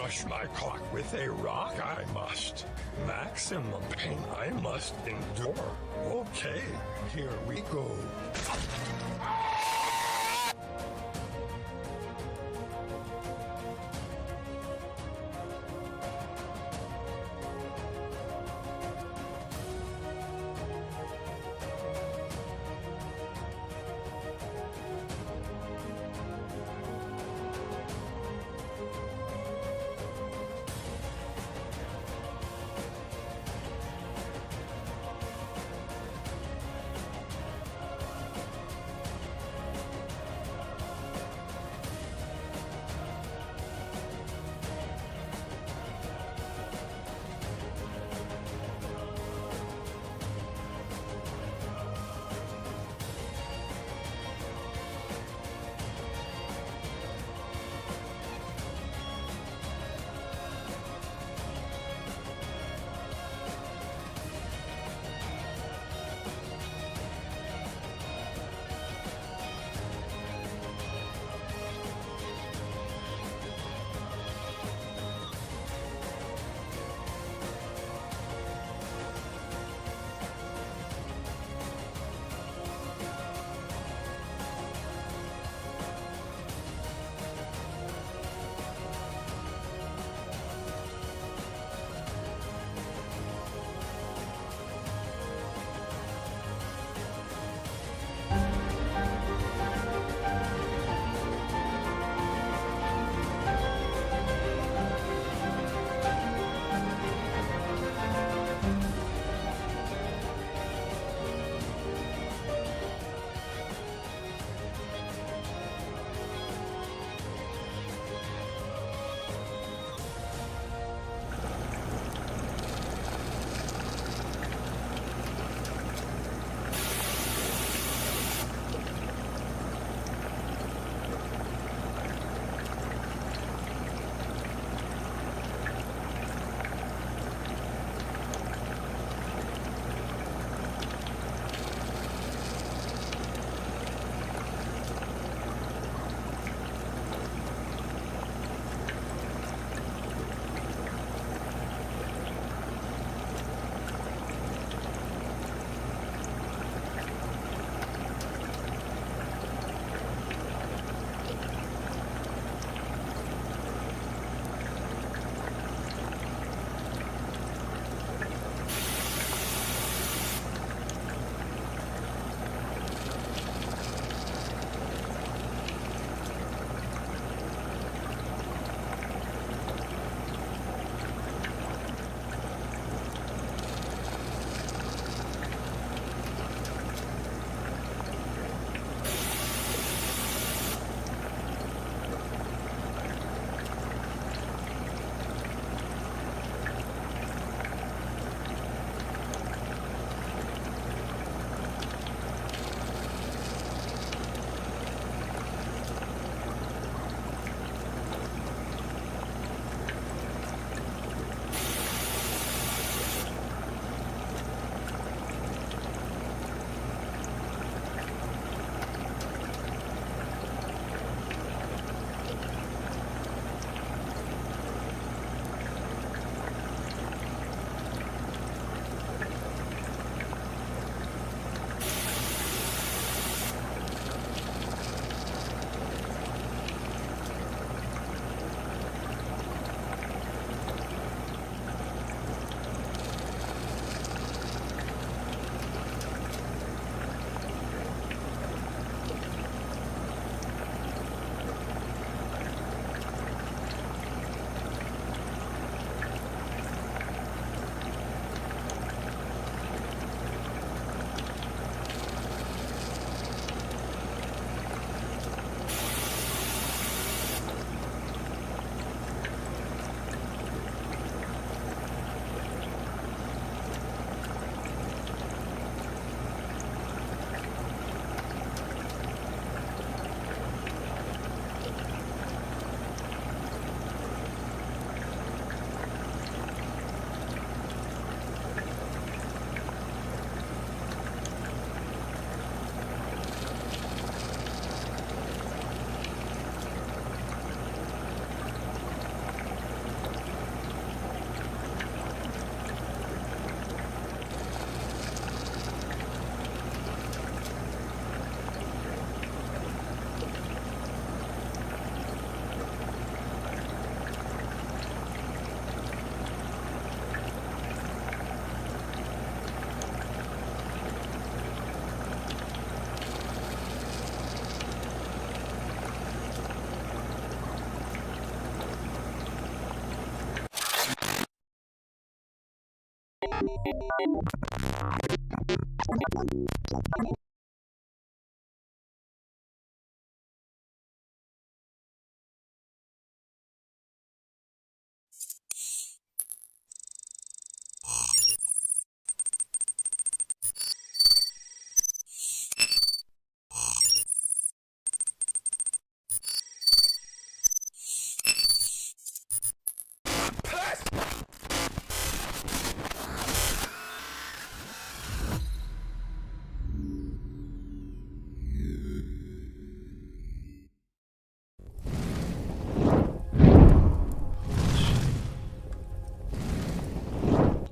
crush my clock with a rock I must. Maximum pain I must endure. Okay, here we go.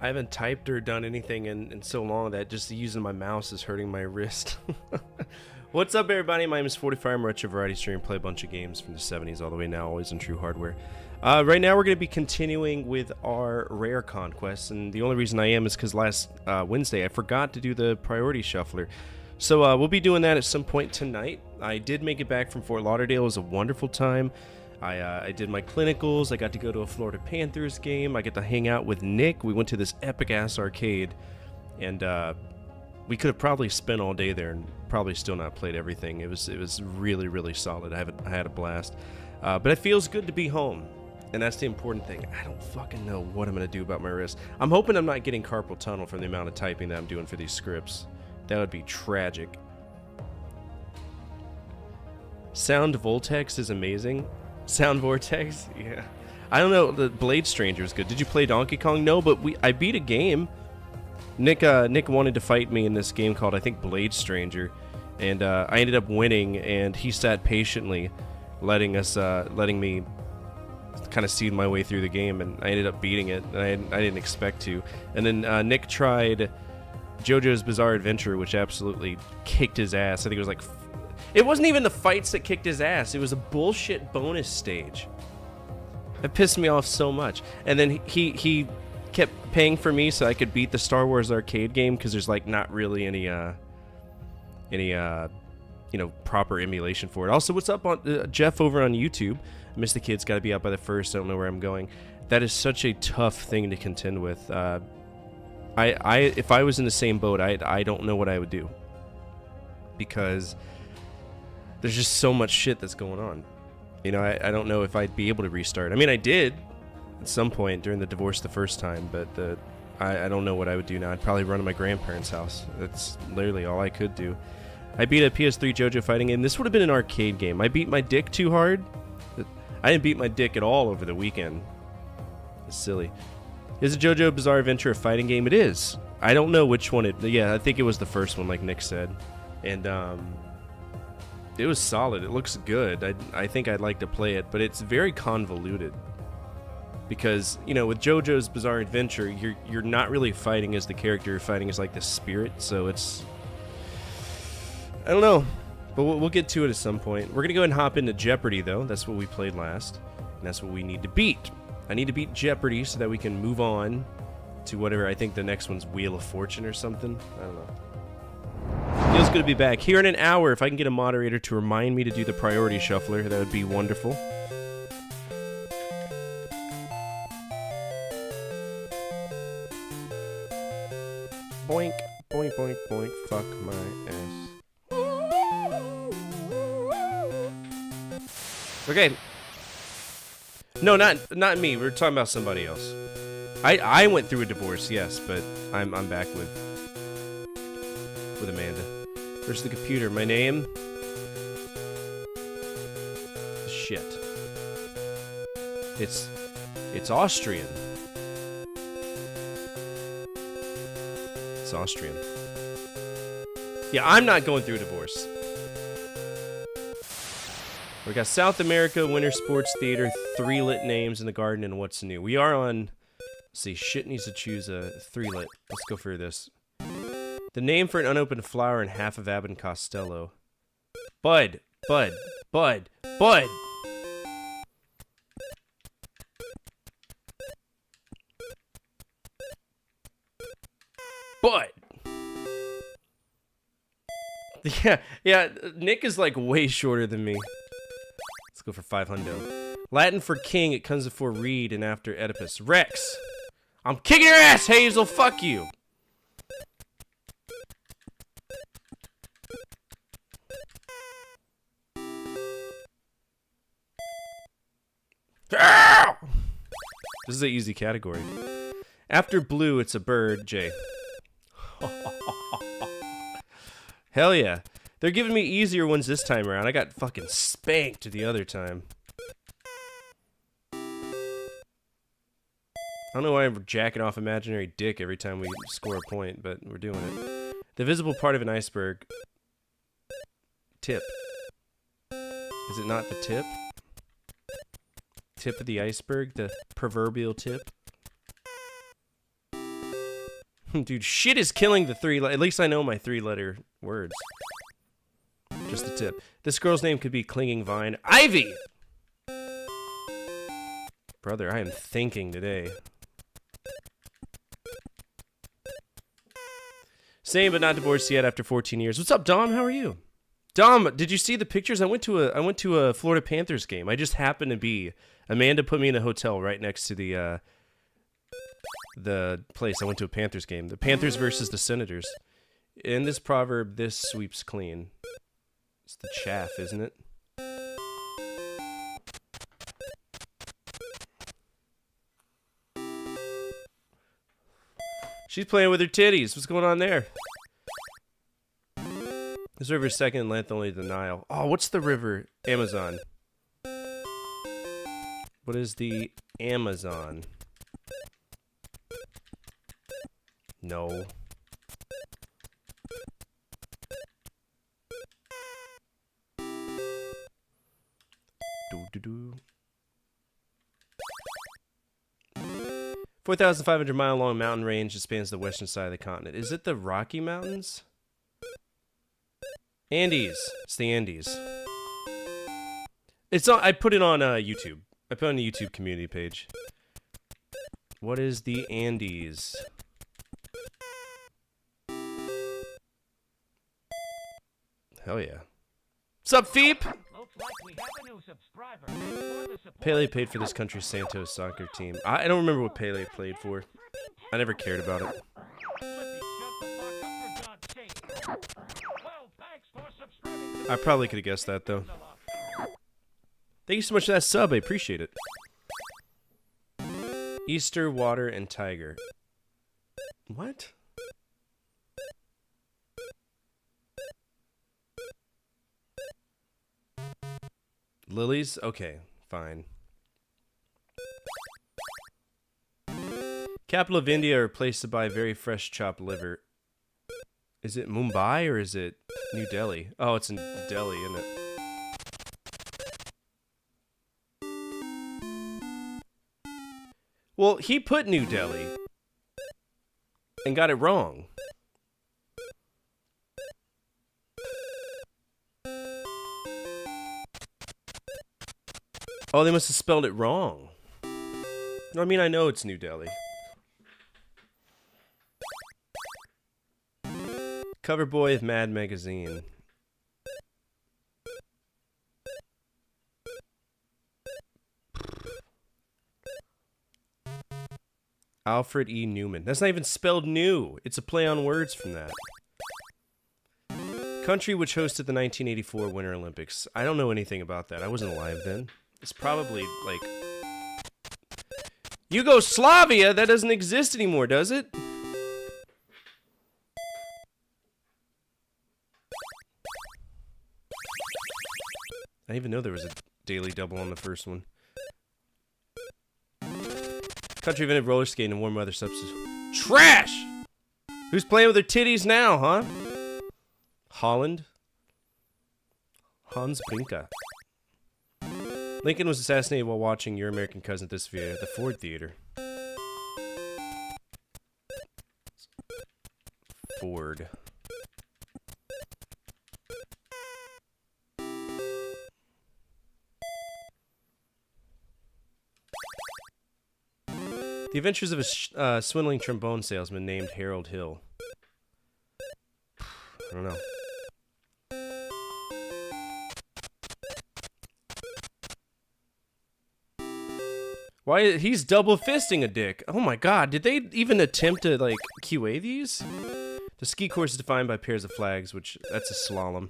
I haven't typed or done anything in so long that just using my mouse is hurting my wrist. What's up, everybody? My name is 45. I'm a retro variety streamer, play a bunch of games from the 70s all the way now, always on True Hardware. Right now, we're going to be continuing with our rare conquests, and the only reason I am is because last Wednesday I forgot to do the priority shuffler. So we'll be doing that at some point tonight. I did make it back from Fort Lauderdale. It was a wonderful time. I did my clinicals. I got to go to a Florida Panthers game. I get to hang out with Nick. We went to this epic-ass arcade, and we could have probably spent all day there and probably still not played everything. It was really, really solid. I had a blast. But it feels good to be home, and that's the important thing. I don't fucking know what I'm going to do about my wrist. I'm hoping I'm not getting carpal tunnel from the amount of typing that I'm doing for these scripts. That would be tragic. Sound Voltex is amazing. Sound Vortex? Yeah. I don't know, the Blade Stranger is good. Did you play Donkey Kong? No, but I beat a game. Nick wanted to fight me in this game called, I think, Blade Stranger. And I ended up winning, and he sat patiently letting me kind of seed my way through the game, and I ended up beating it, and I didn't expect to. And then Nick tried JoJo's Bizarre Adventure, which absolutely kicked his ass. I think it was like... It wasn't even the fights that kicked his ass. It was a bullshit bonus stage. It pissed me off so much. And then he kept paying for me so I could beat the Star Wars arcade game, because there's like not really any proper emulation for it. Also, what's up on Jeff over on YouTube? I miss the kids. Got to be out by the first. I don't know where I'm going. That is such a tough thing to contend with. If I was in the same boat, I don't know what I would do, because there's just so much shit that's going on. You know, I don't know if I'd be able to restart. I mean, I did at some point during the divorce the first time, but I don't know what I would do now. I'd probably run to my grandparents' house. That's literally all I could do. I beat a PS3 JoJo fighting game. This would have been an arcade game. I beat my dick too hard. I didn't beat my dick at all over the weekend. It's silly. Is a JoJo Bizarre Adventure a fighting game? It is. I don't know which one yeah, I think it was the first one, like Nick said. And, it was solid. It looks good. I think I'd like to play it, but it's very convoluted. Because, you know, with JoJo's Bizarre Adventure, you're not really fighting as the character. You're fighting as, like, the spirit. So it's... I don't know. But we'll get to it at some point. We're going to go ahead and hop into Jeopardy, though. That's what we played last. And that's what we need to beat. I need to beat Jeopardy so that we can move on to whatever. I think the next one's Wheel of Fortune or something. I don't know. Feels good to be back. Here in an hour, if I can get a moderator to remind me to do the priority shuffler, that would be wonderful. Boink, boink, boink, boink, fuck my ass. Okay. No, not me. We're talking about somebody else. I went through a divorce, yes, but I'm back with Amanda. Where's the computer? My name? Shit. It's Austrian. It's Austrian. Yeah, I'm not going through a divorce. We got South America, Winter Sports Theater, 3 lit names in the garden, and what's new. We are on... Let's see, shit needs to choose a 3 lit. Let's go for this. The name for an unopened flower in half of Abbott and Costello. Bud. Bud. Bud. Bud. Bud. Yeah, Nick is like way shorter than me. Let's go for 500. Latin for king, it comes before Reed and after Oedipus. Rex. I'm kicking your ass, Hazel. Fuck you. This is an easy category. After blue, it's a bird. J. Hell yeah. They're giving me easier ones this time around. I got fucking spanked the other time. I don't know why I'm jacking off imaginary dick every time we score a point, but we're doing it. The visible part of an iceberg. Tip. Is it not the tip? Tip of the iceberg? The proverbial tip? Dude, shit is killing the three. At least I know my three-letter words. Just the tip. This girl's name could be Clinging Vine. Ivy! Brother, I am thinking today. Same but not divorced yet after 14 years. What's up, Dom? How are you? Dom, did you see the pictures? I went to a Florida Panthers game. I just happened to be. Amanda put me in a hotel right next to the place. I went to a Panthers game. The Panthers versus the Senators. In this proverb, this sweeps clean. It's the chaff, isn't it? She's playing with her titties. What's going on there? This river's second in length only to the Nile. Oh, what's the river? Amazon. What is the Amazon? No. Do. 4,500 mile long mountain range that spans the western side of the continent. Is it the Rocky Mountains? Andes. It's the Andes. It's on. I put it on YouTube. I put it on the YouTube community page. What is the Andes? Hell yeah. What's up, Feep? Pele paid for this country's Santos soccer team. I don't remember what Pele played for. I never cared about it. I probably could have guessed that, though. Thank you so much for that sub. I appreciate it. Easter, water, and tiger. What? Lilies? Okay, fine. Capital of India, or place to buy very fresh chopped liver. Is it Mumbai or is it New Delhi? Oh, it's in Delhi, isn't it? Well, he put New Delhi and got it wrong. Oh, they must have spelled it wrong. No, I mean, I know it's New Delhi. Cover boy of Mad Magazine. Alfred E. Newman. That's not even spelled new. It's a play on words from that. Country which hosted the 1984 Winter Olympics. I don't know anything about that. I wasn't alive then. It's probably like Yugoslavia. That doesn't exist anymore, does it? I didn't even know there was a daily double on the first one. Country invented roller skating and warm weather substitutes. Trash! Who's playing with their titties now, huh? Holland? Hans Brinker. Lincoln was assassinated while watching Your American Cousin at this theater, the Ford Theater. Ford. The Adventures of a Swindling Trombone Salesman named Harold Hill. I don't know. Why he's double fisting a dick? Oh my god, did they even attempt to like QA these? The ski course is defined by pairs of flags, which that's a slalom.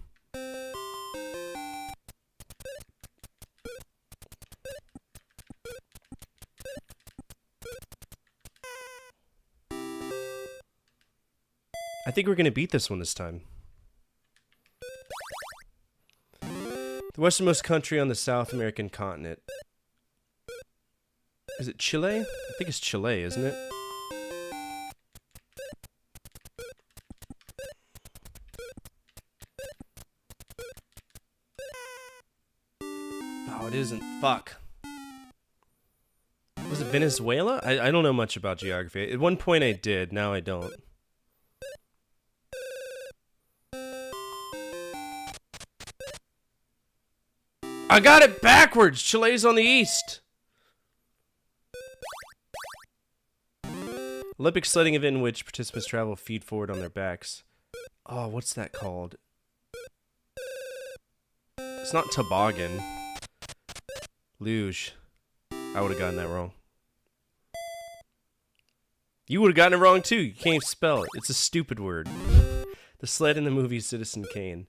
I think we're gonna beat this one this time. The westernmost country on the South American continent. Is it Chile? I think it's Chile, isn't it? Oh, it isn't. Fuck. Was it Venezuela? I don't know much about geography. At one point I did, now I don't. I got it backwards! Chile's on the east! Olympic sledding event in which participants travel feet forward on their backs. Oh, what's that called? It's not toboggan. Luge. I would have gotten that wrong. You would have gotten it wrong too. You can't even spell it. It's a stupid word. The sled in the movie Citizen Kane.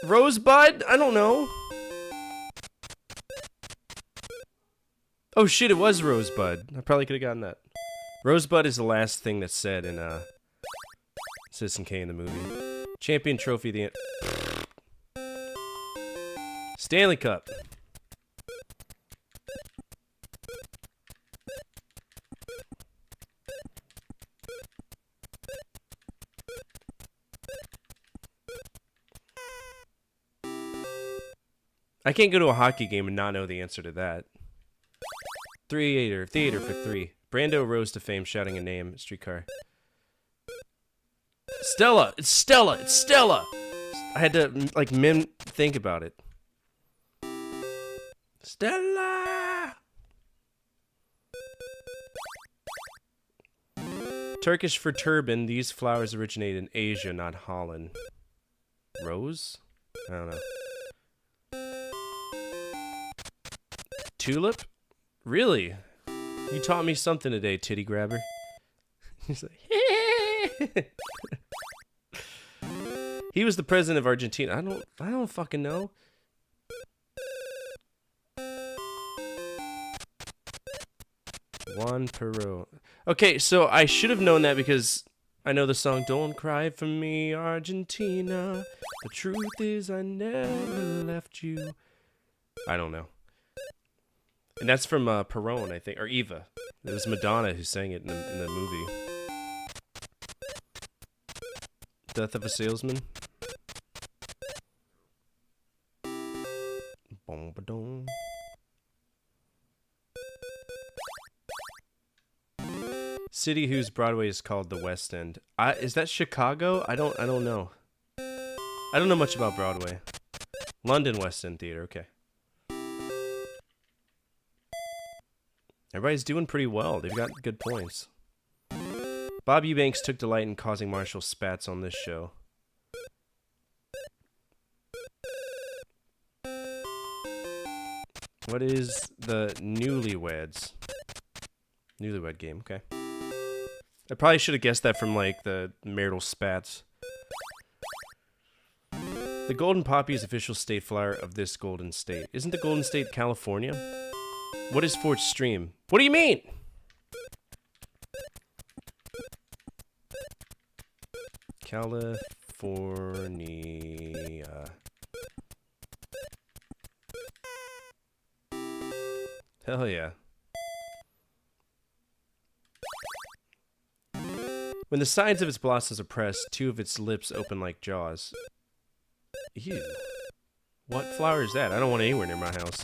Rosebud? I don't know. Oh shit, it was Rosebud. I probably could have gotten that. Rosebud is the last thing that's said in Citizen Kane, the movie. Champion trophy, the Stanley Cup. I can't go to a hockey game and not know the answer to that. Theater for 3. Brando rose to fame shouting a name. Streetcar. Stella! It's Stella! It's Stella! I had to, like, think about it. Stella! Turkish for turban. These flowers originate in Asia, not Holland. Rose? I don't know. Tulip? Really? You taught me something today, titty grabber. He's like, he was the president of Argentina. I don't fucking know. Juan Perot. Okay, so I should have known that because I know the song Don't Cry For Me, Argentina. The truth is I never left you. I don't know. And that's from Perón, I think, or Eva. It was Madonna who sang it in the movie. Death of a Salesman. Boom-ba-dum. City whose Broadway is called the West End. Is that Chicago? I don't know. I don't know much about Broadway. London West End Theater. Okay. Everybody's doing pretty well. They've got good points. Bob Eubanks took delight in causing Marshall spats on this show. What is the Newlyweds? Newlywed Game, okay. I probably should have guessed that from, like, the marital spats. The golden poppy is official state flower of this golden state. Isn't the golden state California? What is Fort Stream? What do you mean? California. Hell yeah. When the sides of its blossoms are pressed, 2 of its lips open like jaws. Ew. What flower is that? I don't want it anywhere near my house.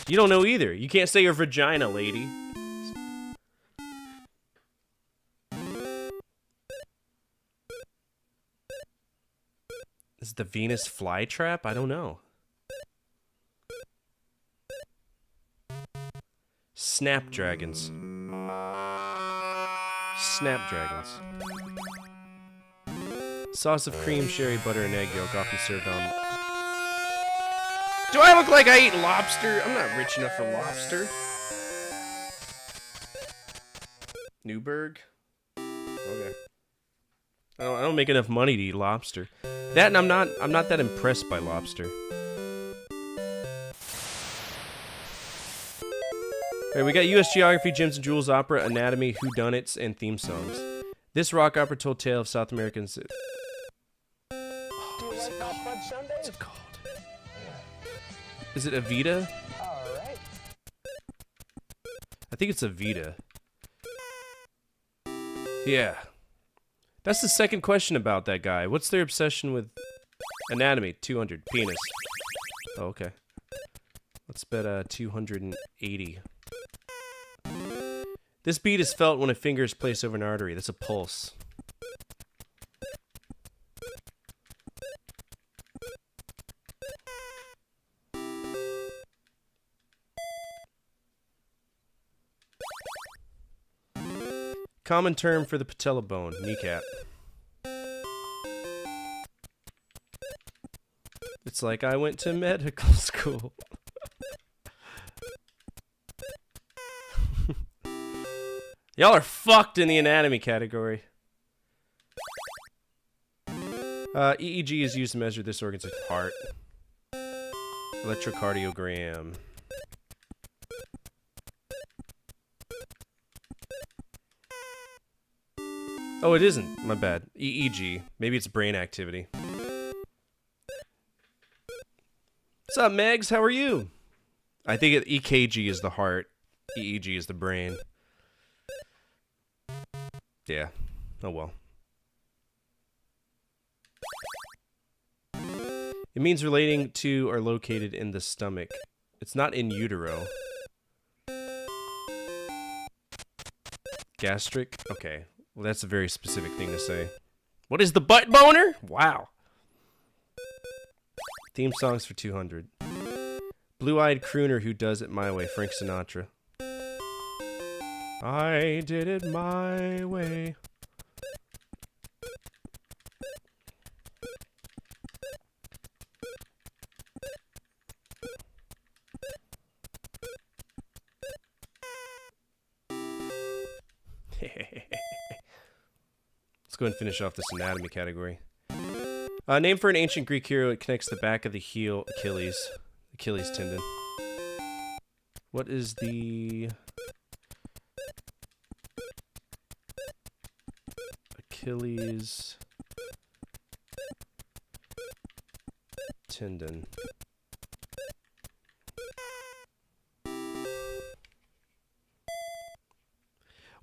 You don't know either. You can't say your vagina, lady. Is it the Venus flytrap? I don't know. Snapdragons. Snapdragons. Sauce of cream, sherry, butter, and egg yolk often served on... Do I look like I eat lobster? I'm not rich enough for lobster. Newburgh. Okay. I don't make enough money to eat lobster. That and I'm not that impressed by lobster. Alright, we got U.S. Geography, Gems and Jewels, Opera, Anatomy, Whodunits, and theme songs. This rock opera told tale of South Americans. Oh, what's it called? What's it called? Is it Evita? Alright. I think it's Evita. Yeah. That's the second question about that guy. What's their obsession with anatomy? 200. Penis. Oh, okay. Let's bet 280. This beat is felt when a finger is placed over an artery. That's a pulse. Common term for the patella bone, kneecap. It's like I went to medical school. Y'all are fucked in the anatomy category. EEG is used to measure this organ's heart. Electrocardiogram. Oh, it isn't. My bad. EEG. Maybe it's brain activity. What's up, Megs? How are you? I think EKG is the heart. EEG is the brain. Yeah. Oh well. It means relating to or located in the stomach. It's not in utero. Gastric? Okay. Well, that's a very specific thing to say. What is the butt boner? Wow. Theme songs for 200. Blue-eyed crooner who does it my way. Frank Sinatra. I did it my way. Let's go ahead and finish off this anatomy category. Name for an ancient Greek hero. It connects the back of the heel, Achilles tendon. What is the Achilles tendon?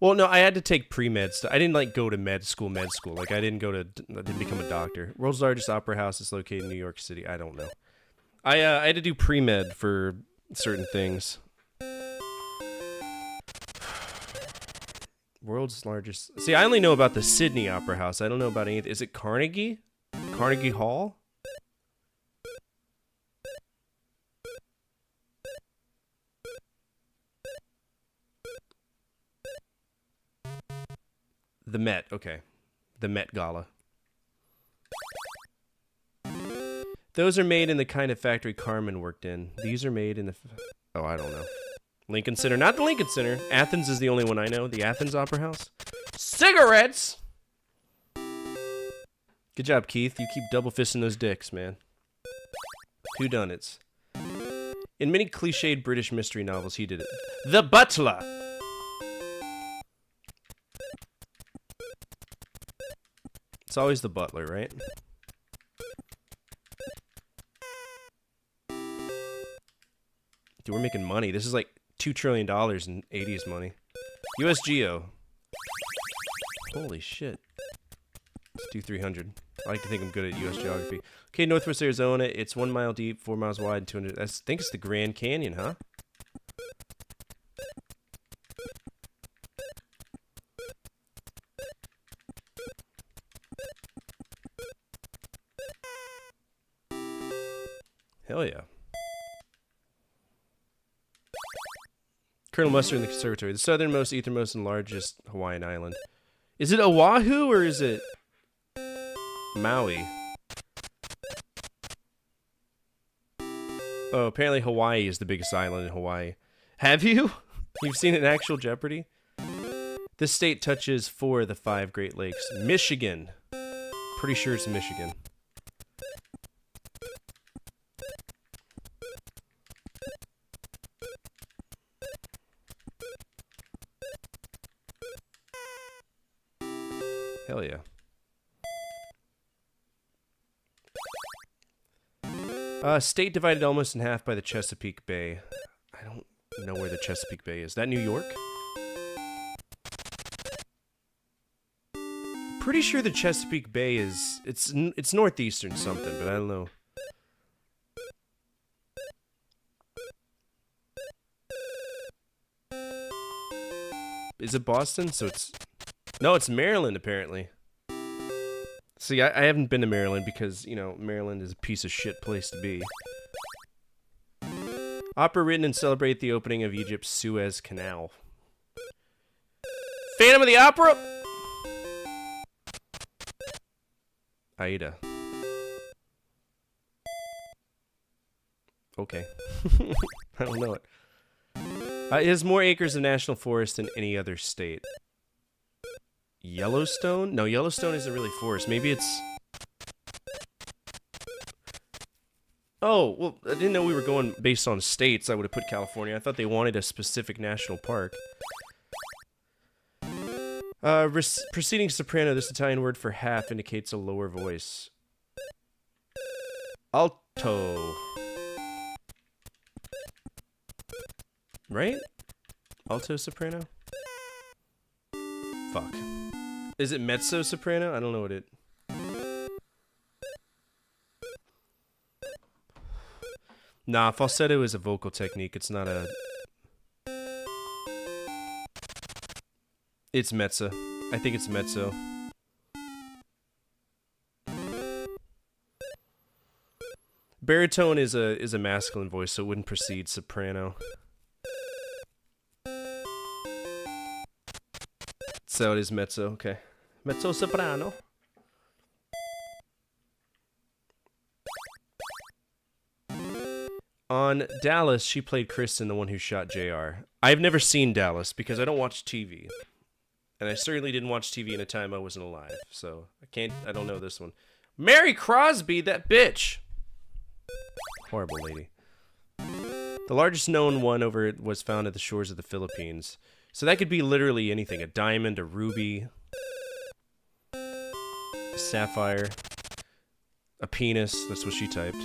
Well, no, I had to take pre-med stuff. I didn't like go to med school. Like I didn't become a doctor. World's largest opera house is located in New York City. I don't know. I had to do pre-med for certain things. World's largest. See, I only know about the Sydney Opera House. I don't know about anything. Is it Carnegie? Carnegie Hall? The Met, okay. The Met Gala. Those are made in the kind of factory Carmen worked in. These are made in the... Oh, I don't know. Lincoln Center. Not the Lincoln Center. Athens is the only one I know. The Athens Opera House. Cigarettes! Good job, Keith. You keep double fisting those dicks, man. Whodunits. In many cliched British mystery novels, he did it. The Butler! It's always the butler, right? Dude, we're making money. This is like $2 trillion in 80s money. US Geo. Holy shit. Let's do 300. I like to think I'm good at US geography. Okay, Northwest Arizona. It's 1 mile deep, 4 miles wide, and 200. I think it's the Grand Canyon, huh? Hell yeah. Colonel Mustard in the Conservatory. The southernmost, ethermost, and largest Hawaiian island. Is it Oahu or is it Maui? Oh, apparently Hawaii is the biggest island in Hawaii. Have you? You've seen it in actual Jeopardy? This state touches 4 of the 5 Great Lakes. Michigan. Pretty sure it's Michigan. Hell yeah. State divided almost in half by the Chesapeake Bay. I don't know where the Chesapeake Bay is. That New York? Pretty sure the Chesapeake Bay is... It's northeastern something, but I don't know. Is it Boston? So it's... No, it's Maryland, apparently. See, I haven't been to Maryland because, you know, Maryland is a piece of shit place to be. Opera written and celebrate the opening of Egypt's Suez Canal. Phantom of the Opera? Aida. Okay. I don't know it. It has more acres of national forest than any other state. Yellowstone? No, Yellowstone isn't really forest. Maybe it's... Oh, well, I didn't know we were going based on states. I would have put California. I thought they wanted a specific national park. Preceding soprano, this Italian word for half indicates a lower voice. Alto. Right? Alto soprano? Fuck. Is it mezzo soprano? I don't know what it... Nah, falsetto is a vocal technique. It's not a... It's mezzo. I think it's mezzo. Baritone is a masculine voice, so it wouldn't precede soprano. So it is mezzo, okay. Mezzo soprano. On Dallas, she played Kristen, the one who shot JR. I've never seen Dallas because I don't watch TV. And I certainly didn't watch TV in a time I wasn't alive. So I don't know this one. Mary Crosby, that bitch! Horrible lady. The largest known one over it was found at the shores of the Philippines. So that could be literally anything. A diamond, a ruby, a sapphire, a penis. That's what she typed.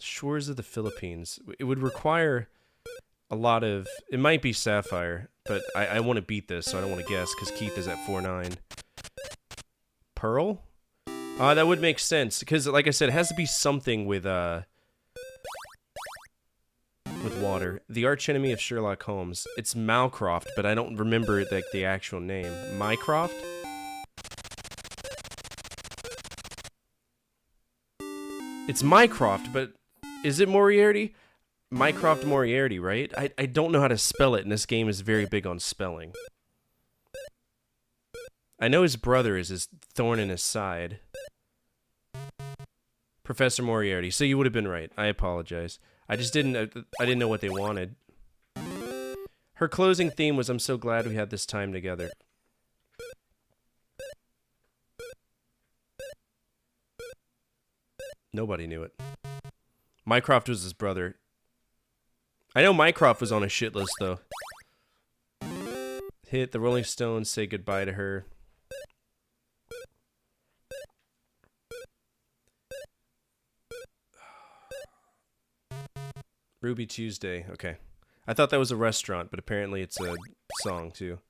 Shores of the Philippines. It would require a lot of... It might be sapphire, but I want to beat this, so I don't want to guess, because Keith is at 4-9. Pearl? That would make sense, because, like I said, it has to be something with water. The archenemy of Sherlock Holmes. It's Malcroft, but I don't remember like the actual name. Mycroft? It's Mycroft, but is it Moriarty? Mycroft Moriarty, right? I don't know how to spell it, and this game is very big on spelling. I know his brother is his thorn in his side. Professor Moriarty. So you would have been right. I apologize. I didn't know what they wanted. Her closing theme was, "I'm so glad we had this time together." Nobody knew it. Mycroft was his brother. I know Mycroft was on a shit list, though. Hit the Rolling Stones, say goodbye to her. Ruby Tuesday. Okay. I thought that was a restaurant, but apparently it's a song, too.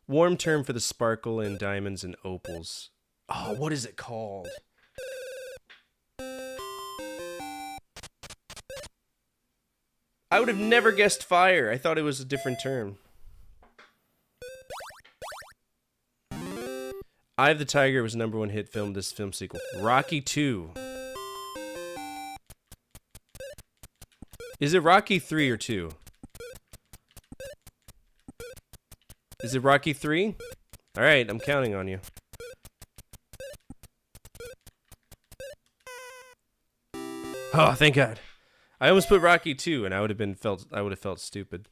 Warm term for the sparkle in diamonds and opals. Oh, what is it called? I would have never guessed fire. I thought it was a different term. Eye of the Tiger was #1 hit film, this film sequel. Rocky 2. Is it Rocky 3 or 2? Is it Rocky 3? Alright, I'm counting on you. Oh, thank God. I almost put Rocky 2, and I would have felt stupid.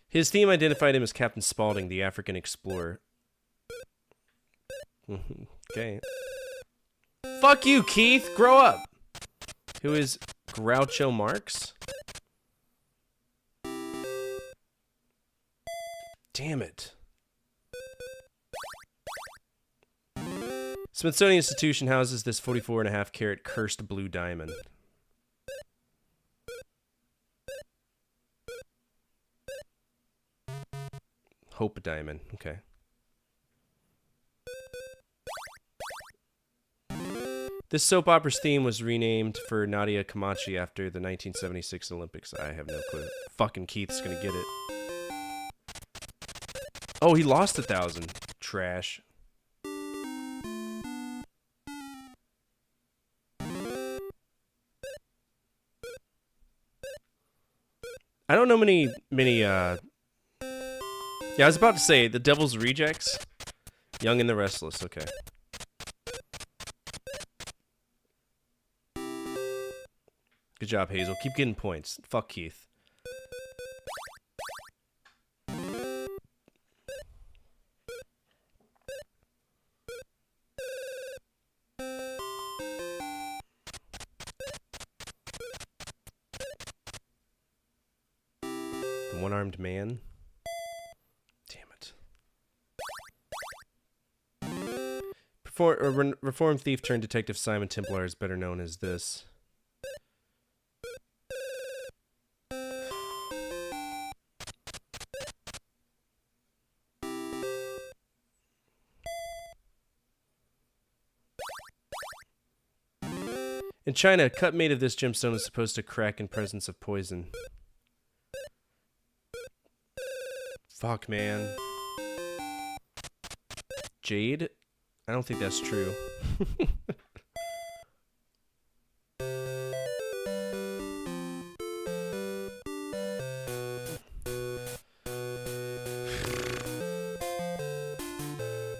His team identified him as Captain Spaulding, the African explorer. Okay. Fuck you, Keith. Grow up. Who is Groucho Marx? Damn it. Smithsonian Institution houses this 44.5 carat cursed blue diamond. Hope diamond. Okay. This soap opera's theme was renamed for Nadia Comanche after the 1976 Olympics. I have no clue. Fucking Keith's gonna get it. Oh, he lost 1,000. Trash. I don't know many yeah, I was about to say the Devil's Rejects. Young and the Restless, okay. Good job, Hazel. Keep getting points. Fuck Keith. The One-Armed Man. Damn it. Reformed thief turned detective Simon Templar is better known as this. In China, a cut made of this gemstone is supposed to crack in presence of poison. Fuck, man. Jade? I don't think that's true.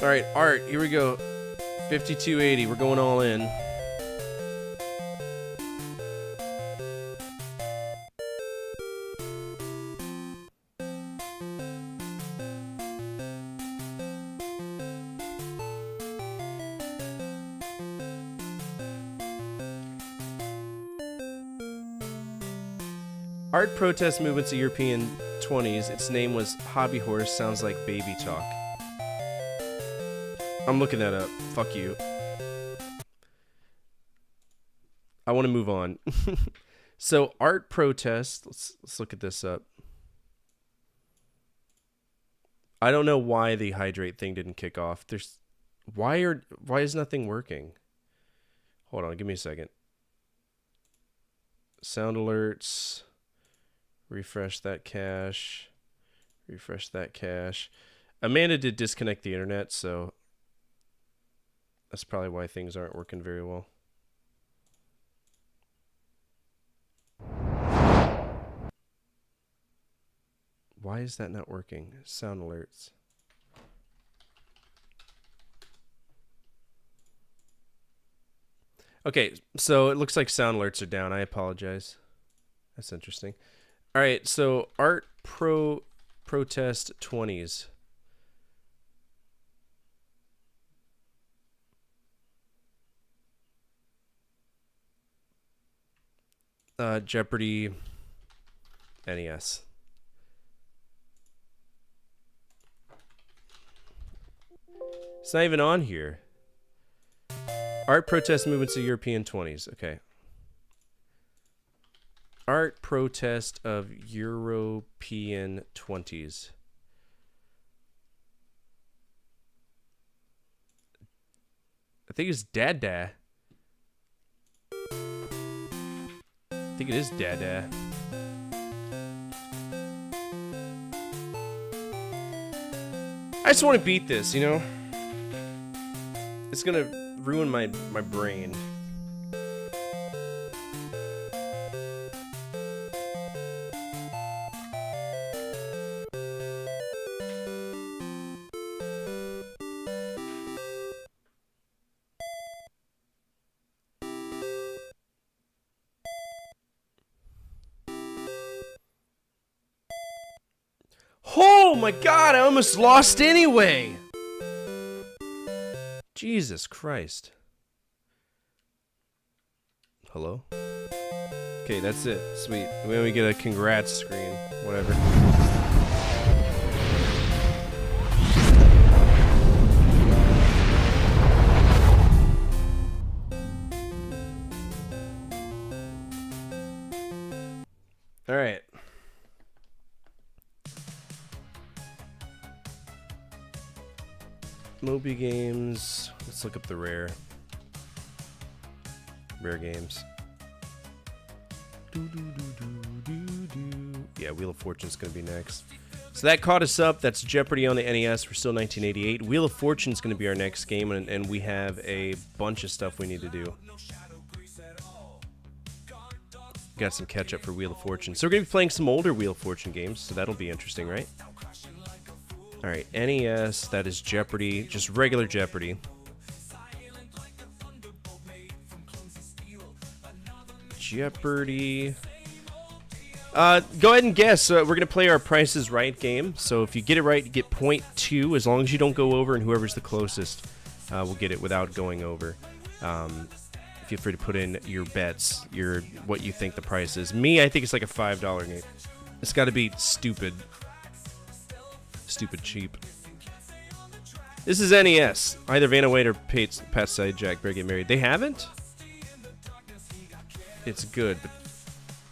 Alright, Art, here we go. 5280, we're going all in. Art protest movements of European 20s. Its name was Hobby Horse. Sounds like baby talk. I'm looking that up. Fuck you. I want to move on. So art protest. Let's look at this up. I don't know why the hydrate thing didn't kick off. Why is nothing working? Hold on, give me a second. Sound alerts. Refresh that cache. Refresh that cache. Amanda did disconnect the internet, so that's probably why things aren't working very well. Why is that not working? Sound alerts. Okay, so it looks like sound alerts are down. I apologize. That's interesting. All right, so Art Protest 20s. Jeopardy NES. It's not even on here. Art protest movements of European 20s. Okay. Art protest of European 20s. I think it's Dada. I think it is Dada. I just want to beat this, you know? It's gonna ruin my brain. my god, I almost lost anyway! Jesus Christ. Hello? Okay, that's it. Sweet. Then we get a congrats screen. Whatever. Alright. Moby games. Let's look up the rare games. Yeah, Wheel of Fortune's gonna be next. So that caught us up. That's Jeopardy on the NES. We're still 1988. Wheel of Fortune's gonna be our next game, and we have a bunch of stuff we need to do. Got some catch up for Wheel of Fortune. So we're gonna be playing some older Wheel of Fortune games, so that'll be interesting, right? Alright, NES, that is Jeopardy, just regular Jeopardy. Jeopardy. Go ahead and guess. We're going to play our Price is Right game. So if you get it right, you get 0.2. As long as you don't go over, and whoever's the closest will get it without going over. Feel free to put in your bets, what you think the price is. Me, I think it's like a $5 game. It's got to be stupid. Stupid cheap. This is NES. Either Vanna White or Pat Sajak better get married. They haven't? It's good,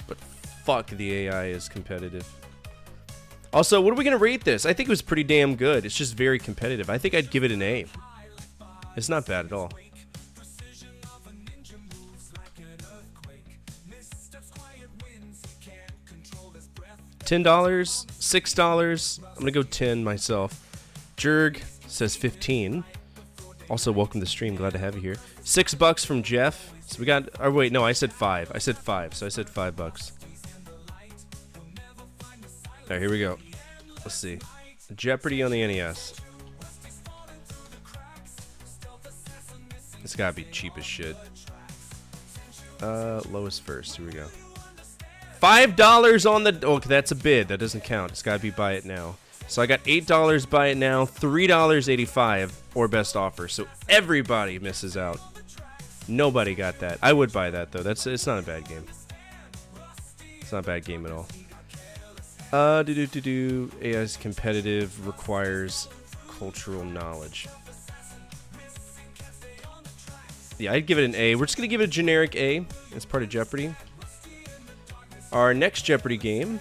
but fuck, the AI is competitive. Also, what are we going to rate this? I think it was pretty damn good. It's just very competitive. I think I'd give it an A. It's not bad at all. $10, $6. I'm going to go 10 myself. Jurg says 15. Also, welcome to the stream. Glad to have you here. $6 from Jeff. So we got. Or wait, no, I said 5. I said 5. So I said $5. All right, here we go. Let's see. Jeopardy on the NES. It's gotta be cheap as shit. Lowest first. Here we go. $5 on the. Oh, that's a bid. That doesn't count. It's gotta be buy it now. So I got $8 buy it now, $3.85 or best offer. So everybody misses out. Nobody got that. I would buy that though. It's not a bad game. It's not a bad game at all. AI's competitive, requires cultural knowledge. Yeah, I'd give it an A. We're just gonna give it a generic A. It's part of Jeopardy. Our next Jeopardy game,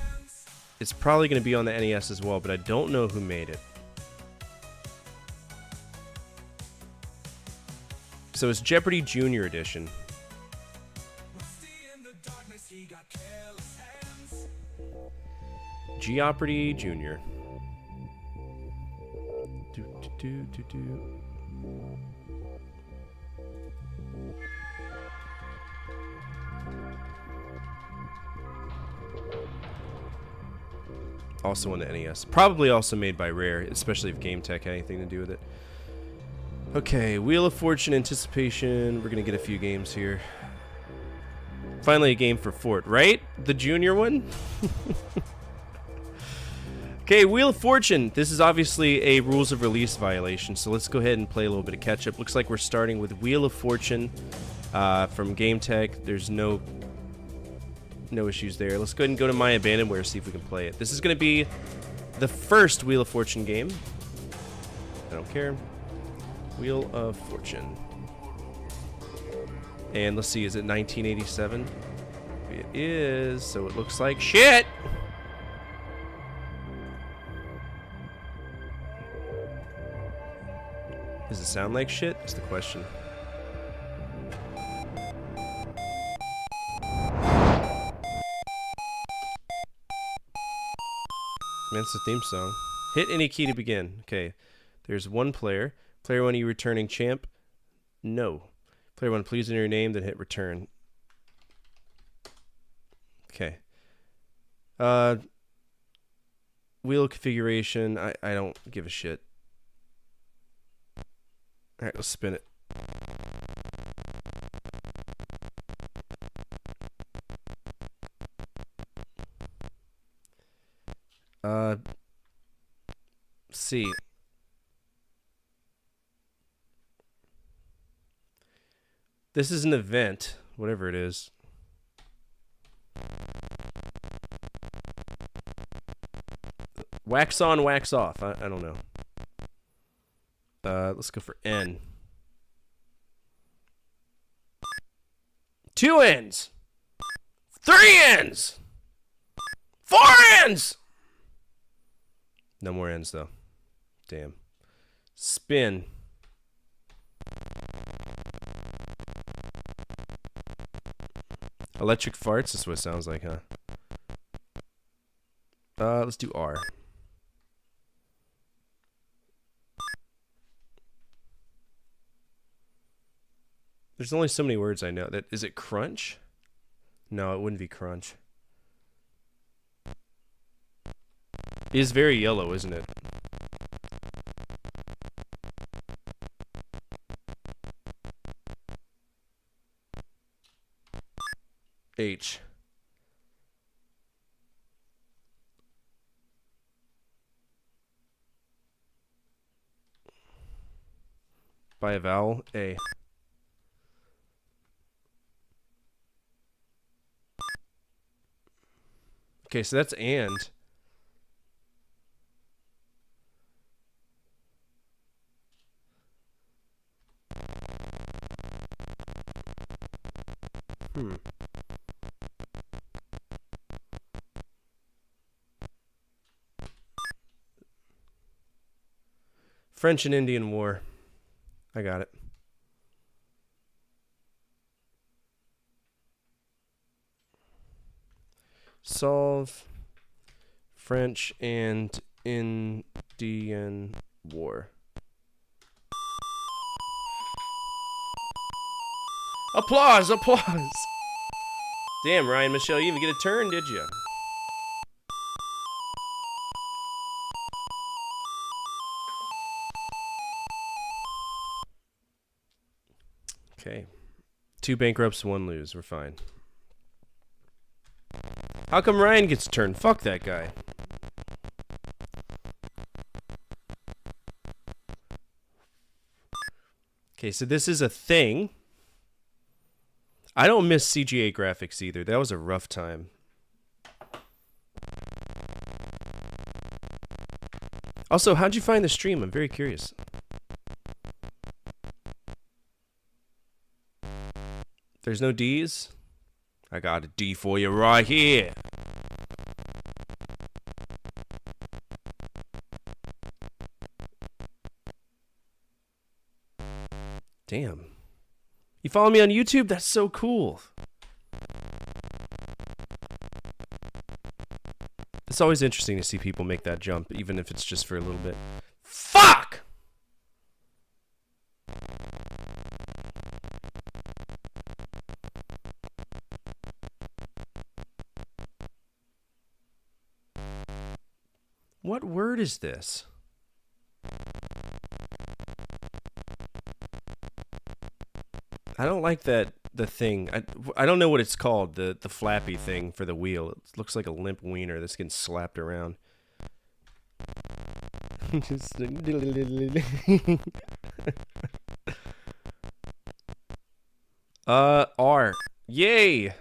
it's probably gonna be on the NES as well, but I don't know who made it. So it's Jeopardy Junior Edition. Jeopardy Junior. Also on the NES. Probably also made by Rare, especially if Game Tech had anything to do with it. Okay, Wheel of Fortune Anticipation. We're gonna get a few games here. Finally a game for Fort, right? The junior one? Okay, Wheel of Fortune. This is obviously a rules of release violation, so let's go ahead and play a little bit of catch up. Looks like we're starting with Wheel of Fortune from Game Tech. There's no issues there. Let's go ahead and go to My Abandonware, see if we can play it. This is gonna be the first Wheel of Fortune game. I don't care. Wheel of Fortune. And let's see, is it 1987? It is, so it looks like shit! Does it sound like shit? That's the question. That's the theme song. Hit any key to begin. Okay. There's one player. Player 1, are you returning champ? No. Player 1, please enter your name, then hit return. Okay. Wheel configuration. I don't give a shit. Alright, let's spin it. see. This is an event, whatever it is. Wax on, wax off. I don't know. Let's go for N. 2 N's. 3 N's. 4 N's. No more N's though. Damn. Spin. Electric farts is what it sounds like, huh? Let's do R. There's only so many words I know. That is it crunch? No, it wouldn't be crunch. It is very yellow, isn't it? H. By a vowel, A. Okay, so that's and. French and Indian War. I got it. Solve French and Indian War. Applause, applause. Damn, Ryan Michelle, you even get a turn, did you? Okay. 2 bankrupts, 1 lose. We're fine. How come Ryan gets a turn? Fuck that guy. Okay, so this is a thing. I don't miss CGA graphics either. That was a rough time. Also, how'd you find the stream? I'm very curious. There's no D's? I got a D for you right here. Damn. You follow me on YouTube? That's so cool. It's always interesting to see people make that jump, even if it's just for a little bit. Fuck! What word is this? I don't like that, the thing. I don't know what it's called, the flappy thing for the wheel. It looks like a limp wiener that's getting slapped around. R. Yay!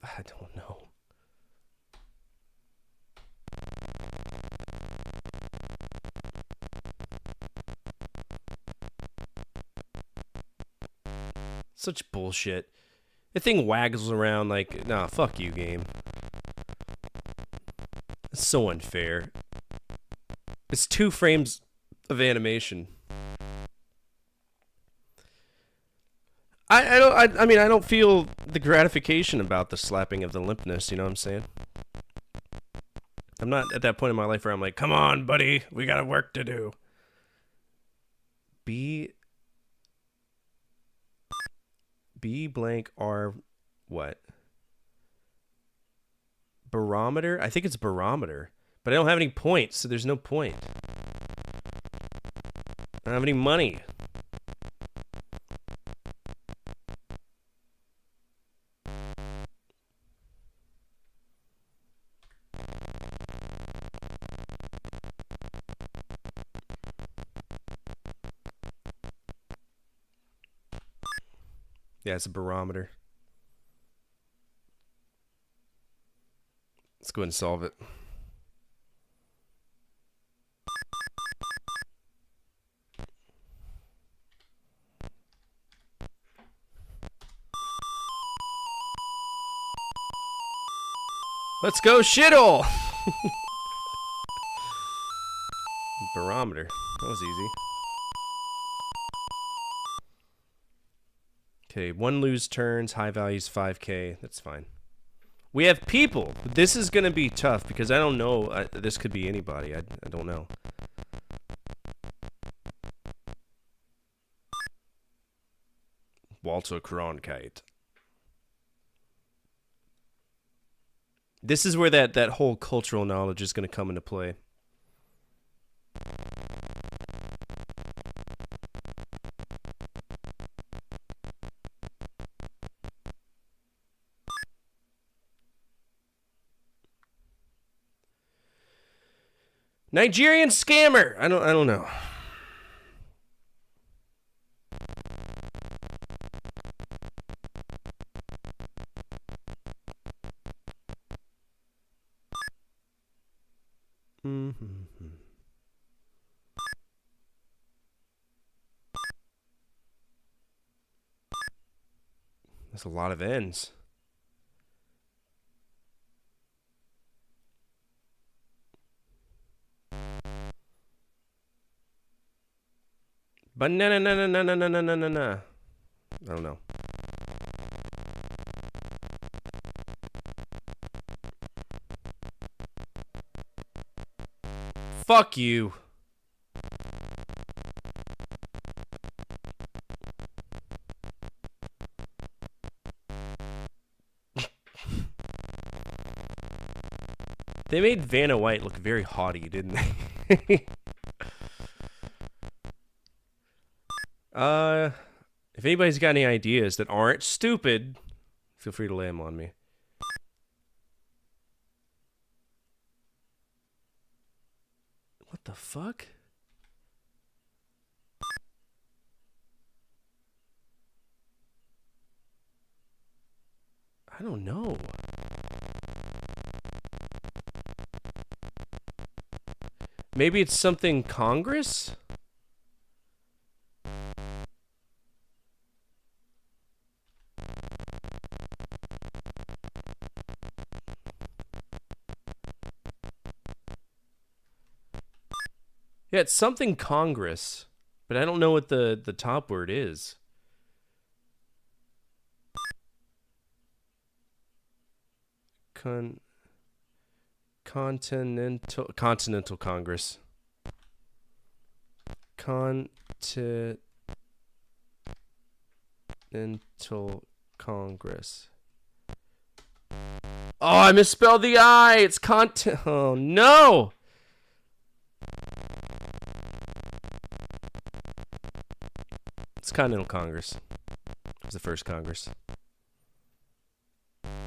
I don't know. Such bullshit. The thing waggles around like, nah, fuck you, game. It's so unfair. It's 2 frames of animation. I mean, I don't feel the gratification about the slapping of the limpness, you know what I'm saying? I'm not at that point in my life where I'm like, come on, buddy, we got work to do. B blank R what? Barometer? I think it's barometer. But I don't have any points, so there's no point. I don't have any money. Yeah, it's a barometer. Let's go ahead and solve it. Let's go shithole! Barometer. That was easy. Okay, 1 lose turns, high values 5k. That's fine. We have people. This is going to be tough because I don't know. This could be anybody. I don't know. Walter Cronkite. This is where that whole cultural knowledge is going to come into play. Nigerian scammer. I don't know. That's a lot of ends. Banana, na na na na na na na na. I don't know. Fuck you. They made Vanna White look very haughty, didn't they? If anybody's got any ideas that aren't stupid, feel free to lay them on me. What the fuck? I don't know. Maybe it's something Congress? Yeah, it's something Congress, but I don't know what the top word is. Continental Congress. Continental Congress. Oh, I misspelled the I. It's Oh no. It's Continental Congress. It was the first Congress.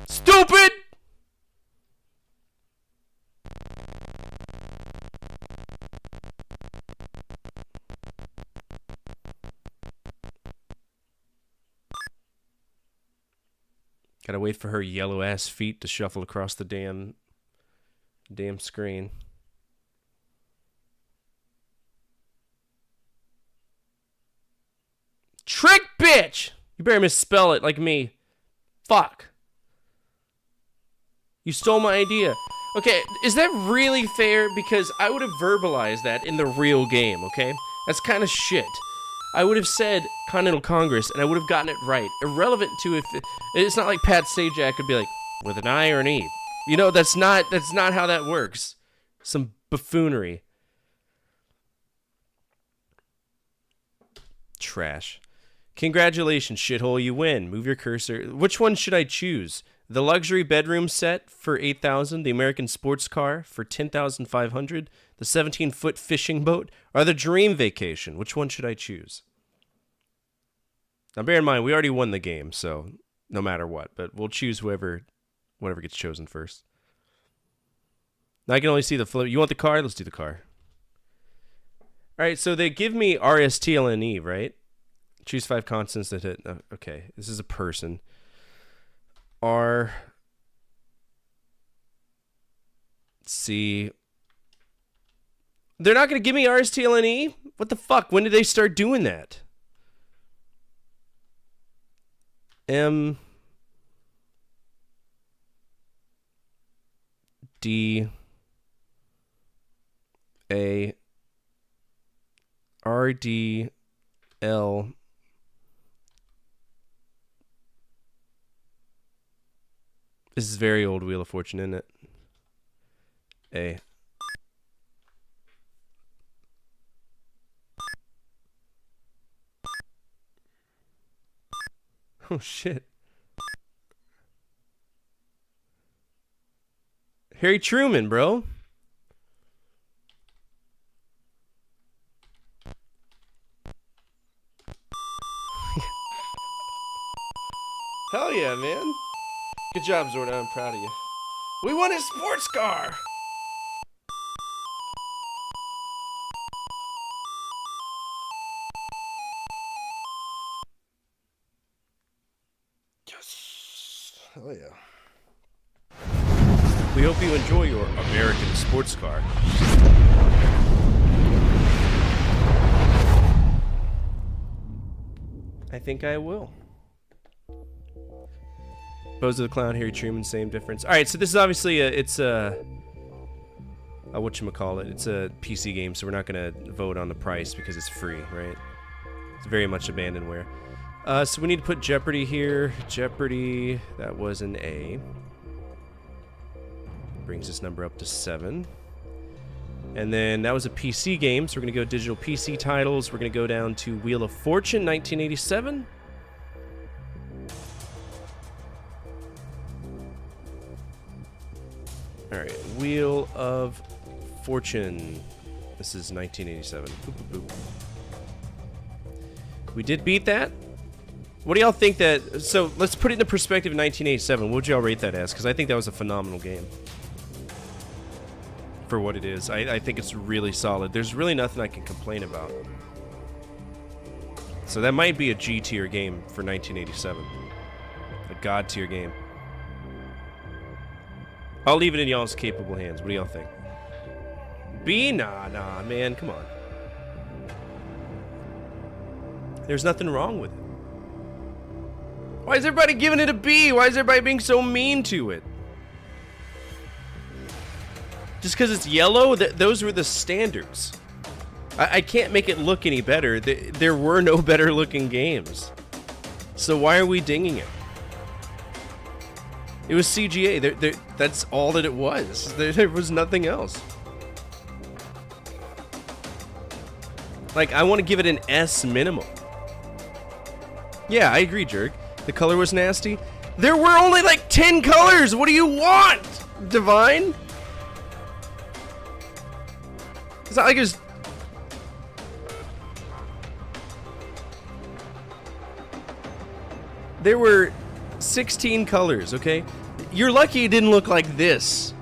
Stupid! Gotta wait for her yellow ass feet to shuffle across the damn screen. Trick bitch! You better misspell it like me. Fuck. You stole my idea. Okay, is that really fair? Because I would have verbalized that in the real game, okay? That's kind of shit. I would have said Continental Congress, and I would have gotten it right. Irrelevant to if... It's not like Pat Sajak could be like, with an I or an E. You know, that's not how that works. Some buffoonery. Trash. Congratulations, shithole, you win. Move your cursor. Which one should I choose? The luxury bedroom set for $8,000, the American sports car for $10,500, the 17-foot fishing boat, or the dream vacation? Which one should I choose? Now, bear in mind, we already won the game, so no matter what, but we'll choose whatever gets chosen first. Now I can only see the float. You want the car? Let's do the car. All right, so they give me RSTLNE, right? Choose 5 constants that hit. Okay, this is a person. R C. They're not going to give me RSTLNE? What the fuck? When did they start doing that? M D A R D L This is very old Wheel of Fortune, isn't it? A. Oh shit. Harry Truman, bro. Hell yeah, man. Good job, Zorda. I'm proud of you. We won a sports car! Yes. Hell yeah. We hope you enjoy your American sports car. I think I will. Bozo the Clown, Harry Truman, same difference. All right, so this is obviously it's a whatchamacallit. It's a PC game, so we're not gonna vote on the price because it's free, right? It's very much abandonware. So we need to put Jeopardy here. Jeopardy, that was an A. Brings this number up to 7. And then that was a PC game, so we're gonna go digital PC titles. We're gonna go down to Wheel of Fortune, 1987. Alright, Wheel of Fortune. This is 1987. Boop, boop, boop. We did beat that. What do y'all think that... So, let's put it into perspective of 1987. What would y'all rate that as? Because I think that was a phenomenal game. For what it is. I think it's really solid. There's really nothing I can complain about. So that might be a G tier game for 1987. A God tier game. I'll leave it in y'all's capable hands. What do y'all think? B? Nah, man. Come on. There's nothing wrong with it. Why is everybody giving it a B? Why is everybody being so mean to it? Just because it's yellow? Those were the standards. I can't make it look any better. There were no better looking games. So why are we dinging it? It was CGA. That's all that it was. There was nothing else. Like, I want to give it an S minimum. Yeah, I agree, Jerk. The color was nasty. There were only like 10 colors. What do you want, Divine? It's not like it's... There were 16 colors, okay? You're lucky it didn't look like this.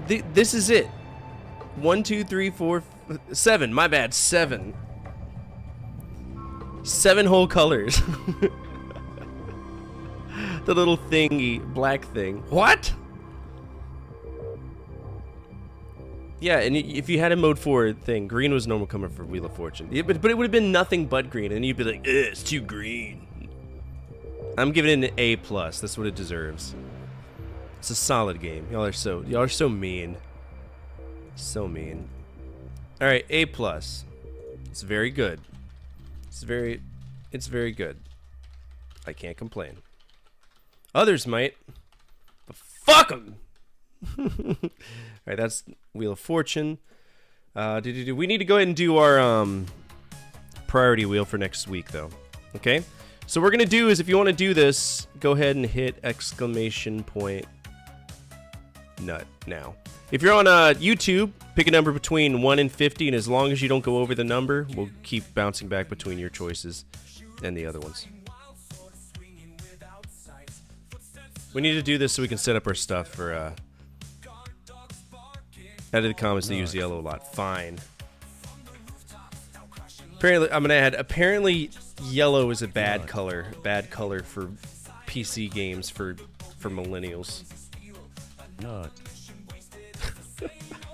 This is it. 1, 2, 3, 4, 7. My bad, 7. 7 whole colors. The little thingy, black thing. What? Yeah, and if you had a mode 4 thing, green was normal coming for Wheel of Fortune. Yeah, but it would have been nothing but green, and you'd be like, it's too green. I'm giving it an A+. That's what it deserves. It's a solid game. Y'all are so mean. So mean. Alright, A+. It's very good. It's very good. I can't complain. Others might. But fuck them! Alright, that's Wheel of Fortune. We need to go ahead and do our priority wheel for next week, though. Okay? So what we're going to do is, if you want to do this, go ahead and hit exclamation point nut now. If you're on YouTube, pick a number between 1 and 50, and as long as you don't go over the number, we'll keep bouncing back between your choices and the other ones. We need to do this so we can set up our stuff for Add to the comments they use yellow a lot. Fine. Apparently, I'm gonna add. Apparently, yellow is a bad color. Bad color for PC games for millennials. Not.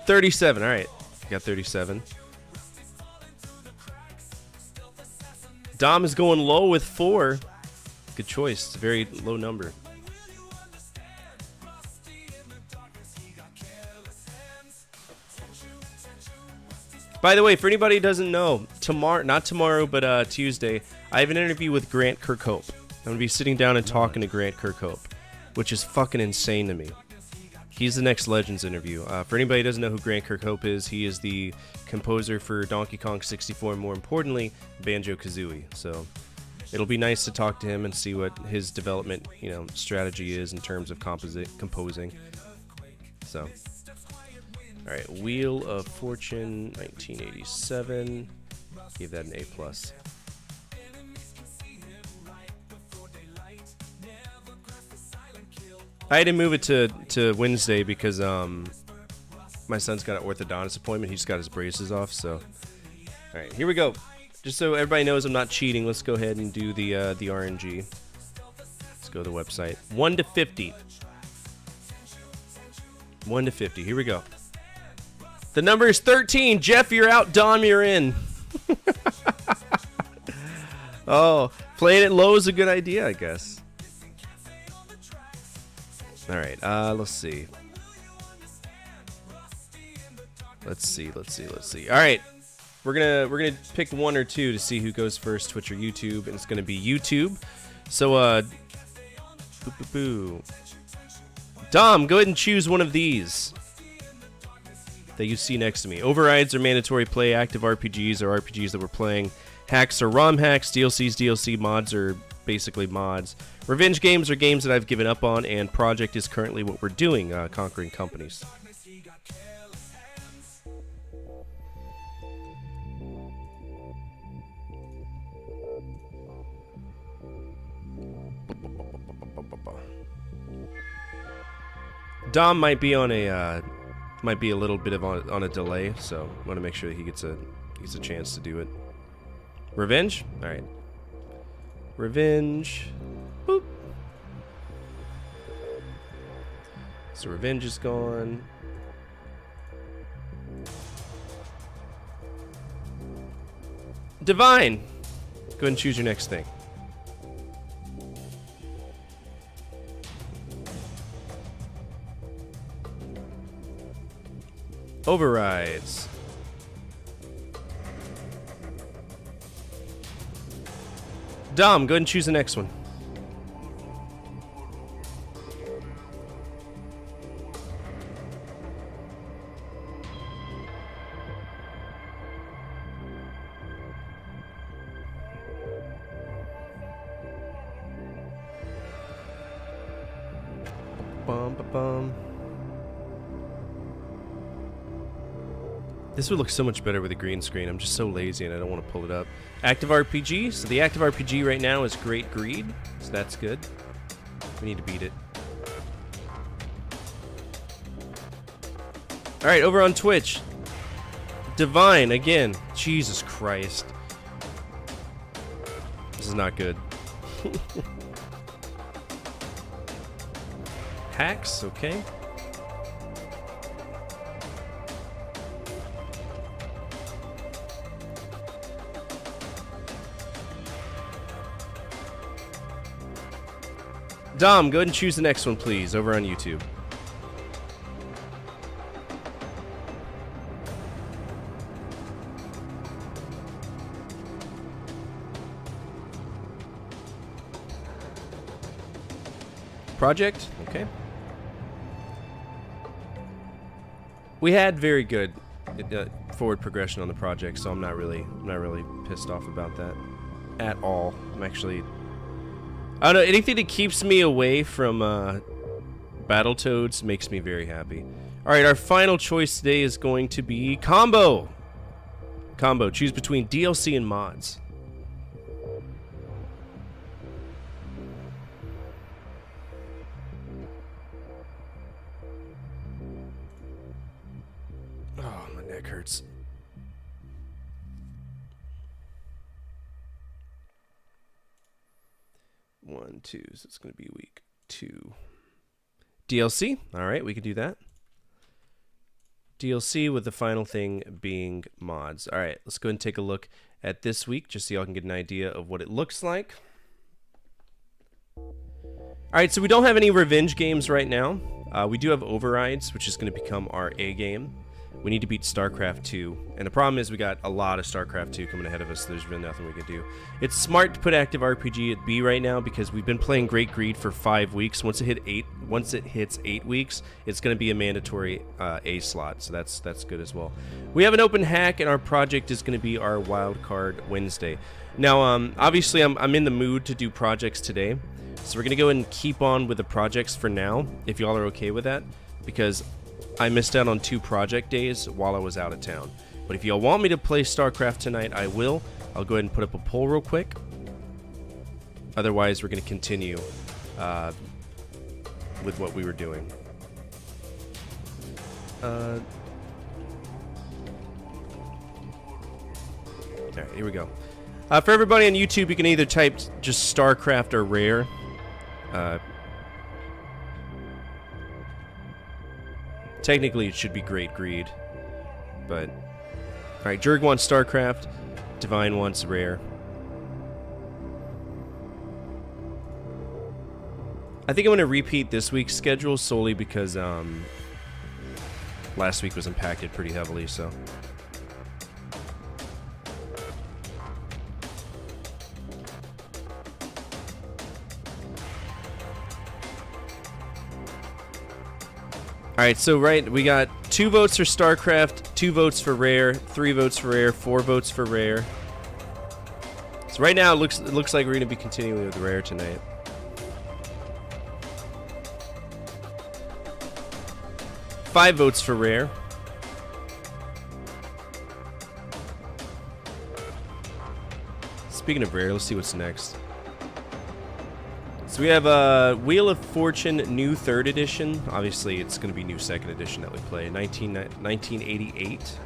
37. All right, got 37. Dom is going low with 4. Good choice. It's a very low number. By the way, for anybody who doesn't know, not tomorrow, but Tuesday, I have an interview with Grant Kirkhope. I'm going to be sitting down and talking to Grant Kirkhope, which is fucking insane to me. He's the next Legends interview. For anybody who doesn't know who Grant Kirkhope is, he is the composer for Donkey Kong 64 and, more importantly, Banjo-Kazooie. So it'll be nice to talk to him and see what his development, strategy is in terms of composing. So... All right, Wheel of Fortune, 1987. Give that an A+. I had to move it to Wednesday because my son's got an orthodontist appointment. He just got his braces off. So, all right, here we go. Just so everybody knows I'm not cheating, let's go ahead and do the RNG. Let's go to the website. 1 to 50. 1 to 50. Here we go. The number is 13. Jeff, you're out. Dom, you're in. Oh, playing it low is a good idea, I guess. All right, let's see. Let's see. All right, we're gonna pick 1 or 2 to see who goes first, Twitch or YouTube, and it's gonna be YouTube. So, Dom, go ahead and choose one of these that you see next to me. Overrides are mandatory play. Active RPGs are RPGs that we're playing. Hacks are ROM hacks. DLCs, DLC. Mods are basically mods. Revenge games are games that I've given up on, and Project is currently what we're doing, conquering companies. Dom might be on a little bit of on a delay, so I want to make sure that he gets a chance to do it. Revenge? All right. Revenge. Boop. So Revenge is gone. Divine. Go ahead and choose your next thing. Overrides. Dom, go ahead and choose the next one. Bum. This would look so much better with a green screen. I'm just so lazy and I don't want to pull it up. Active RPG. So the active RPG right now is Great Greed. So that's good. We need to beat it. Alright, over on Twitch. Divine, again. Jesus Christ. This is not good. Hacks, okay. Dom, go ahead and choose the next one, please, over on YouTube. Project, okay. We had very good forward progression on the project, so I'm not really pissed off about that at all. I'm actually, I don't know, anything that keeps me away from Battletoads makes me very happy. Alright, our final choice today is going to be Combo. Combo, choose between DLC and mods. neck hurts. One, two, so it's going to be week 2. DLC. All right, we can do that. DLC with the final thing being mods. All right, let's go ahead and take a look at this week just so y'all can get an idea of what it looks like. All right, so we don't have any revenge games right now. We do have Overrides, which is going to become our A game. We need to beat StarCraft 2. And the problem is we got a lot of StarCraft 2 coming ahead of us, so there's really nothing we can do. It's smart to put active RPG at B right now because we've been playing Great Greed for 5 weeks. Once it hits 8 weeks, it's going to be a mandatory A slot, so that's good as well. We have an open hack, and our project is going to be our Wild Card Wednesday. Now, obviously, I'm in the mood to do projects today, so we're going to go ahead and keep on with the projects for now, if y'all are okay with that, because I missed out on 2 project days while I was out of town. But if y'all want me to play StarCraft tonight, I will. I'll go ahead and put up a poll real quick. Otherwise, we're going to continue with what we were doing. Alright, here we go. For everybody on YouTube, you can either type just StarCraft or Rare. Technically, it should be Great Greed, but alright, Jurg wants StarCraft, Divine wants Rare. I think I'm going to repeat this week's schedule solely because last week was impacted pretty heavily, so. Alright, so we got 2 votes for StarCraft, 2 votes for Rare, 3 votes for Rare, 4 votes for Rare. So right now it looks like we're going to be continuing with Rare tonight. Five votes for Rare. Speaking of Rare, let's see what's next. So we have Wheel of Fortune New 3rd Edition. Obviously, it's going to be New 2nd Edition that we play. 1988.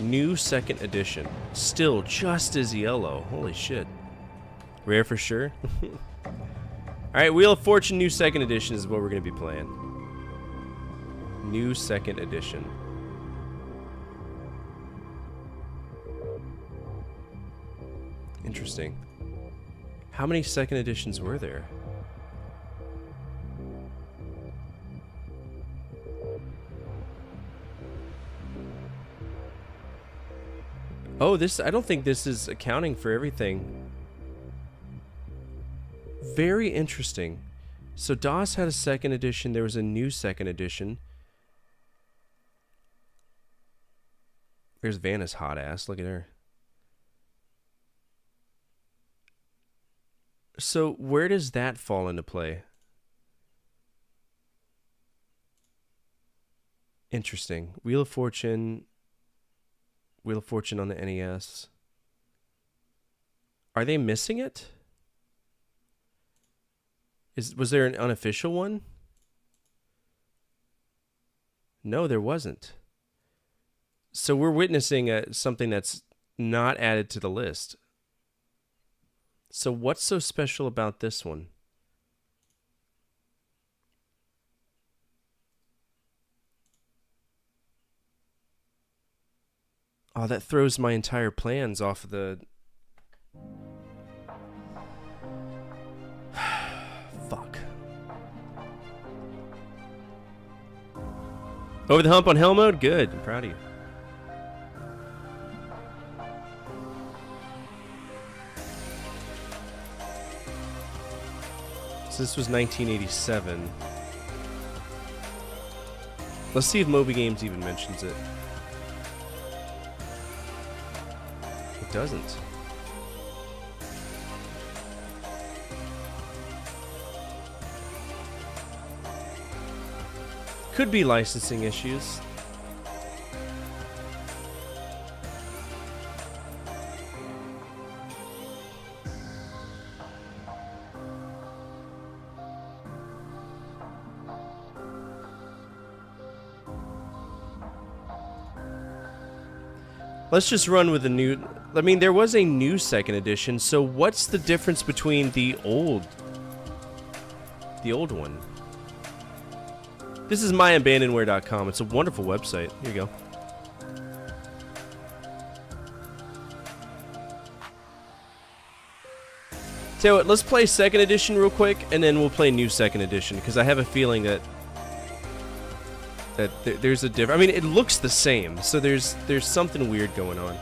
New 2nd Edition. Still just as yellow. Holy shit. Rare for sure. Alright, Wheel of Fortune New 2nd Edition is what we're going to be playing. New 2nd Edition. Interesting. How many 2nd editions were there? Oh, I don't think this is accounting for everything. Very interesting. So DOS had a 2nd edition, there was a new 2nd edition. There's Vanna's hot ass, look at her. So where does that fall into play? Interesting. Wheel of Fortune on the NES. Are they missing it? Was there an unofficial one? No, there wasn't. So we're witnessing something that's not added to the list. So what's so special about this one? Oh, that throws my entire plans off of the... Fuck. Over the hump on hell mode? Good. I'm proud of you. So this was 1987. Let's see if Moby Games even mentions it. It doesn't. Could be licensing issues. Let's just run with the new... I mean, there was a new second edition, so what's the difference between the old one? This is myabandonware.com. It's a wonderful website. Here you go. Tell you what, let's play second edition real quick, and then we'll play new second edition, because I have a feeling that there's a difference. I mean, it looks the same, so there's something weird going on.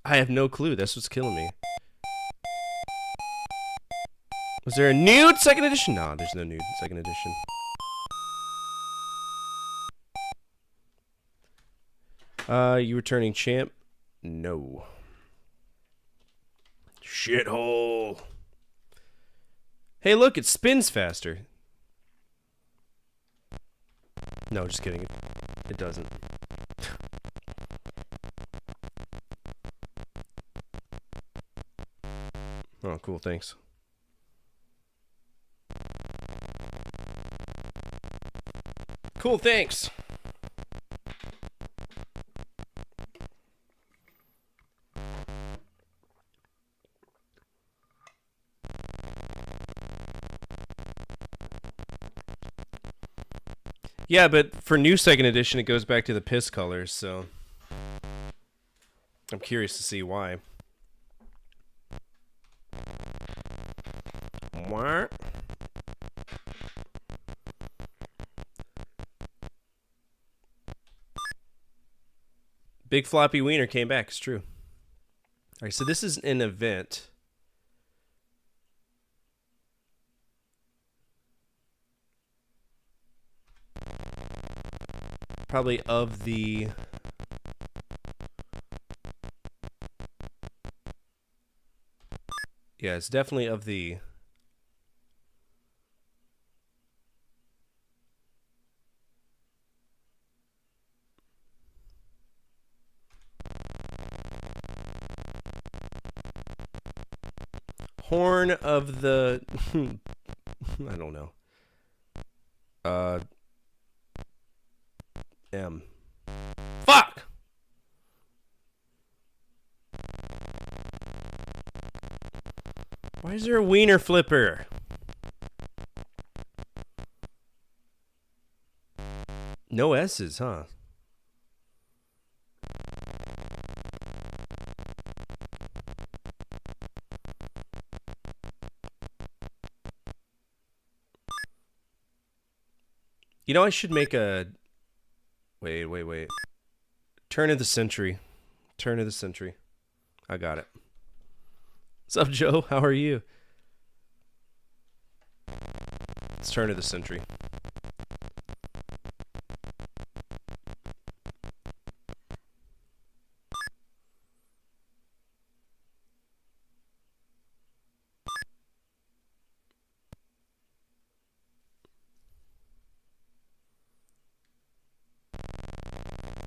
I have no clue. That's what's killing me. Was there a nude second edition? No, there's no nude second edition. You returning champ? No. Shithole. Hey, look, it spins faster. No, just kidding. It doesn't. Oh, cool, thanks. Cool, thanks. Yeah, but for new second edition, it goes back to the piss colors, so I'm curious to see why. What? Big Floppy Wiener came back, it's true. Alright, so this is an event. Probably of the... Yeah, it's definitely of the... Horn of the... I don't know. M. Fuck! Why is there a wiener flipper? No S's, huh? You know, I should make a... Wait. Turn of the century. Turn of the century. I got it. What's up, Joe? How are you? It's turn of the century.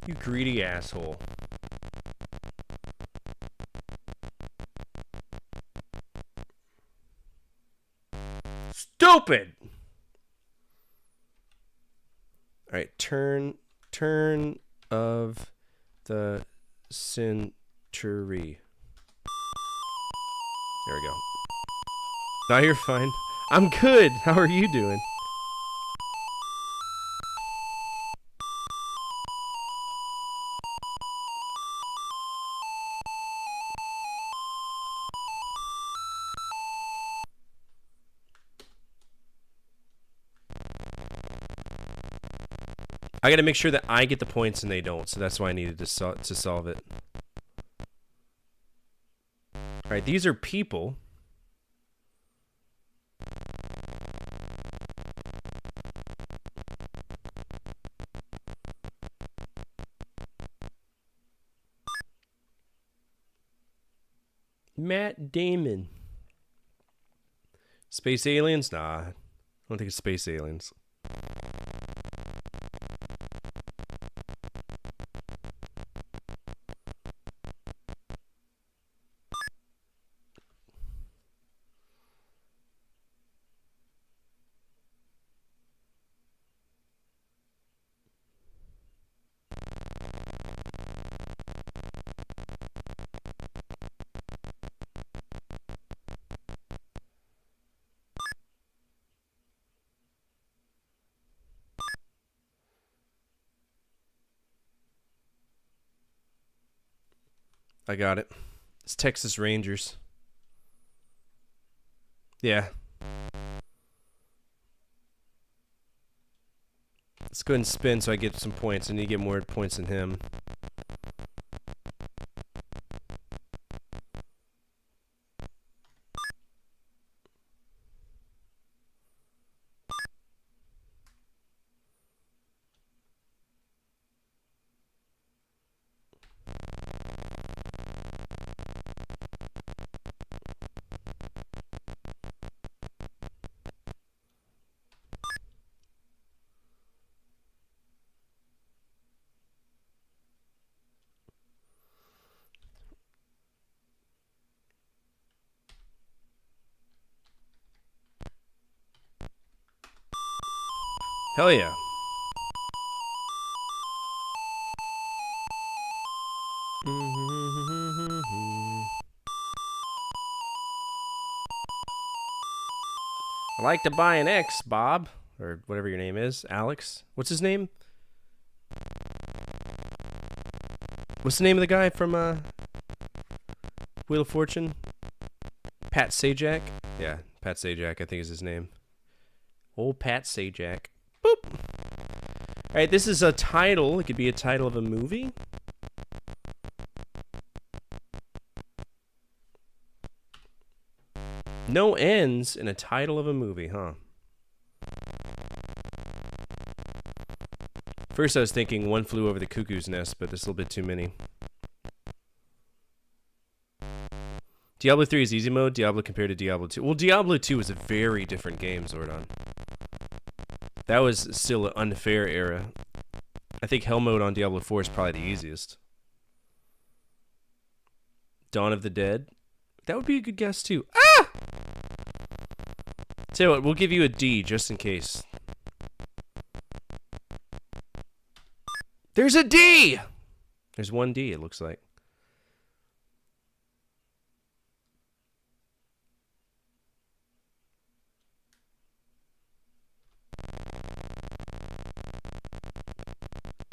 You greedy asshole. Stupid! Alright, turn of the century. There we go. Now you're fine. I'm good. How are you doing? I gotta make sure that I get the points and they don't, so that's why I needed to solve it. Alright, these are people. Matt Damon. Space aliens? Nah, I don't think it's space aliens. I got it. It's Texas Rangers. Yeah. Let's go ahead and spin so I get some points. I need to get more points than him. Hell yeah. I like to buy an X, Bob. Or whatever your name is. Alex. What's his name? What's the name of the guy from Wheel of Fortune? Pat Sajak? Yeah, Pat Sajak, I think is his name. Old Pat Sajak. Boop. Alright, this is a title. It could be a title of a movie. No ends in a title of a movie, huh? First I was thinking One Flew Over the Cuckoo's Nest, but there's a little bit too many. Diablo 3 is easy mode, Diablo compared to Diablo 2. Well, Diablo 2 was a very different game, Zordon. That was still an unfair era. I think Hell mode on Diablo 4 is probably the easiest. Dawn of the Dead. That would be a good guess, too. Ah! Tell you what, we'll give you a D, just in case. There's a D! There's one D, it looks like.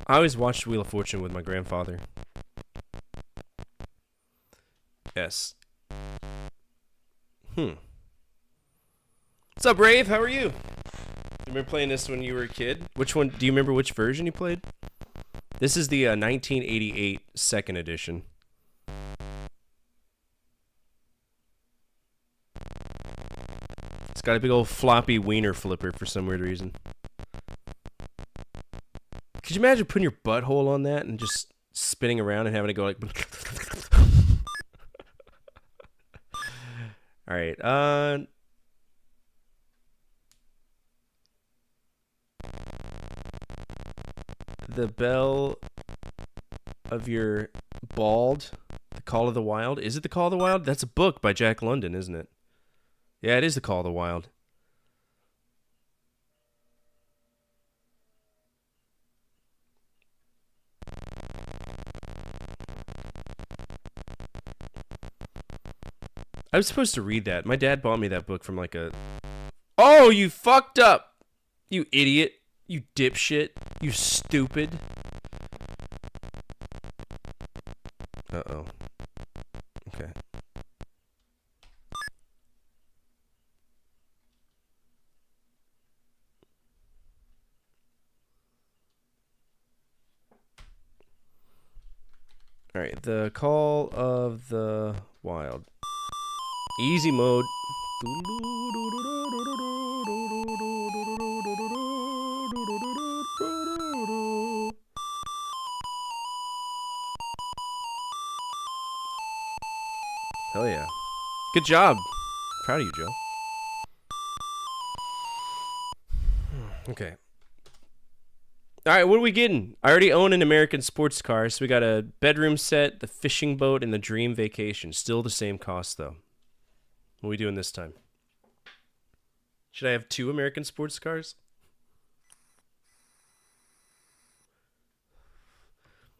I always watched Wheel of Fortune with my grandfather. S. What's up, Brave? How are you? You remember playing this when you were a kid? Which one? Do you remember which version you played? This is the 1988 second edition. It's got a big old floppy wiener flipper for some weird reason. Could you imagine putting your butthole on that and just spinning around and having to go like... Alright, The Bell of Your Bald, The Call of the Wild. Is it The Call of the Wild? That's a book by Jack London, isn't it? Yeah, it is The Call of the Wild. I was supposed to read that. My dad bought me that book from like a... Oh, you fucked up! You idiot. You dipshit. You stupid. Uh-oh. Okay. Alright, The Call of the Wild. Easy mode. Hell yeah. Good job. Proud of you, Joe. Okay. Alright, what are we getting? I already own an American sports car, so we got a bedroom set, the fishing boat, and the dream vacation. Still the same cost, though. What are we doing this time? Should I have 2 American sports cars?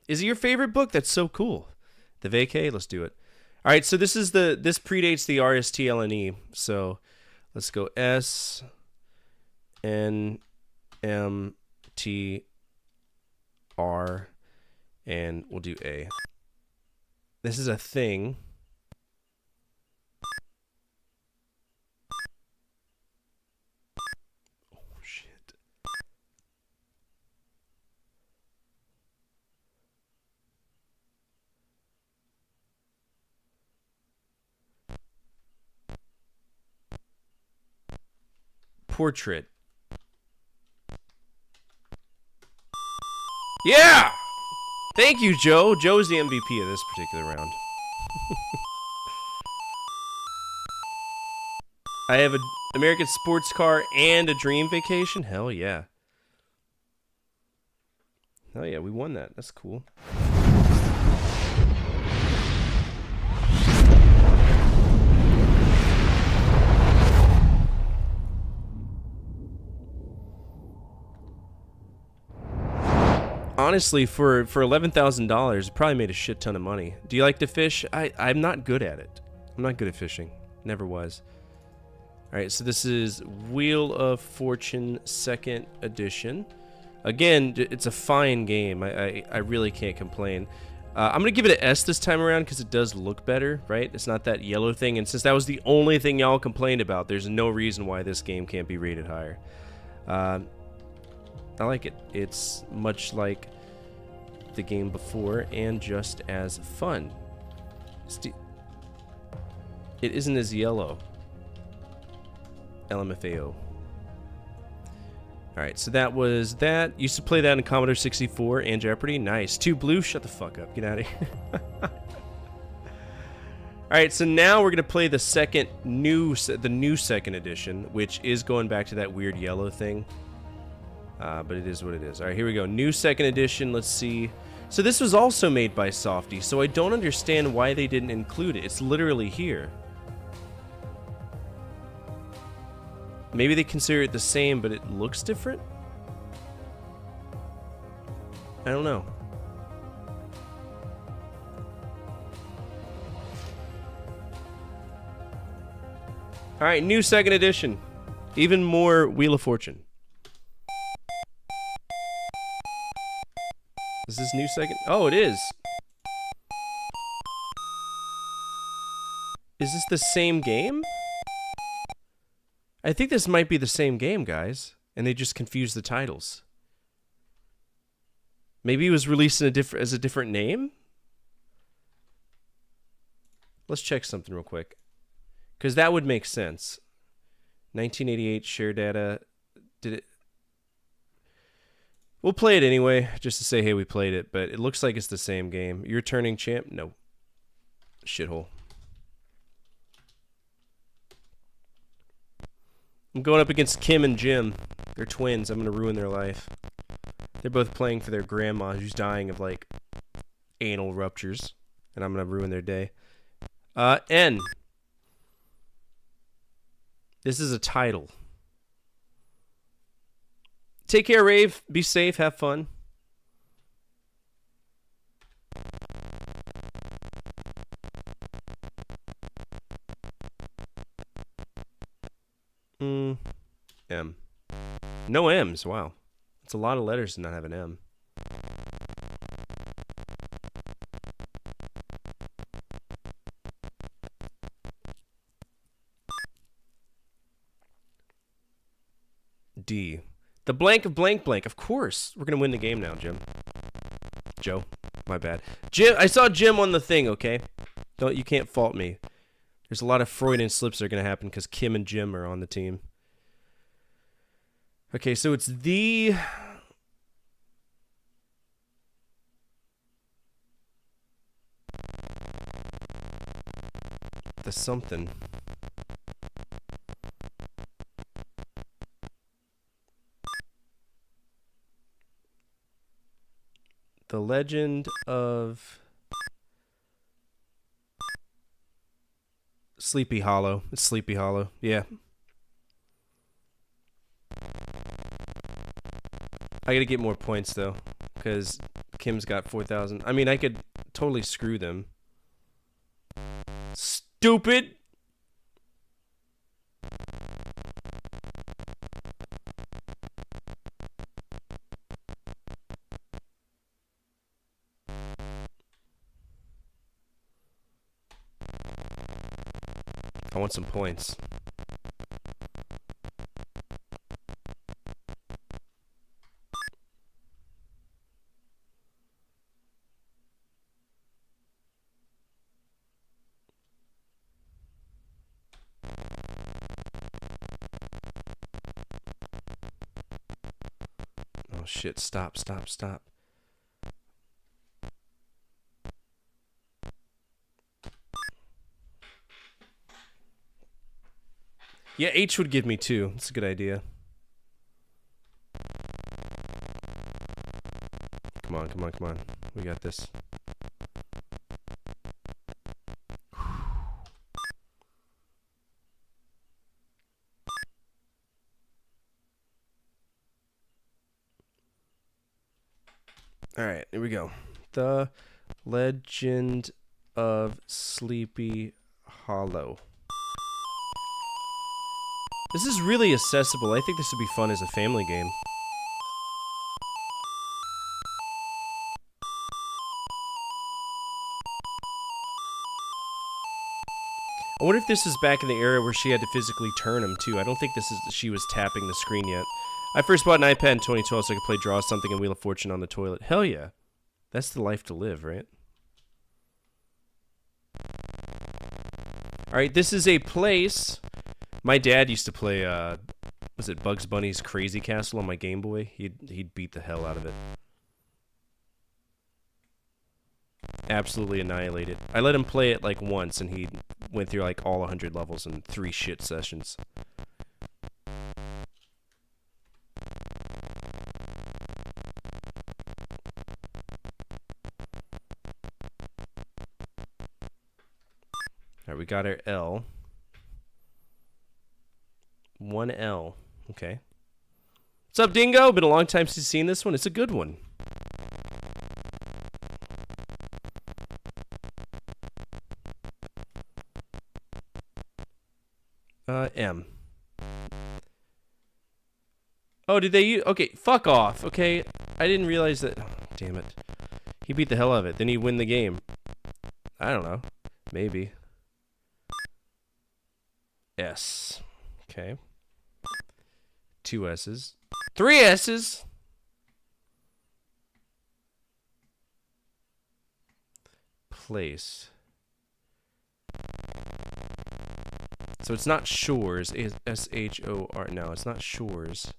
Is it your favorite book? That's so cool. The vacay? Let's do it. All right, so this predates the RSTLNE. So let's go S N M T R and we'll do A. This is a thing. Oh, shit. Portrait. Yeah! Thank you, Joe. Joe's the MVP of this particular round. I have an American sports car and a dream vacation. Hell yeah. Hell yeah, we won that. That's cool. Honestly, for $11,000, it probably made a shit ton of money. Do you like to fish? I'm not good at it. I'm not good at fishing. Never was. All right, so this is Wheel of Fortune 2nd edition. Again, it's a fine game. I really can't complain. I'm gonna give it an S this time around because it does look better, right? It's not that yellow thing, and since that was the only thing y'all complained about, there's no reason why this game can't be rated higher. I like it. It's much like the game before and just as fun. It isn't as yellow. LMFAO. Alright, so that was that. Used to play that in Commodore 64 and Jeopardy. Nice. 2 blue. Shut the fuck up. Get out of here. Alright, so now we're going to play the new 2nd edition, which is going back to that weird yellow thing. But it is what it is. Alright, here we go. New 2nd edition. Let's see. So this was also made by Softy, so I don't understand why they didn't include it. It's literally here. Maybe they consider it the same, but it looks different? I don't know. Alright, new 2nd edition. Even more Wheel of Fortune. Is this new 2nd? Oh, it is. Is this the same game? I think this might be the same game, guys, and they just confused the titles. Maybe it was released in as a different name? Let's check something real quick, because that would make sense. 1988 share data. Did it? We'll play it anyway, just to say, hey, we played it, but it looks like it's the same game. You're turning champ? No. Shithole. I'm going up against Kim and Jim. They're twins. I'm going to ruin their life. They're both playing for their grandma who's dying of, like, anal ruptures. And I'm going to ruin their day. N. This is a title. Take care, Rave. Be safe. Have fun. M. No M's. Wow. It's a lot of letters to not have an M. D. The blank of blank blank. Of course. We're going to win the game now, Jim. Joe. My bad. Jim, I saw Jim on the thing, okay? You can't fault me. There's a lot of Freudian slips that are going to happen because Kim and Jim are on the team. Okay, so it's the something. The Legend of Sleepy Hollow. It's Sleepy Hollow. Yeah. I gotta get more points, though, because Kim's got 4,000. I mean, I could totally screw them. Stupid! I want some points. Oh shit, stop, stop, stop. Yeah, H would give me 2. That's a good idea. Come on, come on, come on. We got this. Alright, here we go. The Legend of Sleepy Hollow. This is really accessible. I think this would be fun as a family game. I wonder if this is back in the era where she had to physically turn them too. I don't think this is she was tapping the screen yet. I first bought an iPad in 2012 so I could play Draw Something and Wheel of Fortune on the toilet. Hell yeah. That's the life to live, right? Alright, this is a place. My dad used to play, was it Bugs Bunny's Crazy Castle on my Game Boy? He'd beat the hell out of it. Absolutely annihilate it. I let him play it like once and he went through like all 100 levels in 3 shit sessions. Alright, we got our L. 1L. Okay. What's up, Dingo? Been a long time since you've seen this one. It's a good one. M. Oh, did they use... Okay, fuck off. Okay, I didn't realize that... Oh, damn it. He beat the hell out of it. Then he win the game. I don't know. Maybe. S. Okay. 2 S's. 3 S's! Place. So it's not Shores. It's S-H-O-R. No, it's not Shores.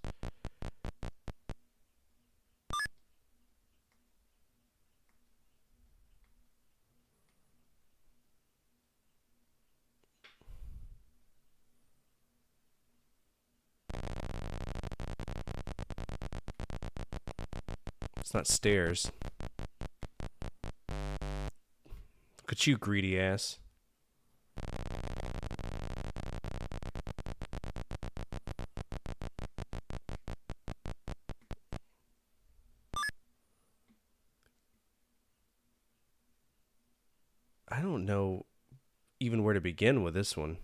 It's not Stairs. Look at you, greedy ass. I don't know even where to begin with this one.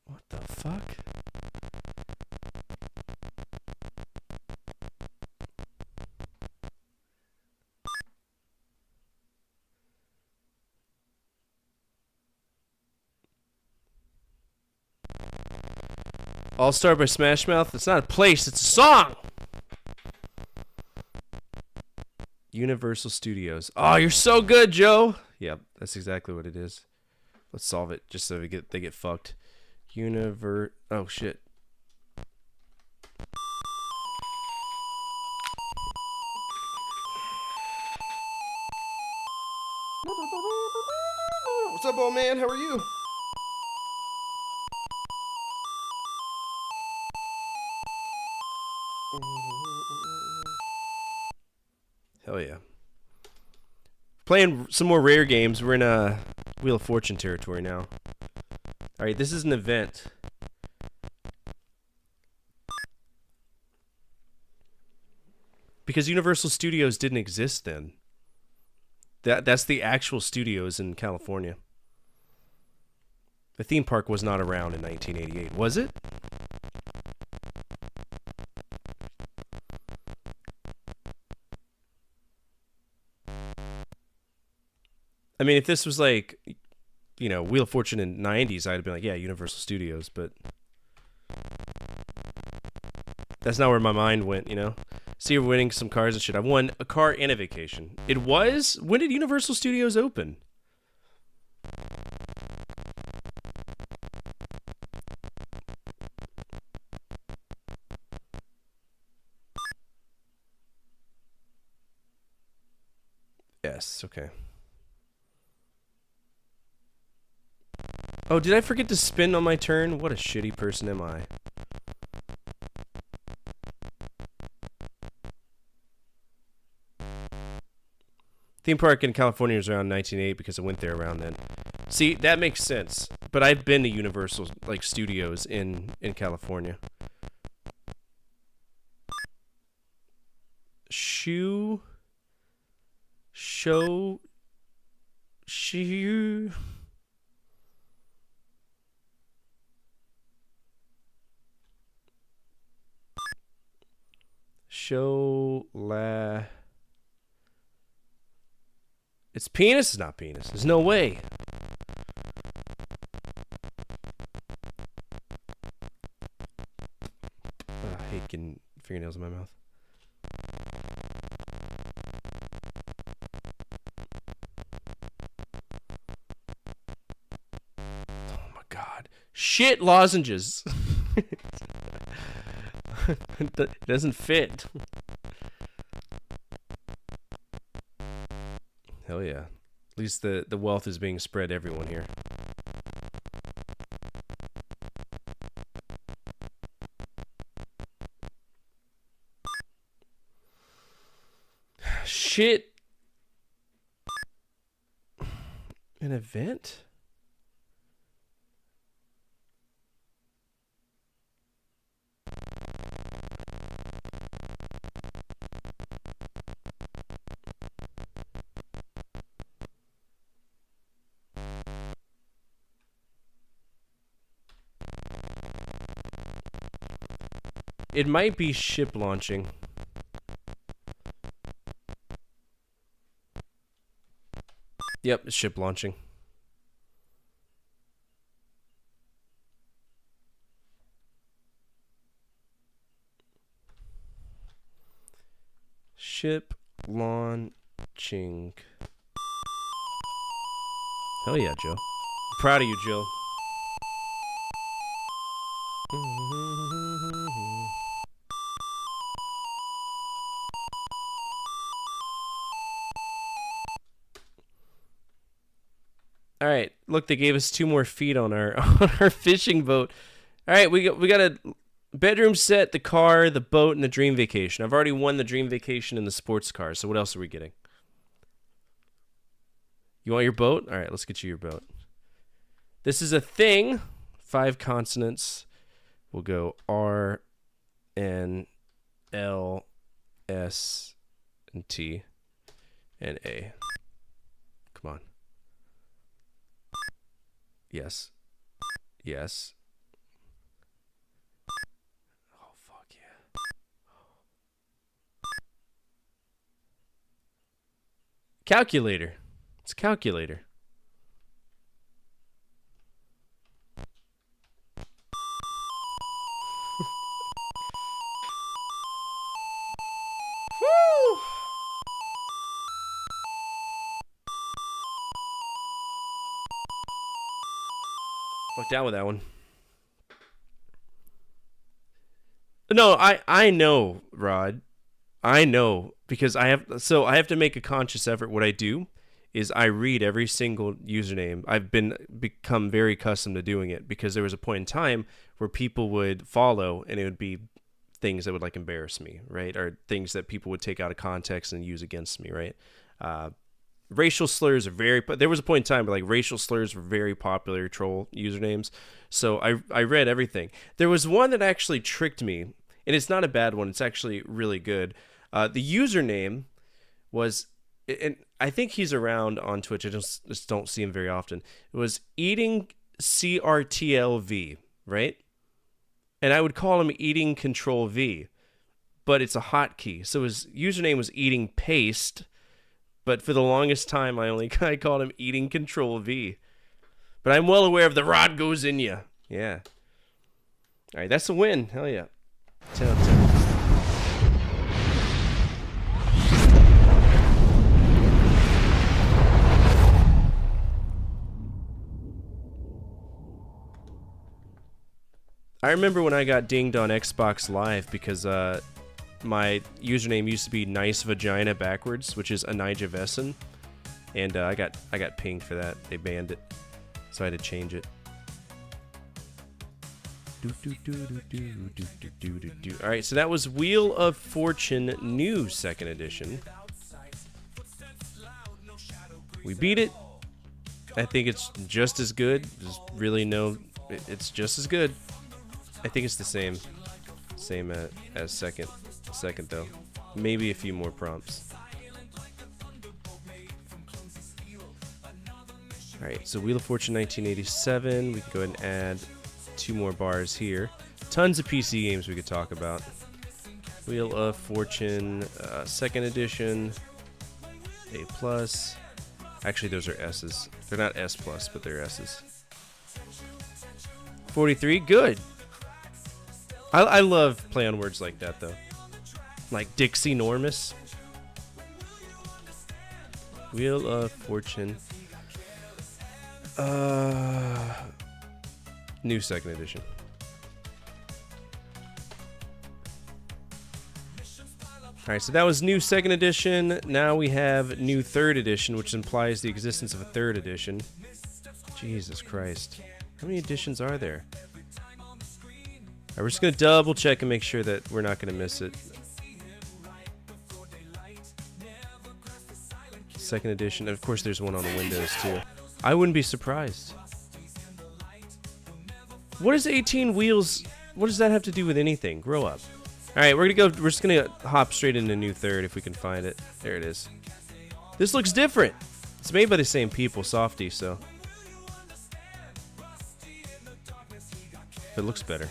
What the fuck? All Star by Smash Mouth? It's not a place, it's a song! Universal Studios. Oh, you're so good, Joe! Yep, that's exactly what it is. Let's solve it just so they get fucked. Oh shit. What's up, old man? How are you? Hell yeah. Playing some more rare games. We're in Wheel of Fortune territory now. Alright, this is an event. Because Universal Studios didn't exist then. That's the actual studios in California. The theme park was not around in 1988, was it? I mean, if this was like, you know, Wheel of Fortune in the 90s, I'd have been like, yeah, Universal Studios, but that's not where my mind went, you know? See, you're winning some cars and shit. I won a car and a vacation. It was? When did Universal Studios open? Yes, okay. Oh, did I forget to spin on my turn? What a shitty person am I. Theme park in California was around 1988 because I went there around then. See, that makes sense. But I've been to Universal like studios in California. Shoe It's penis? It's not penis. There's no way. I hate getting fingernails in my mouth. Oh my god. Shit lozenges. It doesn't fit. Hell yeah. At least the wealth is being spread everyone here. Shit. An event? It might be ship launching. Yep, it's ship launching. Ship launching. Hell yeah, Joe. I'm proud of you, Joe. All right, look, they gave us 2 more feet on our on our fishing boat. All right, we got a bedroom set, the car, the boat, and the dream vacation. I've already won the dream vacation and the sports car. So what else are we getting? You want your boat? All right, let's get you your boat. This is a thing. 5 consonants. We'll go R, N, L, S, and T, and A. Come on. Yes. Yes. Oh, fuck yeah. Calculator. It's calculator. Woo! Fuck down with that one. No, I know, Rod. I know because I have to make a conscious effort. What I do is I read every single username. I've become very accustomed to doing it because there was a point in time where people would follow and it would be things that would like embarrass me, right? Or things that people would take out of context and use against me, right? Racial slurs are there was a point in time where like racial slurs were very popular troll usernames. So I read everything. There was one that actually tricked me, and it's not a bad one. It's actually really good. The username was, and I think he's around on Twitch. I just don't see him very often. It was eating CRTLV, right? And I would call him Eating Control V, but it's a hotkey. So his username was Eating Paste, but for the longest time I called him Eating Control V. But I'm well aware of the rod goes in ya. Yeah. All right, that's a win. Hell yeah. 10 out of 10. I remember when I got dinged on Xbox Live because my username used to be Nice Vagina backwards, which is Anija Vesson, and I got pinged for that. They banned it, so I had to change it. All right, so that was Wheel of Fortune New 2nd Edition. We beat it. I think it's just as good. There's really no. It's just as good. I think it's the same as second though. Maybe a few more prompts. All right, so Wheel of Fortune 1987. We can go ahead and add 2 more bars here. Tons of PC games we could talk about. Wheel of Fortune 2nd Edition, A+. Actually, those are S's. They're not S+, but they're S's. 43, good. I love play on words like that, though. Like Dixie Normus. Wheel of Fortune. New 2nd Edition. Alright, so that was new 2nd Edition. Now we have new 3rd Edition, which implies the existence of a 3rd edition. Jesus Christ. How many editions are there? Alright, we're just going to double check and make sure that we're not going to miss it. 2nd Edition. And of course, there's one on the Windows, too. I wouldn't be surprised. What is 18 wheels? What does that have to do with anything? Grow up. Alright, we're just gonna hop straight into new 3rd if we can find it. There it is. This looks different. It's made by the same people, Softy, so. It looks better.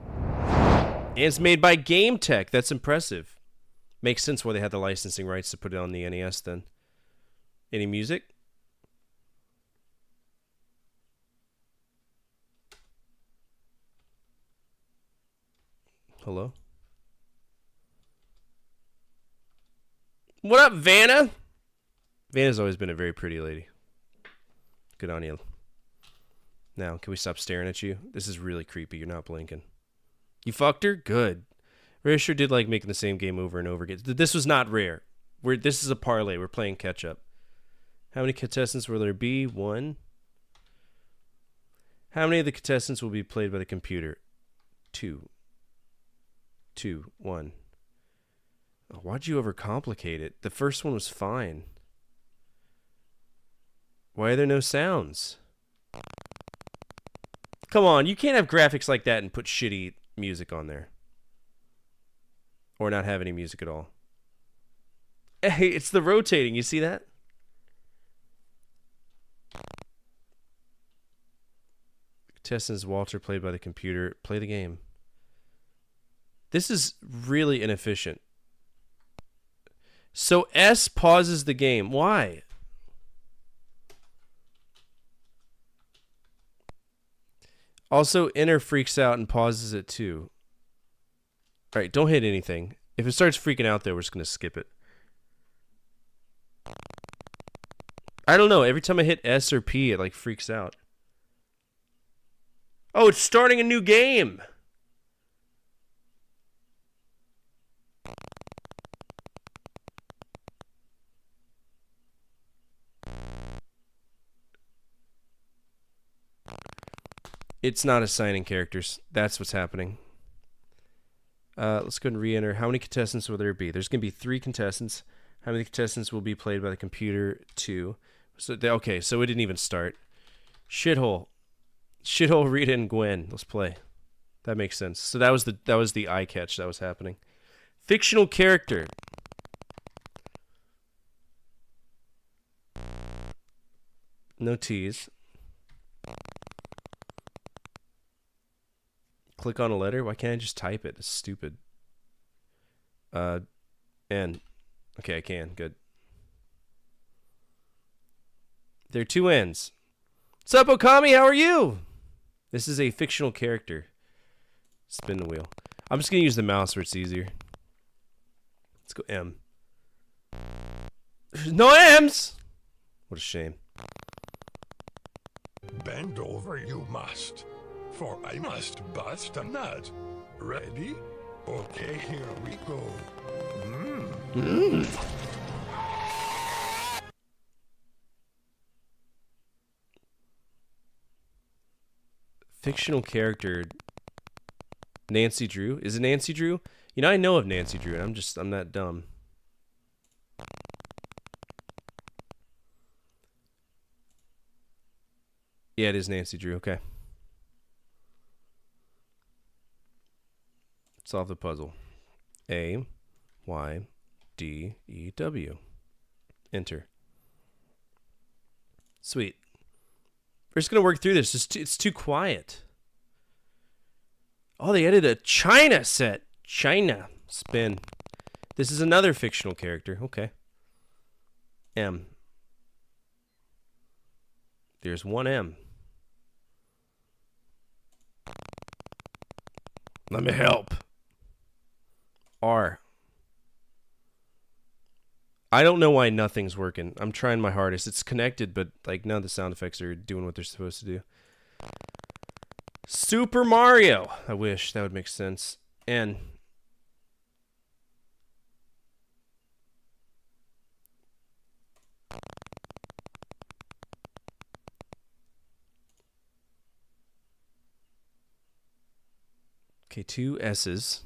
And it's made by Game Tech. That's impressive. Makes sense why they had the licensing rights to put it on the NES then. Any music? Hello? What up, Vanna? Vanna's always been a very pretty lady. Good on you. Now, can we stop staring at you? This is really creepy. You're not blinking. You fucked her? Good. Rare sure did like making the same game over and over again. This was not Rare. This is a parlay. We're playing catch up. How many contestants will there be? 1. How many of the contestants will be played by the computer? 2. 1. Oh, why'd you overcomplicate it? The first one was fine. Why are there no sounds? Come on, you can't have graphics like that and put shitty music on there. Or not have any music at all. Hey, it's the rotating. You see that? Contestants Walter played by the computer. Play the game. This is really inefficient. So S pauses the game. Why? Also, Enter freaks out and pauses it too. Alright, don't hit anything. If it starts freaking out there, we're just going to skip it. I don't know. Every time I hit S or P, it like freaks out. Oh, it's starting a new game! It's not assigning characters. That's what's happening. Let's go ahead and re-enter. How many contestants will there be? There's going to be 3 contestants. How many contestants will be played by the computer? 2. So okay, so it didn't even start. Shithole, Rita and Gwen. Let's play. That makes sense. So that was the eye catch that was happening. Fictional character. No T's. Click on a letter? Why can't I just type it? It's stupid. N. Okay, I can. Good. There are 2 N's. What's up, Okami? How are you? This is a fictional character. Spin the wheel. I'm just going to use the mouse where it's easier. Let's go M. There's no M's! What a shame. Bend over you must, for I must bust a nut. Ready? Okay, here we go. Fictional character. Nancy Drew? Is it Nancy Drew? You know, I know of Nancy Drew, and I'm not dumb. Yeah, it is Nancy Drew. Okay. Solve the puzzle. A, Y, D, E, W. Enter. Sweet. We're just going to work through this. It's too quiet. Oh, they added a China set. China. Spin. This is another fictional character. Okay. M. There's 1 M. Let me help. R. I don't know why nothing's working. I'm trying my hardest. It's connected, but like none of the sound effects are doing what they're supposed to do. Super Mario. I wish that would make sense. N. Okay, 2 S's.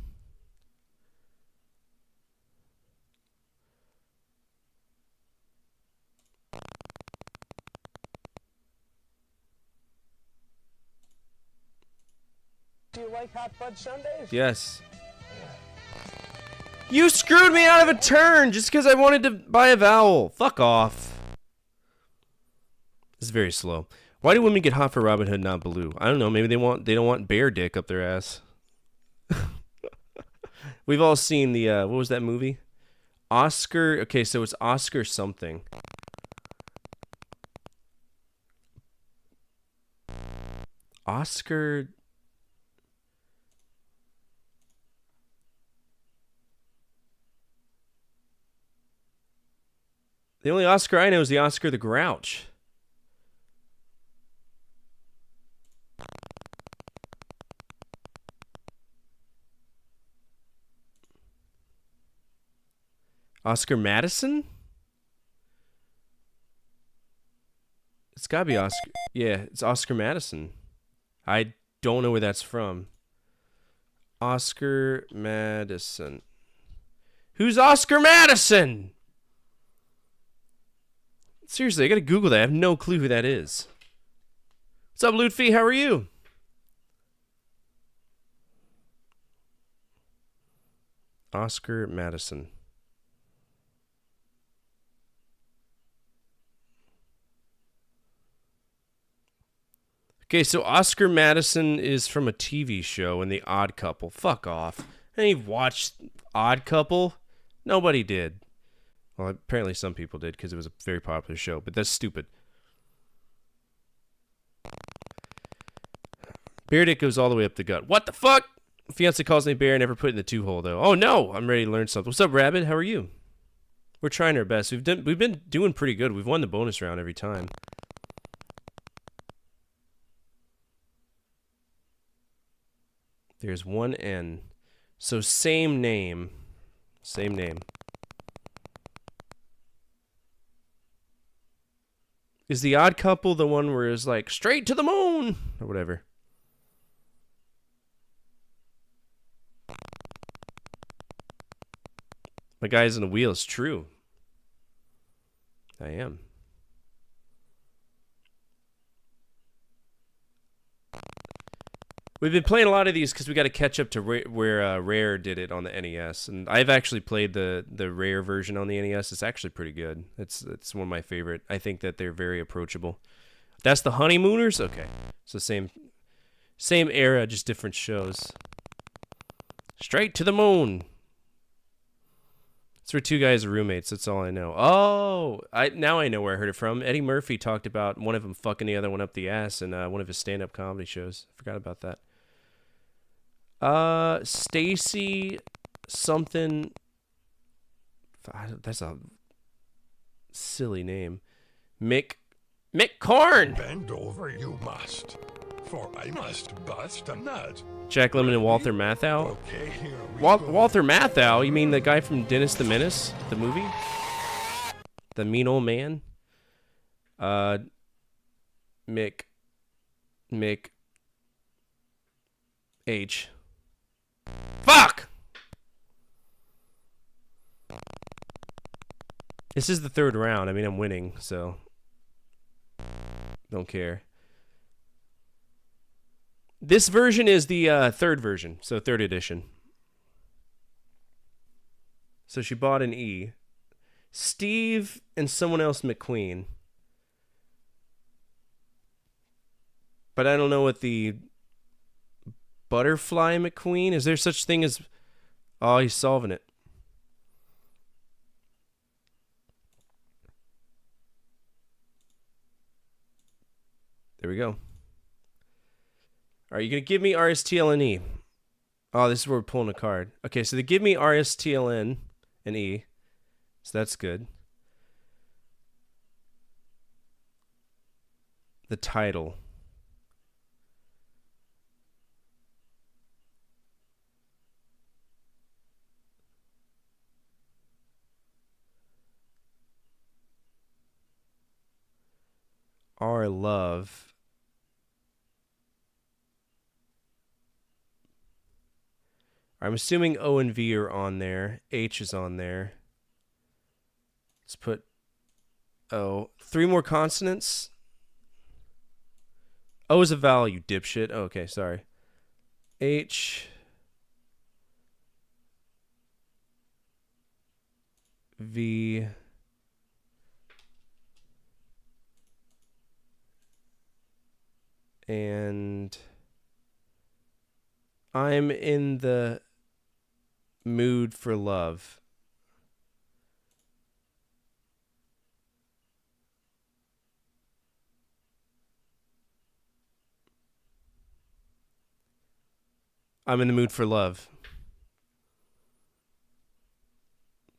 Do you like hot fudge sundaes? Yes. You screwed me out of a turn just because I wanted to buy a vowel. Fuck off. This is very slow. Why do women get hot for Robin Hood, not Baloo? I don't know. Maybe they don't want bear dick up their ass. We've all seen the what was that movie? Oscar. Okay, so it's Oscar something. Oscar. The only Oscar I know is the Oscar the Grouch. Oscar Madison? It's gotta be Oscar. Yeah, it's Oscar Madison. I don't know where that's from. Oscar Madison. Who's Oscar Madison? Seriously, I gotta Google that. I have no clue who that is. What's up, Lutfi? How are you? Oscar Madison. Okay, so Oscar Madison is from a TV show in The Odd Couple. Fuck off. Any watched Odd Couple? Nobody did. Well, apparently some people did because it was a very popular show, but that's stupid. Bear dick goes all the way up the gut. What the fuck? Fiance calls me bear, never put in the 2-hole though. Oh no, I'm ready to learn something. What's up, Rabbit? How are you? We're trying our best. We've been doing pretty good. We've won the bonus round every time. There's 1 N. So same name. Same name. Is The Odd Couple the one where it's like straight to the moon or whatever? My guy's in the wheel. It's true. I am. We've been playing a lot of these because we got to catch up to where Rare did it on the NES, and I've actually played the Rare version on the NES. It's actually pretty good. It's one of my favorite. I think that they're very approachable. That's the Honeymooners? Okay. So same era, just different shows. Straight to the moon. It's where two guys are roommates. That's all I know. Oh, now I know where I heard it from. Eddie Murphy talked about one of them fucking the other one up the ass in one of his stand-up comedy shows. I forgot about that. Stacy something. That's a silly name. Mick Korn. Bend over you must, for I must bust a nut. Jack Lemmon and Walter Matthau. Okay, here we go. Walter Matthau? You mean the guy from Dennis the Menace, the movie? The mean old man? Mick H. Fuck! This is the third round. I mean, I'm winning, so don't care. This version is the third version, so third edition. So she bought an E. Steve and someone else McQueen. But I don't know what the Butterfly McQueen. Is there such thing as... Oh, he's solving it. There we go. Are you going to give me RSTLN E? Oh, this is where we're pulling a card. Okay, so they give me RSTLN and E. So that's good. The title. Our love. I'm assuming O and V are on there. H is on there. Let's put O. 3 more consonants. O is a vowel, you dipshit. Oh, okay, sorry. H. V. And I'm in the mood for love. I'm in the mood for love.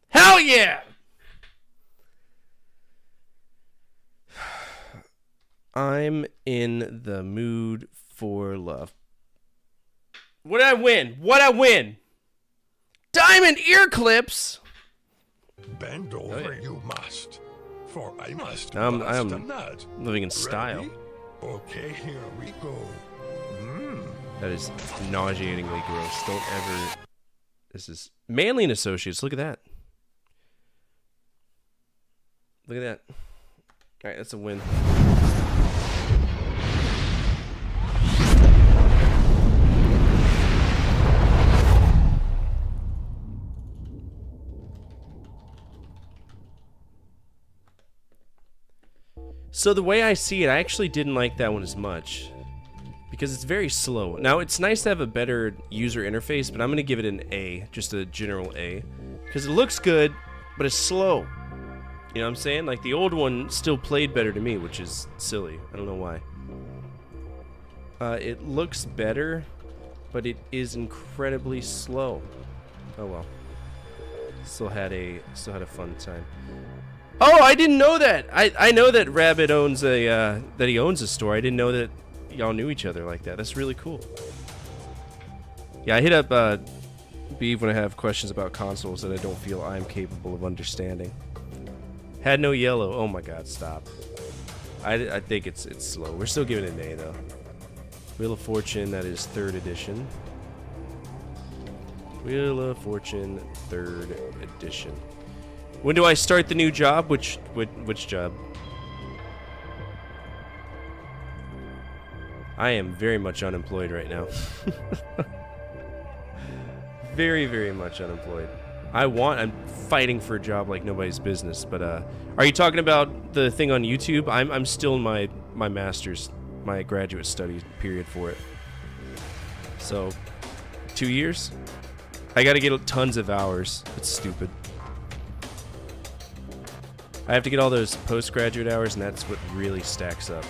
Hell yeah! I'm in the mood for love. What'd I win? What'd I win? Diamond ear clips! Bend over you must, for I must I'm bust a nut. living in style. Ready? Okay, here we go. That is nauseatingly gross. Don't ever... This is... Manly and Associates. Look at that. Look at that. Alright, that's a win. So the way I see it, I actually didn't like that one as much. Because it's very slow. Now, it's nice to have a better user interface, but I'm going to give it an A. Just a general A. Because it looks good, but it's slow. You know what I'm saying? Like, the old one still played better to me, which is silly. I don't know why. It looks better, but it is incredibly slow. Oh, well. Still had a fun time. Oh, I didn't know that! I know that Rabbit owns a, that he owns a store. I didn't know that y'all knew each other like that. That's really cool. Yeah, I hit up Beav when I have questions about consoles that I don't feel I'm capable of understanding. Had no yellow. Oh my god, stop. I think it's slow. We're still giving it an A though. Wheel of Fortune, that is 3rd edition. Wheel of Fortune, 3rd edition. When do I start the new job? Which job? I am very much unemployed right now. Very, very much unemployed. I'm fighting for a job like nobody's business, but are you talking about the thing on YouTube? I'm still in my master's, my graduate study period for it. So 2 years? I gotta get tons of hours. It's stupid. I have to get all those postgraduate hours, and that's what really stacks up.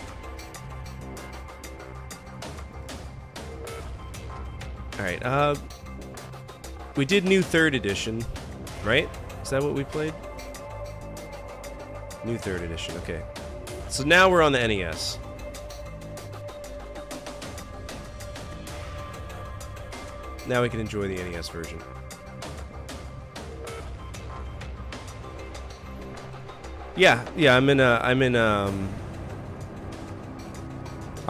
Alright, we did new 3rd edition, right? Is that what we played? New 3rd edition, okay. So now we're on the NES. Now we can enjoy the NES version. Yeah, I'm in on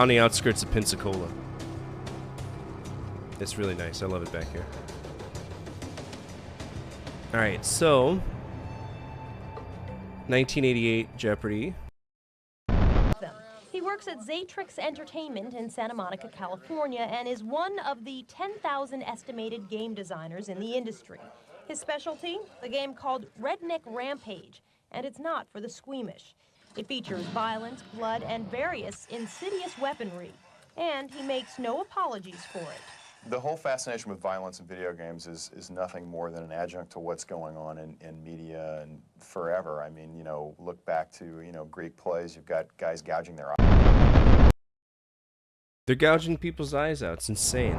the outskirts of Pensacola. It's really nice. I love it back here. All right, so 1988 Jeopardy. He works at Zatrix Entertainment in Santa Monica, California, and is one of the 10,000 estimated game designers in the industry. His specialty? A game called Redneck Rampage, and it's not for the squeamish. It features violence, blood, and various insidious weaponry, and he makes no apologies for it. The whole fascination with violence in video games is nothing more than an adjunct to what's going on in media and forever. I mean, you know, look back to, you know, Greek plays. You've got guys gouging their eyes. They're gouging people's eyes out. It's insane.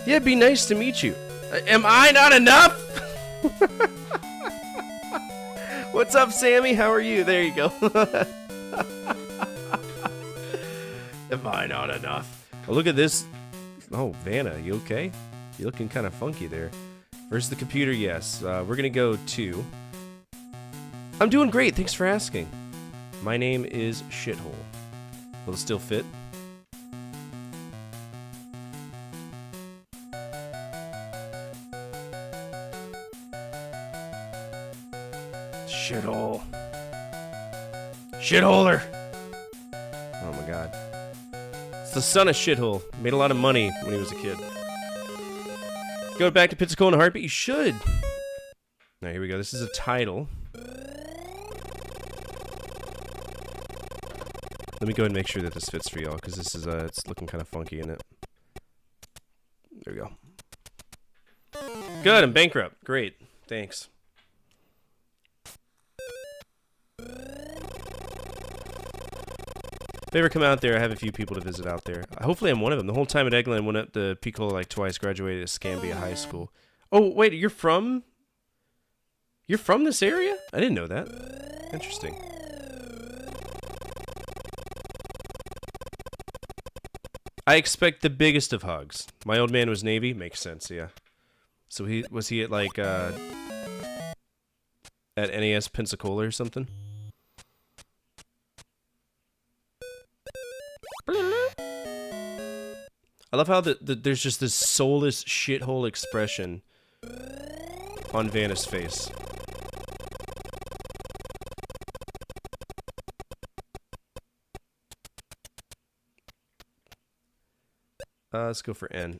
Yeah, it'd be nice to meet you. Am I not enough? What's up, Sammy? How are you? There you go. Am I not enough? Oh, look at this. Oh, Vanna, you okay? You're looking kind of funky there. Where's the computer? Yes. We're gonna go to... I'm doing great. Thanks for asking. My name is Shithole. Will it still fit? Shithole. Shitholer. Oh my god. It's the son of Shithole. Made a lot of money when he was a kid. Go back to Pensacola in a heartbeat? You should. Alright, here we go. This is a title. Let me go ahead and make sure that this fits for y'all, because this is it's looking kind of funky in it. There we go. Good, I'm bankrupt. Great. Thanks. If I ever come out there, I have a few people to visit out there. Hopefully I'm one of them. The whole time at Eggland, went up to Picola like twice, graduated at Scambia High School. Oh, wait, you're from this area? I didn't know that. Interesting. I expect the biggest of hugs. My old man was Navy. Makes sense, yeah. So was he at like, at NES Pensacola or something? I love how there's just this soulless shithole expression on Vanna's face. Let's go for N.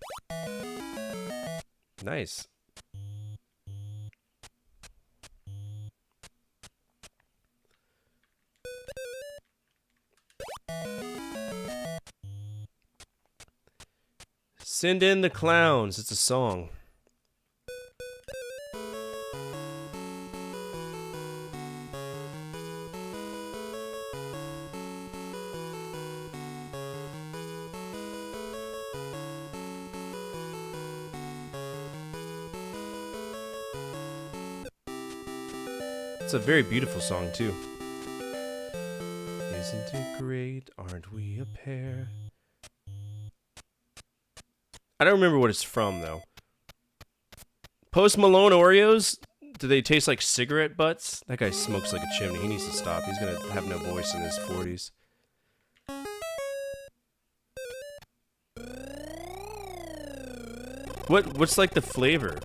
Nice. Send in the clowns. It's a song. It's a very beautiful song, too. Isn't it great? Aren't we a pair? I don't remember what it's from, though. Post Malone Oreos? Do they taste like cigarette butts? That guy smokes like a chimney. He needs to stop. He's gonna have no voice in his 40s. What's like the flavor?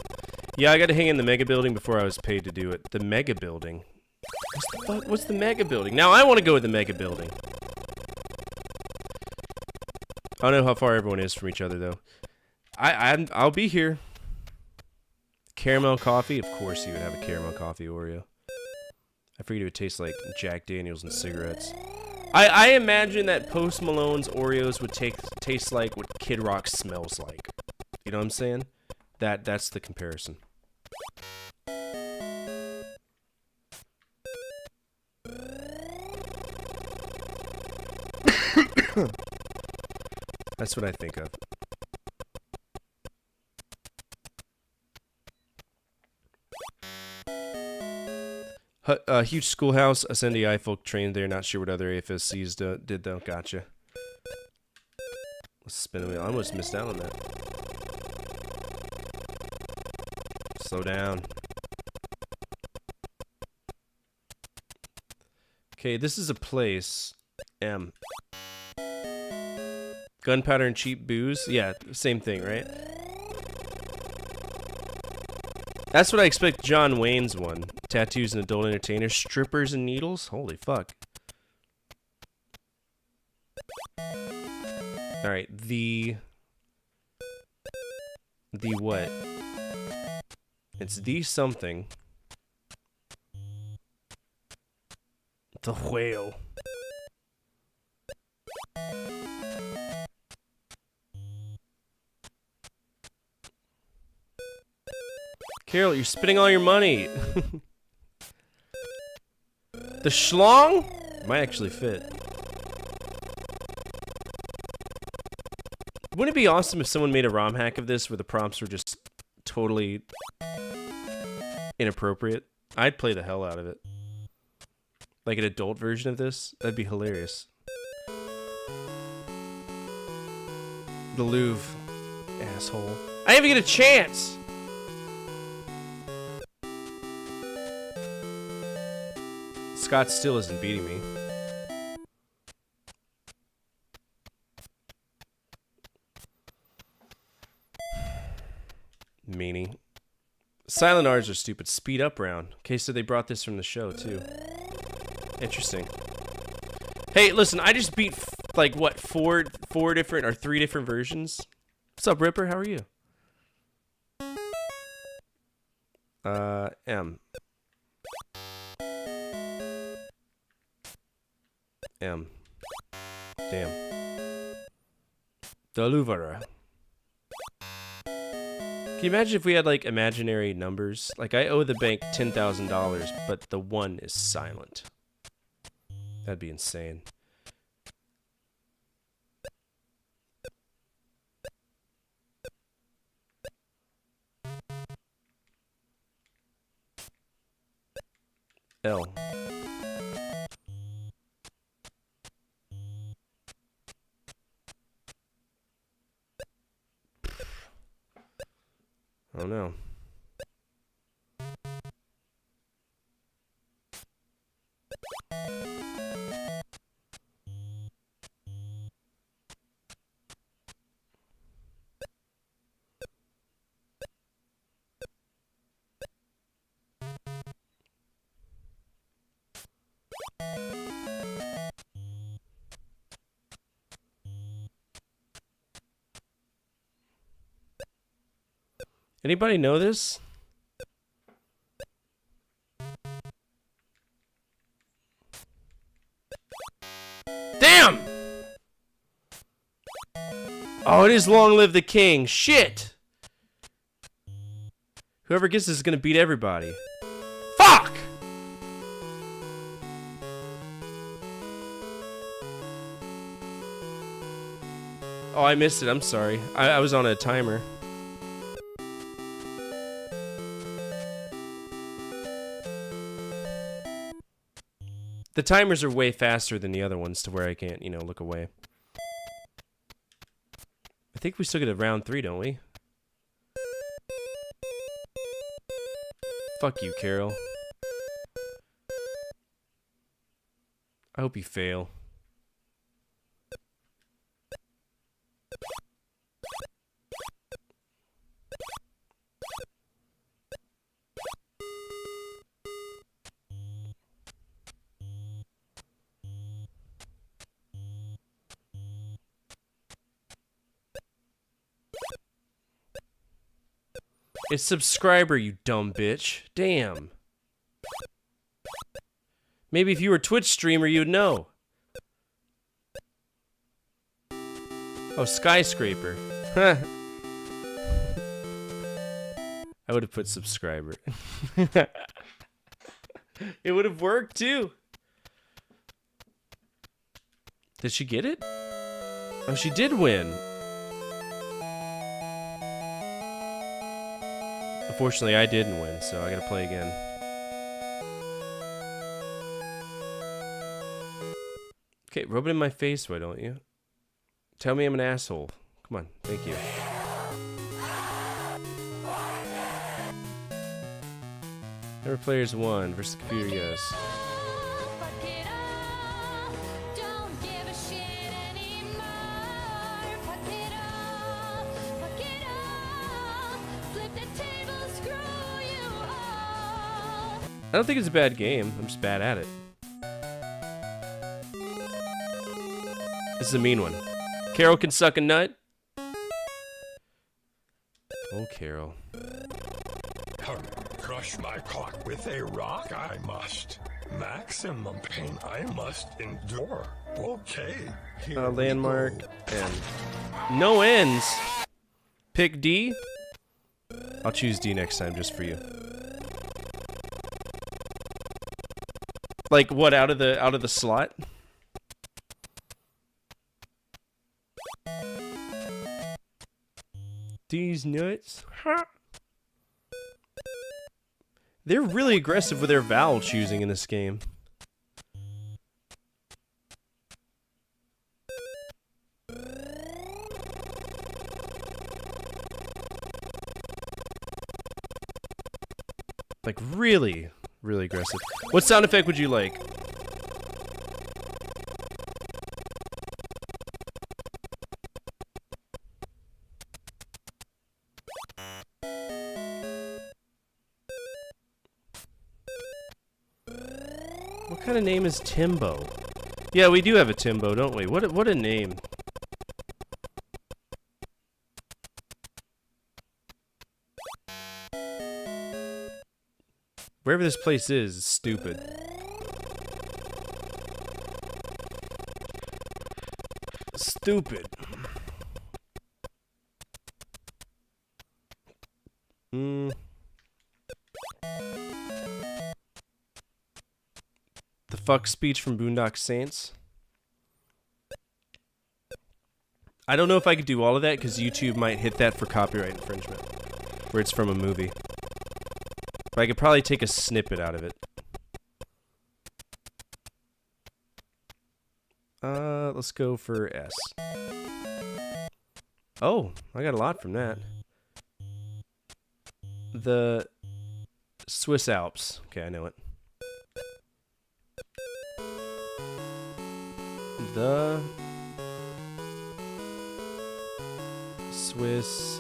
Yeah, I got to hang in the Mega Building before I was paid to do it. The Mega Building. What's the mega building? Now I want to go with the mega building. I don't know how far everyone is from each other though. I'll be here. Caramel coffee? Of course you would have a caramel coffee Oreo. I figured it would taste like Jack Daniels and cigarettes. I imagine that Post Malone's Oreos would taste like what Kid Rock smells like. You know what I'm saying? That's the comparison. That's what I think of. Huge schoolhouse. Ascendi Eiffel trained there. Not sure what other AFSCs did though. Gotcha. Let's spin a wheel. I almost missed out on that. Slow down. Okay, this is a place. M. Gunpowder and cheap booze? Yeah, same thing, right? That's what I expect John Wayne's one. Tattoos and adult entertainers. Strippers and needles? Holy fuck. Alright, the what? It's the something. The whale. Carol, you're spending all your money. The schlong might actually fit. Wouldn't it be awesome if someone made a ROM hack of this where the prompts were just totally inappropriate? I'd play the hell out of it. Like an adult version of this? That'd be hilarious. The Louvre. Asshole. I didn't even get a chance! Scott still isn't beating me. Meanie. Silent R's are stupid. Speed up round. Okay, so they brought this from the show, too. Interesting. Hey, listen, I just beat, like, what, four different, or 3 different versions? What's up, Ripper? How are you? M. M. Damn. The Louvre. Can you imagine if we had, like, imaginary numbers? Like, I owe the bank $10,000, but the 1 is silent. That'd be insane. L. Oh no. Anybody know this? Damn! Oh, it is Long Live the King. Shit! Whoever gets this is gonna beat everybody. Fuck! Oh, I missed it. I'm sorry. I was on a timer. The timers are way faster than the other ones to where I can't, you know, look away. I think we still get a round 3, don't we? Fuck you, Carol. I hope you fail. It's subscriber, you dumb bitch. Damn. Maybe if you were a Twitch streamer, you'd know. Oh, skyscraper. Huh. I would have put subscriber. It would have worked too. Did she get it? Oh, she did win. Unfortunately, I didn't win, so I gotta play again. Okay, rub it in my face, why don't you? Tell me I'm an asshole. Come on, thank you. Never players won versus computer, yes. I don't think it's a bad game. I'm just bad at it. This is a mean one. Carol can suck a nut. Oh, Carol. Crush my cock with a rock I must. Maximum pain I must endure. Okay. Here we Landmark go. and no ends. Pick D. I'll choose D next time just for you. Like what, out of the slot? These nuts. Huh. They're really aggressive with their vowel choosing in this game. Like really, really aggressive. What sound effect would you like? What kind of name is Timbo? Yeah, we do have a Timbo, don't we? What a name. Wherever this place is stupid. Stupid. The fuck speech from Boondock Saints. I don't know if I could do all of that because YouTube might hit that for copyright infringement. Where it's from a movie. But I could probably take a snippet out of it. Let's go for S. Oh, I got a lot from that. The Swiss Alps. Okay, I know it. The Swiss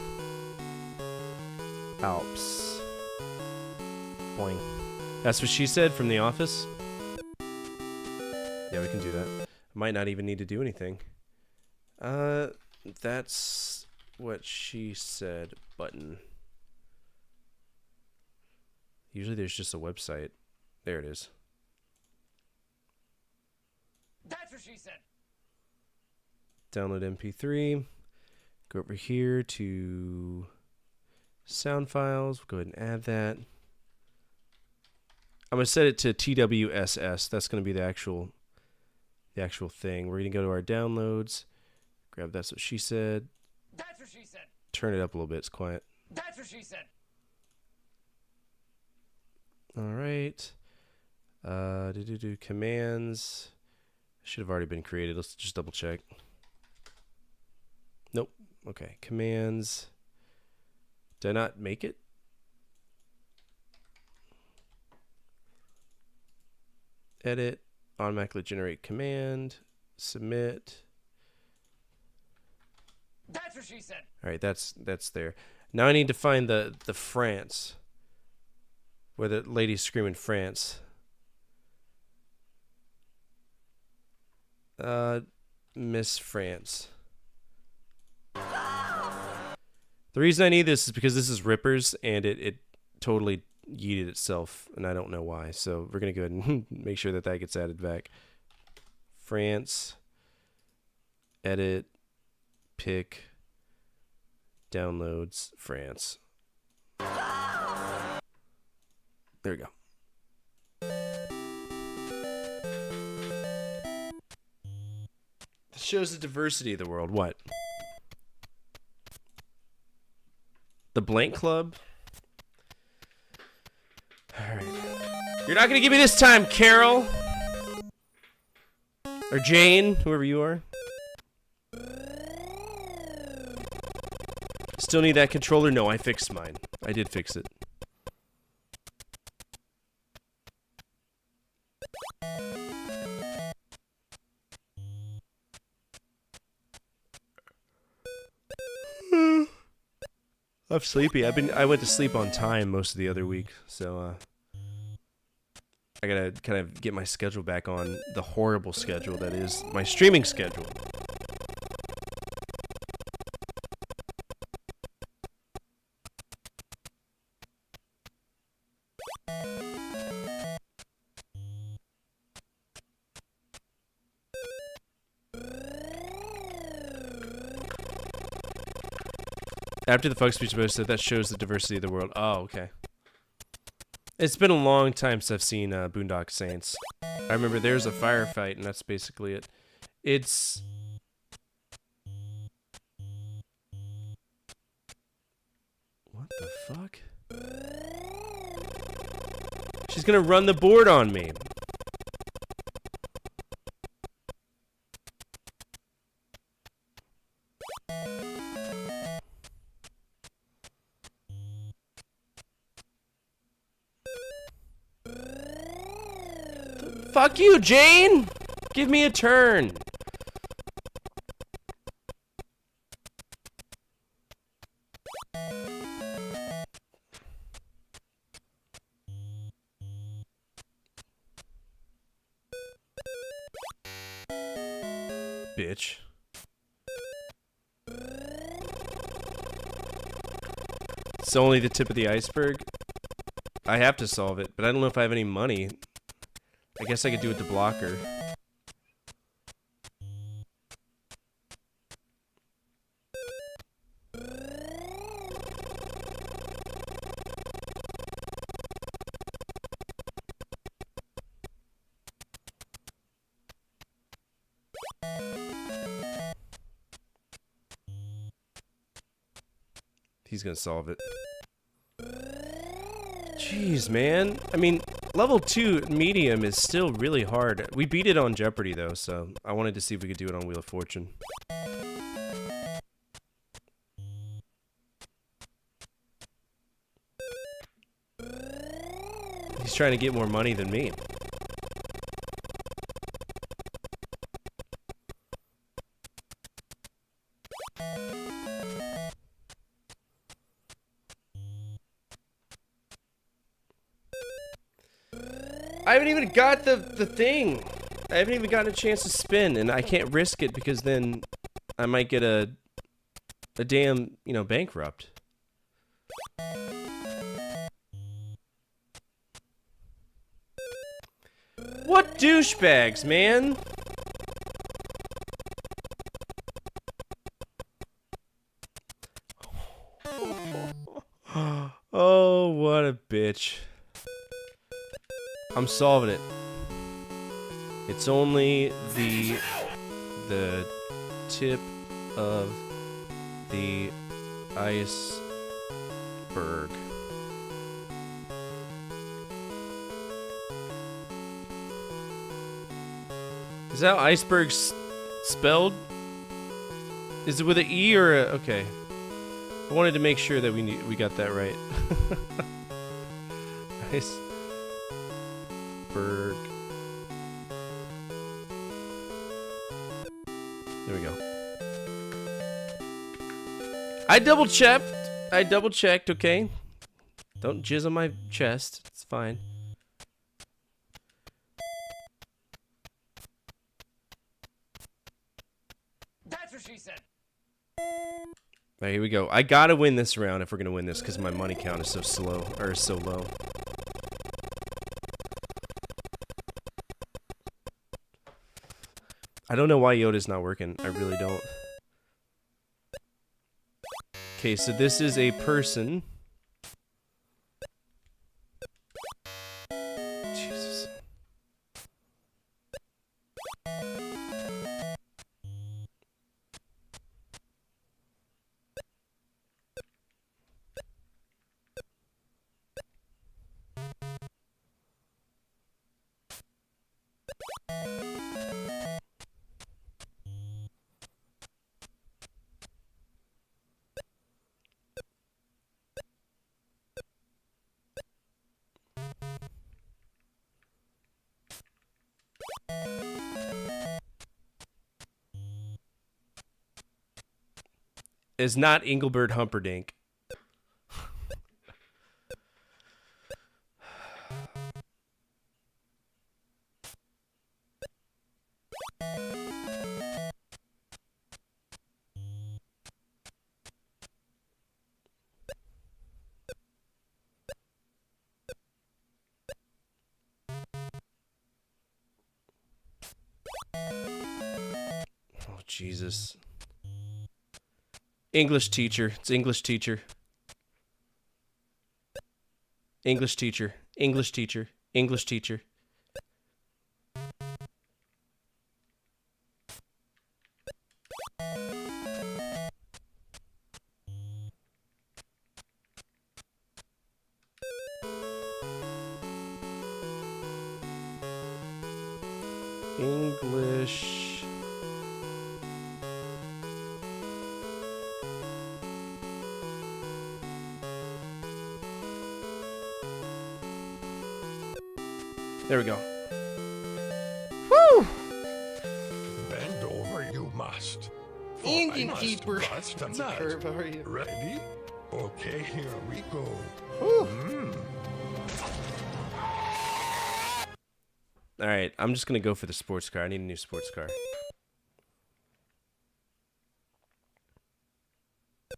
Alps. Boing. That's what she said from The Office? Yeah, we can do that. Might not even need to do anything. That's what she said button. Usually there's just a website. There it is. That's what she said. Download MP3. Go over here to sound files. We'll go ahead and add that. I'm going to set it to TWSS. That's going to be the actual thing. We're going to go to our downloads. Grab That's What She Said. That's what she said. Turn it up a little bit. It's quiet. That's what she said. All right. Commands. Should have already been created. Let's just double check. Nope. Okay. Commands. Did I not make it? Edit. Automatically generate command. Submit. That's what she said. All right. That's there. Now I need to find the France. Where the lady's screaming France. Miss France. The reason I need this is because this is Rippers, and it totally yeeted itself, and I don't know why. So we're going to go ahead and make sure that that gets added back. France. Edit. Pick. Downloads. France. There we go. This shows the diversity of the world. What? The Blank Club? Alright. You're not gonna give me this time, Carol! Or Jane, whoever you are. Still need that controller? No, I fixed mine. I did fix it. I'm sleepy. I went to sleep on time most of the other week, so I gotta kind of get my schedule back on the horrible schedule that is my streaming schedule. After the fuck speech posted, that shows the diversity of the world. Oh, okay. It's been a long time since I've seen Boondock Saints. I remember there's a firefight, and that's basically it. It's... What the fuck? She's gonna run the board on me. Fuck you, Jane! Give me a turn. Bitch. It's only the tip of the iceberg. I have to solve it, but I don't know if I have any money. I guess I could do it to block her. He's gonna solve it. Jeez, man. I mean, level 2 medium is still really hard. We beat it on Jeopardy, though, so I wanted to see if we could do it on Wheel of Fortune. He's trying to get more money than me. I haven't even got the thing. I haven't even gotten a chance to spin, and I can't risk it because then I might get a damn, you know, bankrupt. What douchebags, man? Oh, what a bitch. I'm solving it. It's only the tip of the iceberg. Is that iceberg spelled? Is it with an E or a... Okay. I wanted to make sure that we got that right. Iceberg. There we go. I double checked, okay? Don't jizz on my chest. It's fine. That's what she said. All right, here we go. I gotta win this round if we're gonna win this because my money count is so slow or so low. I don't know why Yoda's not working. I really don't. Okay, so this is a person. Jesus. Is not Engelbert Humperdinck. Oh, Jesus. English teacher. It's English teacher. English teacher. English teacher. English teacher. English. There we go. Woo! Bend over, you must. For I Indian must keeper. bust a That's a nut. curve, how are you? Ready? Okay, here we go. All right, I'm just gonna go for the sports car. I need a new sports car. All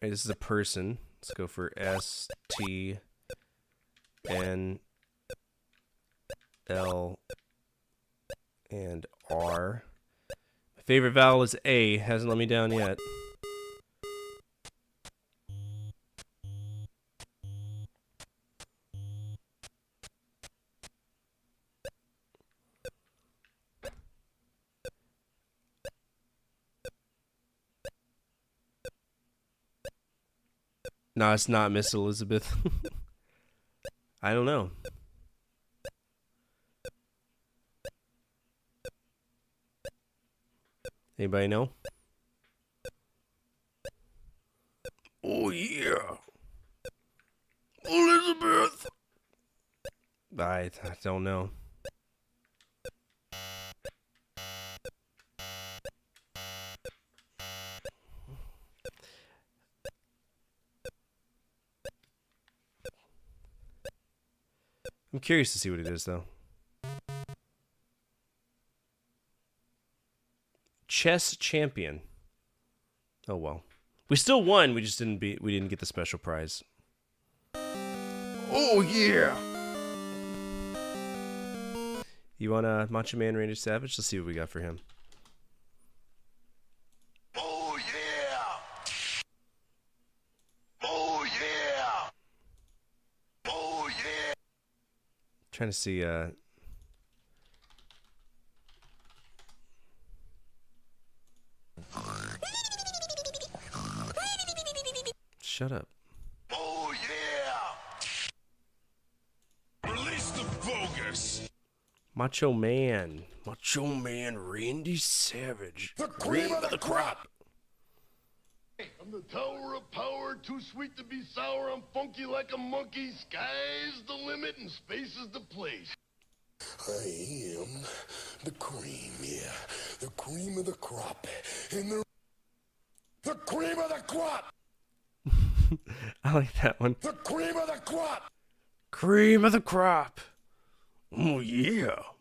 right, this is a person. Let's go for S T N L and R. My favorite vowel is A. Hasn't let me down yet. No, it's not Miss Elizabeth. I don't know. Anybody know? Oh, yeah. Elizabeth. I don't know. I'm curious to see what it is, though. Chess champion. Oh well. We still won. We just didn't get the special prize. Oh yeah. You want a Macho Man Randy Savage? Let's see what we got for him. Oh yeah! Oh yeah! Oh yeah! Trying to see Shut up. Oh yeah! Release the bogus! Macho Man Randy Savage. The cream of the crop! I'm the tower of power, too sweet to be sour. I'm funky like a monkey. Sky's the limit and space is the place. I am the cream, yeah. The cream of the crop. And the cream of the crop! I like that one. The cream of the crop! Cream of the crop. Oh yeah. All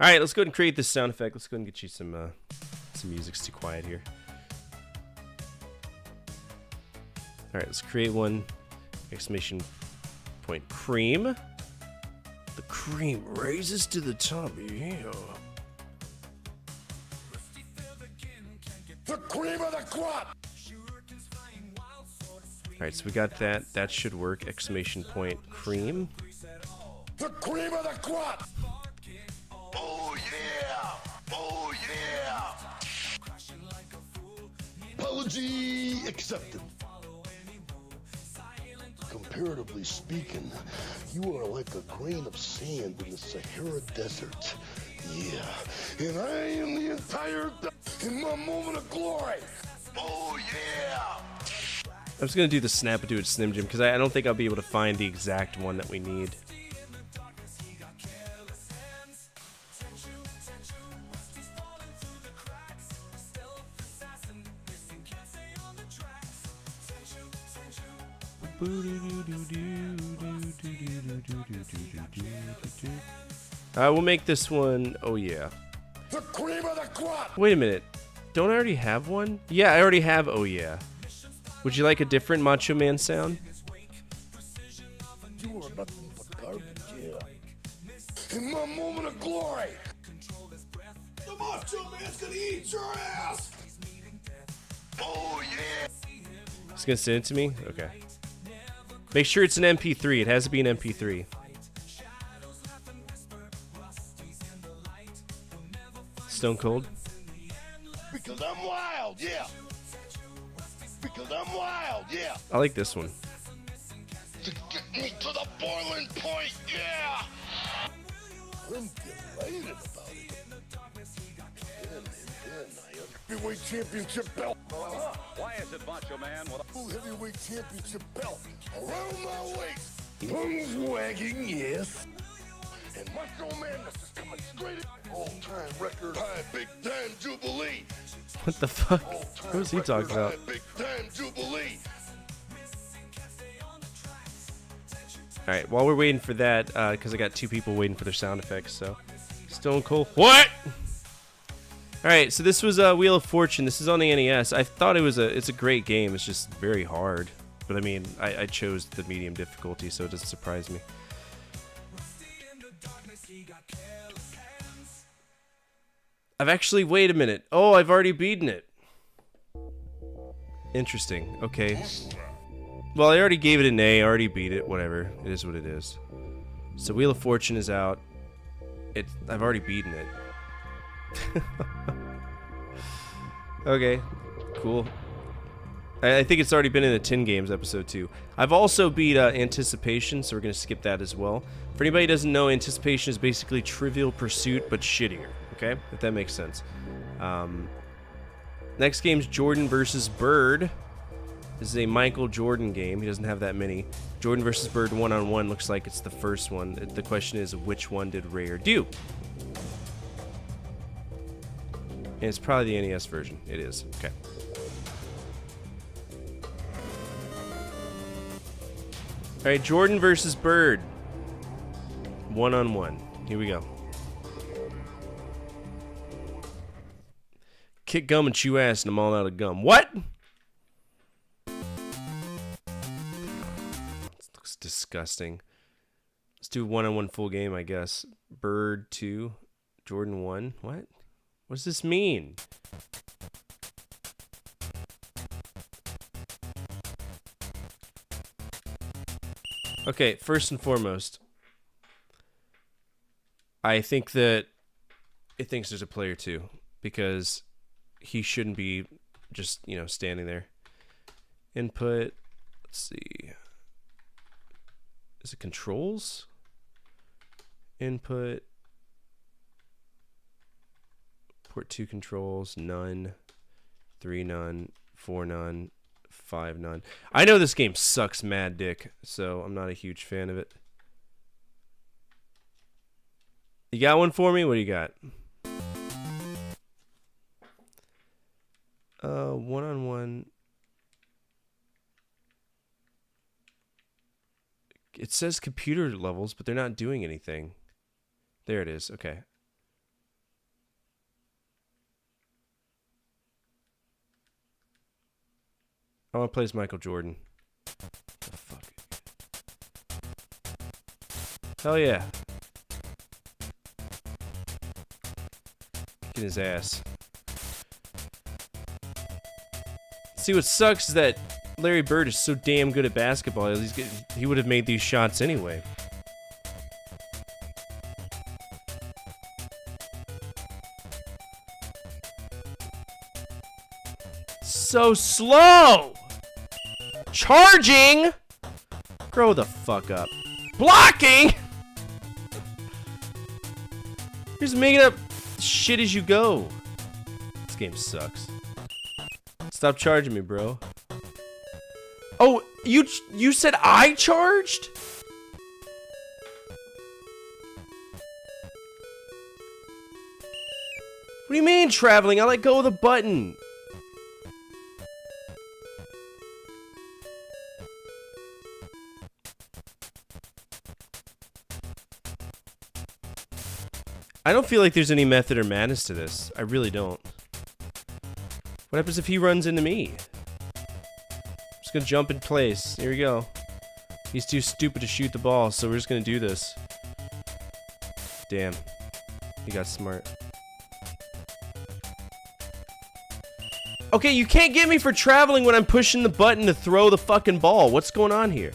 right, let's go ahead and create this sound effect. Let's go ahead and get you some music. It's too quiet here. Alright, let's create one. Exclamation point cream. The cream raises to the top. Yeah. The cream of the crop! Alright, so we got that. That should work. Exclamation point cream. The cream of the crop! Oh yeah! Oh yeah! Apology accepted. Comparatively speaking, you are like a grain of sand in the Sahara Desert. Yeah, and I am the entire in my moment of glory. Oh yeah! I'm just gonna do the Snap-a-Do-It Slim Jim because I don't think I'll be able to find the exact one that we need. We'll make this one. Oh yeah. The cream of the crop! Wait a minute. Don't I already have one? Yeah, I already have. Oh yeah. Would you like a different Macho Man sound? You are nothing but garbage, yeah. In my moment of glory! The Macho Man's gonna eat your ass! Oh yeah! It's gonna send it to me? Okay. Make sure it's an MP3. It has to be an MP3. Stone Cold? Because I'm wild, yeah! Because I'm wild, yeah! I like this one. To get me to the boiling point, yeah! I'm delighted about it. And I heavyweight championship belt. Why is it, Macho Man? Heavyweight championship belt around my waist. Tongues wagging, yes. And Macho Man, this is coming straight in. All-time record high, big time jubilee. What the fuck? All-time What was he talking record about? high, big time jubilee. Alright, while we're waiting for that, because I got two people waiting for their sound effects, so. Stone Cold. What? Alright, so this was Wheel of Fortune. This is on the NES. I thought it's a great game. It's just very hard. But I mean, I chose the medium difficulty, so it doesn't surprise me. I've actually, wait a minute. Oh, I've already beaten it. Interesting. Okay. Well, I already gave it an A. I already beat it. Whatever. It is what it is. So Wheel of Fortune is out. I've already beaten it. Okay. Cool. I think it's already been in the 10 Games episode too. I've also beat Anticipation, so we're going to skip that as well. For anybody who doesn't know, Anticipation is basically Trivial Pursuit, but shittier. Okay? If that makes sense. Next game's Jordan versus Bird. This is a Michael Jordan game. He doesn't have that many. Jordan versus Bird one-on-one looks like it's the first one. The question is, which one did Rare do? And it's probably the NES version. It is. Okay. Alright, Jordan versus Bird. One-on-one. Here we go. Kick gum and chew ass and I'm all out of gum. What? This looks disgusting. Let's do one-on-one full game, I guess. Bird 2. Jordan 1. What? What does this mean? Okay, first and foremost, I think that it thinks there's a player 2 because he shouldn't be just, you know, standing there. Input, let's see. Is it controls? Input. Port 2 controls, none. 3 none. 4 none. 5 none. I know this game sucks mad dick, so I'm not a huge fan of it. You got one for me? What do you got? One-on-one. It says computer levels, but they're not doing anything. There it is. Okay. I want to play as Michael Jordan. The fuck? Hell yeah. Get his ass. See, what sucks is that Larry Bird is so damn good at basketball. He would have made these shots anyway. So slow! Charging! Grow the fuck up. Blocking! You're just making up shit as you go. This game sucks. Stop charging me, bro. Oh, you said I charged? What do you mean traveling? I let go of the button. I don't feel like there's any method or madness to this. I really don't. What happens if he runs into me? I'm just gonna jump in place. Here we go. He's too stupid to shoot the ball, so we're just gonna do this. Damn. He got smart. Okay, you can't get me for traveling when I'm pushing the button to throw the fucking ball. What's going on here?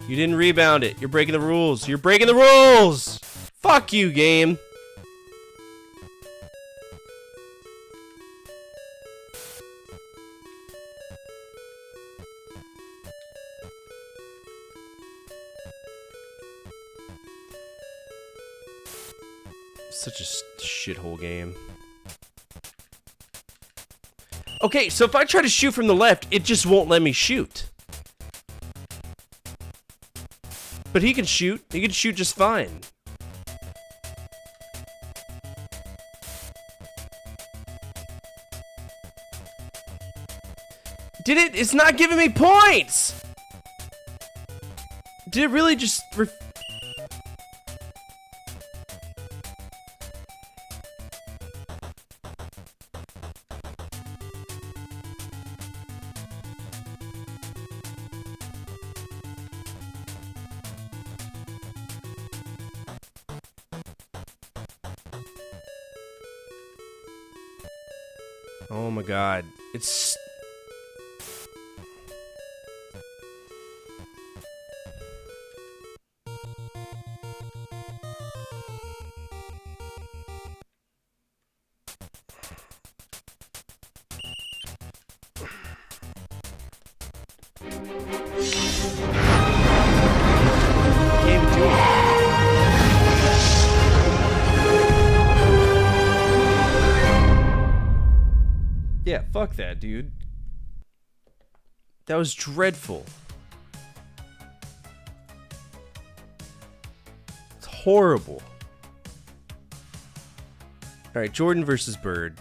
You didn't rebound it. You're breaking the rules. You're breaking the rules! Fuck you, game. Such a shithole game. Okay, so if I try to shoot from the left, it just won't let me shoot. But he can shoot. He can shoot just fine. Did it? It's not giving me points! Did it really just... Oh my god. It's... Can't even do it. Yeah, fuck that, dude. That was dreadful. It's horrible. Alright, Jordan versus Bird.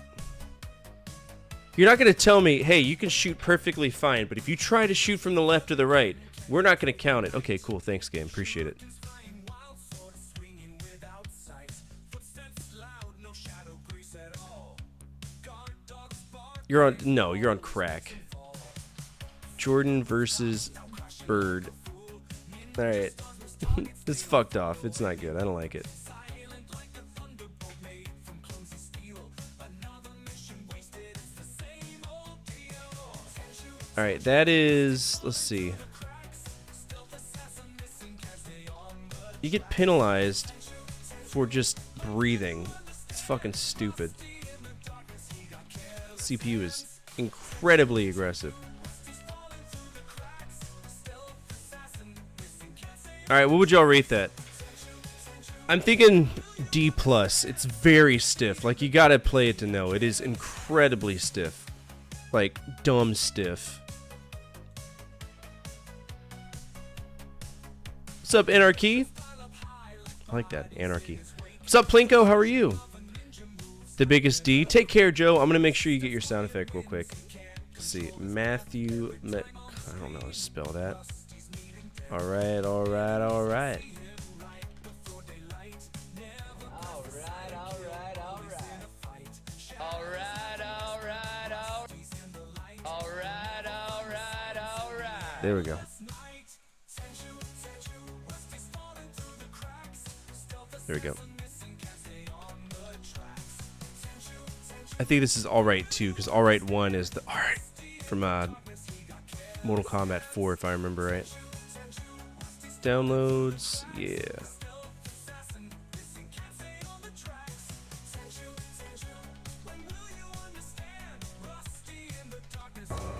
You're not going to tell me, hey, you can shoot perfectly fine, but if you try to shoot from the left or the right, we're not going to count it. Okay, cool. Thanks, game. Appreciate it. You're on... No, you're on crack. Jordan versus Bird. Alright. It's fucked off. It's not good. I don't like it. Alright, that is... Let's see. You get penalized for just breathing. It's fucking stupid. CPU is incredibly aggressive. Alright, what would y'all rate that? I'm thinking D+. It's very stiff. Like, you gotta play it to know. It is incredibly stiff. Like, dumb stiff. What's up, Anarchy? I like that, Anarchy. What's up, Plinko? How are you? The biggest D. Take care, Joe. I'm gonna make sure you get your sound effect real quick. Let's see. Matthew... I don't know how to spell that. Alright, alright, alright. There we go. There we go. I think this is Alright 2, because Alright 1 is the Alright from Mortal Kombat 4, if I remember right. Downloads, yeah.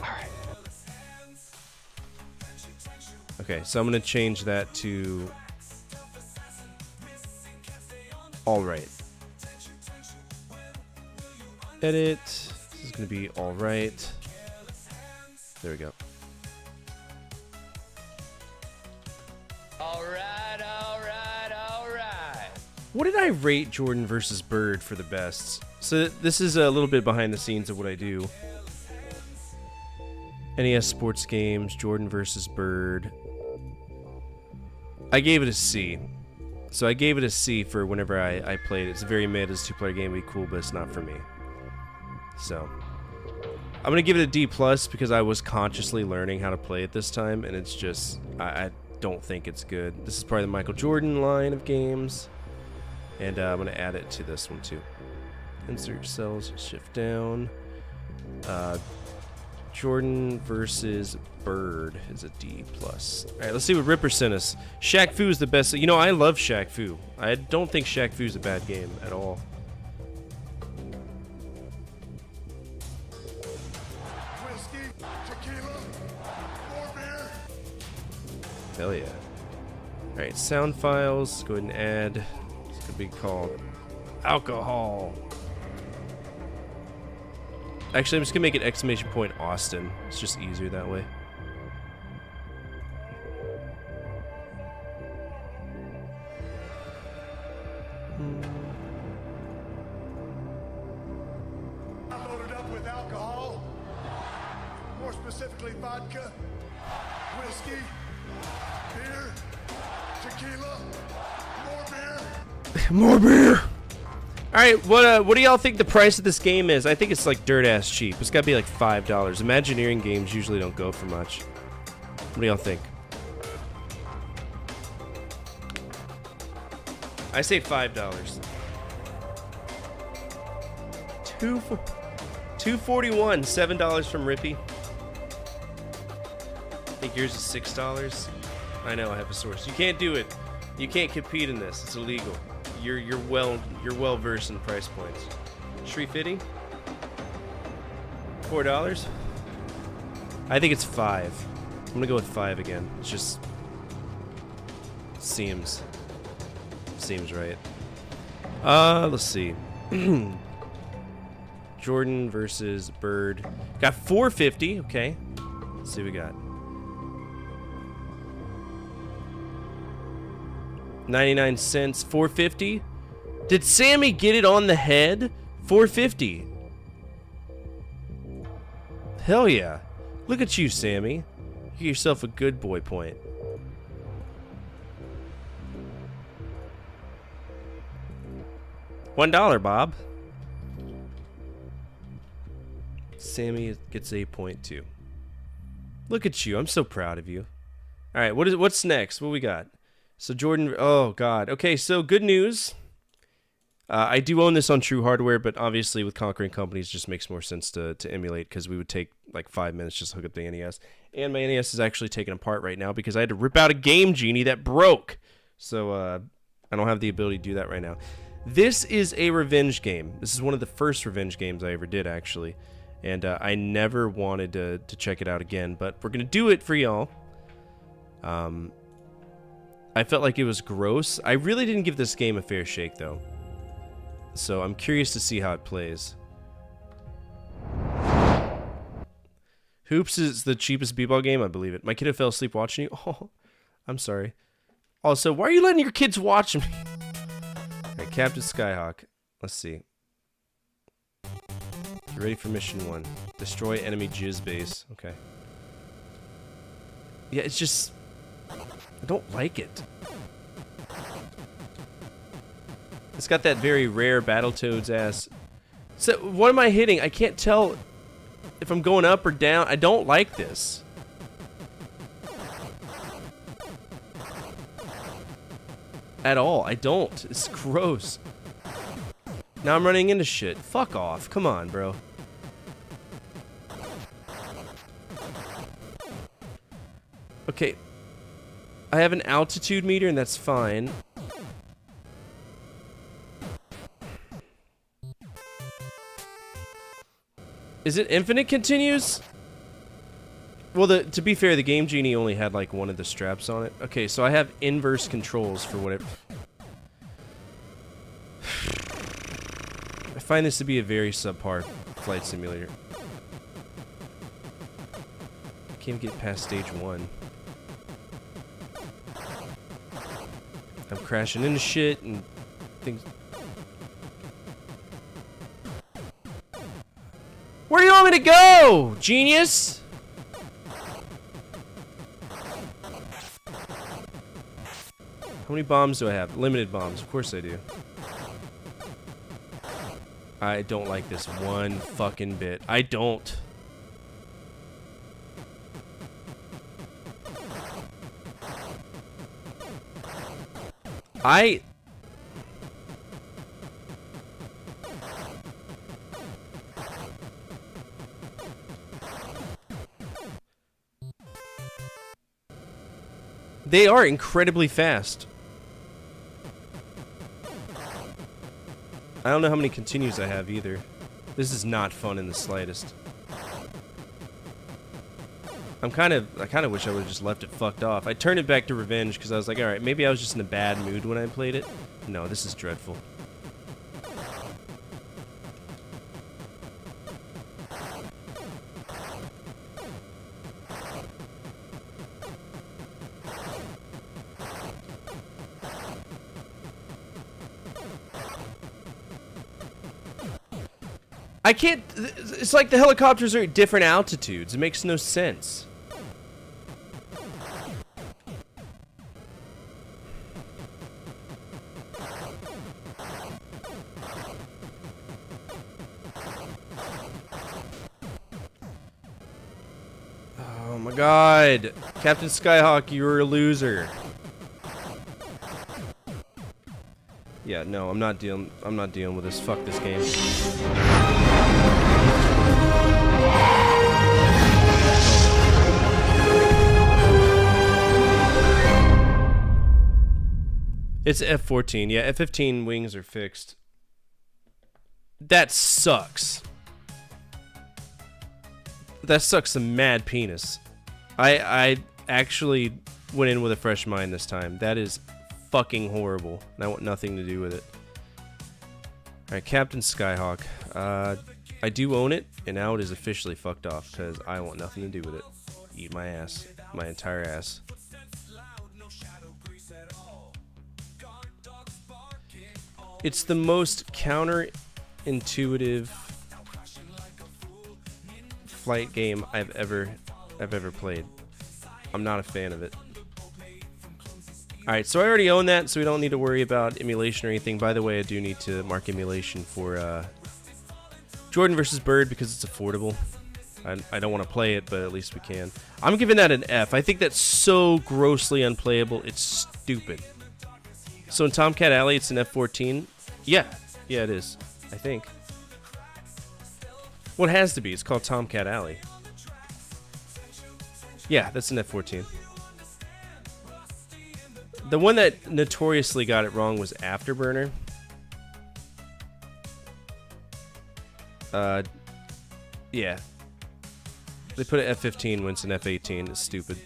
Alright. Okay, so I'm going to change that to Alright. Edit. This is going to be Alright. There we go. Alright, alright, alright. What did I rate Jordan versus Bird for the best? So this is a little bit behind the scenes of what I do. NES sports games, Jordan versus Bird. I gave it a C. So I gave it a C for whenever I played it. It's very mid. It's a two-player game. It'd be cool, but it's not for me. So I'm gonna give it a D+ because I was consciously learning how to play it this time, and it's just I don't think it's good. This is probably the Michael Jordan line of games, and I'm gonna add it to this one too. Insert cells, shift down. Jordan versus Bird is a D+. Alright, let's see what Ripper sent us. Shaq Fu is the best. You know, I love Shaq Fu. I don't think Shaq Fu is a bad game at all. Whiskey, tequila, more beer. Hell yeah. Alright, sound files. Go ahead and add. It's gonna be called alcohol. Actually, I'm just gonna make it exclamation point Austin. It's just easier that way. I loaded up with alcohol, more specifically vodka, whiskey, beer, tequila, more beer. More beer. All right, what do y'all think the price of this game is? I think it's like dirt ass cheap. It's got to be like $5. Imagineering games usually don't go for much. What do y'all think? I say $5. $2.41. $7 from Rippy. I think yours is $6. I know I have a source. You can't do it. You can't compete in this. It's illegal. You're well versed in price points. Shri Fitty? $4? I think it's $5. I'm gonna go with 5 again. It's just seems right. Let's see. Jordan versus Bird. Got $4.50. Okay. Let's see what we got. 99 cents, $4.50. Did Sammy get it on the head? $4.50. Hell yeah. Look at you, Sammy. Get yourself a good boy point. $1, Bob. Sammy gets a point too. Look at you. I'm so proud of you. All right, what's next? What we got? So Jordan, oh god. Okay, so good news. I do own this on True Hardware, but obviously with Conquering Companies, it just makes more sense to emulate because we would take like 5 minutes just to hook up the NES. And my NES is actually taken apart right now because I had to rip out a Game Genie that broke. So I don't have the ability to do that right now. This is a revenge game. This is one of the first revenge games I ever did, actually. And I never wanted to check it out again, but we're going to do it for y'all. I felt like it was gross. I really didn't give this game a fair shake, though. So I'm curious to see how it plays. Hoops is the cheapest b-ball game? I believe it. My kiddo fell asleep watching you. Oh, I'm sorry. Also, why are you letting your kids watch me? Alright, Captain Skyhawk. Let's see. You ready for mission 1. Destroy enemy jizz base. Okay. Yeah, it's just... I don't like it. It's got that very rare Battletoads ass. So, what am I hitting? I can't tell if I'm going up or down. I don't like this. at all. I don't. It's gross. Now I'm running into shit. Fuck off. Come on, bro. Okay. I have an altitude meter and that's fine. Is it infinite continues? Well, to be fair, the Game Genie only had like one of the straps on it. Okay, so I have inverse controls for whatever. I find this to be a very subpar flight simulator. I can't get past stage 1. I'm crashing into shit and things. Where do you want me to go, genius? How many bombs do I have? Limited bombs, of course I do. I don't like this one fucking bit. I don't. They are incredibly fast. I don't know how many continues I have either. This is not fun in the slightest. I kind of wish I would have just left it fucked off. I turned it back to Revenge because I was like, alright, maybe I was just in a bad mood when I played it. No, this is dreadful. I can't. It's like the helicopters are at different altitudes. It makes no sense. Oh my god. Captain Skyhawk, you're a loser. Yeah, no, I'm not dealing with this. Fuck this game. It's F-14. Yeah, F-15 wings are fixed. That sucks. That sucks a mad penis. I actually went in with a fresh mind this time. That is fucking horrible, and I want nothing to do with it. Alright, Captain Skyhawk. I do own it, and now it is officially fucked off, because I want nothing to do with it. Eat my ass. My entire ass. It's the most counterintuitive flight game I've ever played. I'm not a fan of it. Alright, so I already own that, so we don't need to worry about emulation or anything. By the way, I do need to mark emulation for Jordan vs. Bird because it's affordable. I don't want to play it, but at least we can. I'm giving that an F. I think that's so grossly unplayable, it's stupid. So in Tomcat Alley, it's an F-14? Yeah. Yeah, it is. I think. Well, it has to be. It's called Tomcat Alley. Yeah, that's an F-14. The one that notoriously got it wrong was Afterburner. Yeah. They put an F-15 when it's an F-18. It's stupid.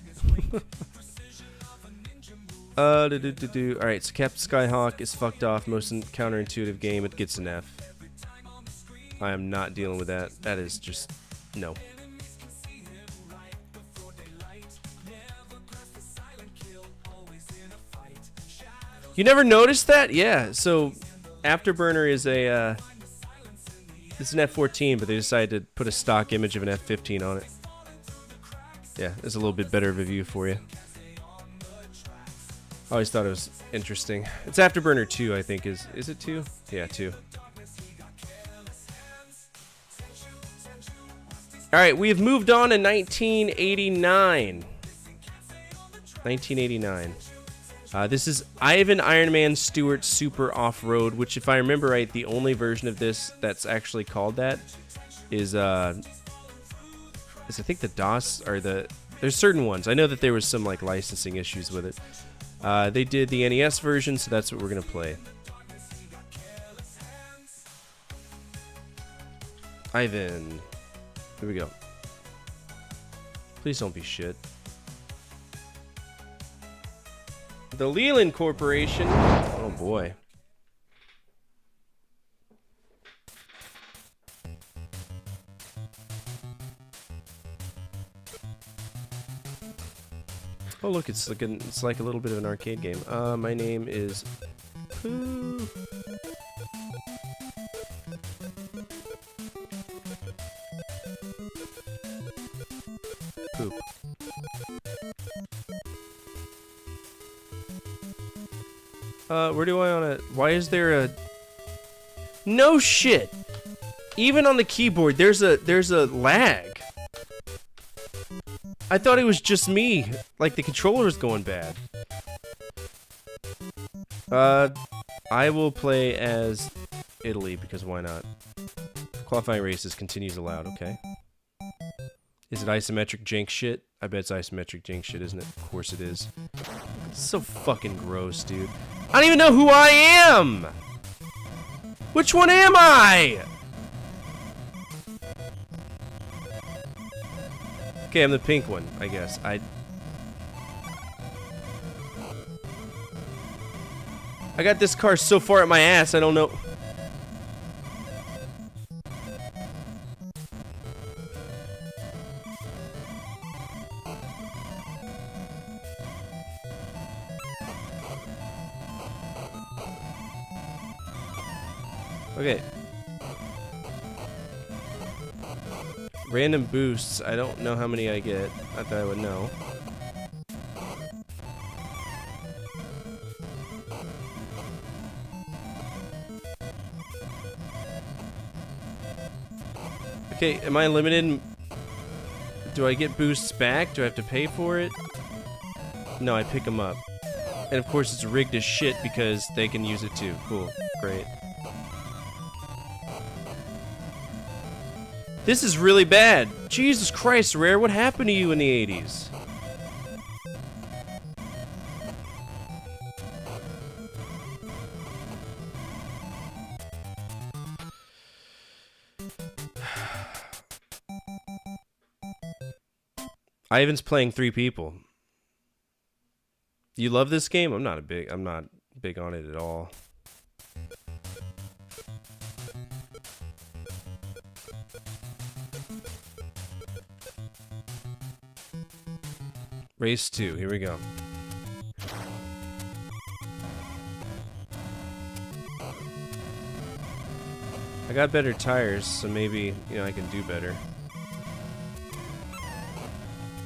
Alright, so Captain Skyhawk is fucked off. Most counterintuitive game, it gets an F. I am not dealing with that. That is just... no. You never noticed that? Yeah, so Afterburner is a... it's an F-14, but they decided to put a stock image of an F-15 on it. Yeah, it's a little bit better of a view for you. I always thought it was interesting. It's Afterburner 2, I think. Is it 2? Yeah, 2. Alright, we have moved on to 1989. 1989. This is Ivan Iron Man Stewart Super Off-Road, which, if I remember right, the only version of this that's actually called that is I think the DOS or there's certain ones. I know that there was some like licensing issues with it. They did the NES version, so that's what we're gonna play. Ivan, here we go. Please don't be shit. The Leland Corporation. Oh boy. Oh look, it's like a little bit of an arcade game. My name is Pooh. Poop. Where do I wanna... Why is there a... No shit! Even on the keyboard, there's a lag. I thought it was just me. Like, the controller's going bad. I will play as Italy, because why not? Qualifying races continues allowed, okay. Is it isometric jank shit? I bet it's isometric jank shit, isn't it? Of course it is. It's so fucking gross, dude. I don't even know who I am! Which one am I? Okay, I'm the pink one, I guess. I got this car so far at my ass, I don't know. Okay. Random boosts. I don't know how many I get. I thought I would know. Okay, am I limited? Do I get boosts back? Do I have to pay for it? No, I pick them up. And of course it's rigged as shit because they can use it too. Cool. Great. This is really bad. Jesus Christ, Rare, what happened to you in the 80s? Ivan's playing 3 people. You love this game? I'm not big on it at all. Race 2, here we go. I got better tires, so maybe, you know, I can do better.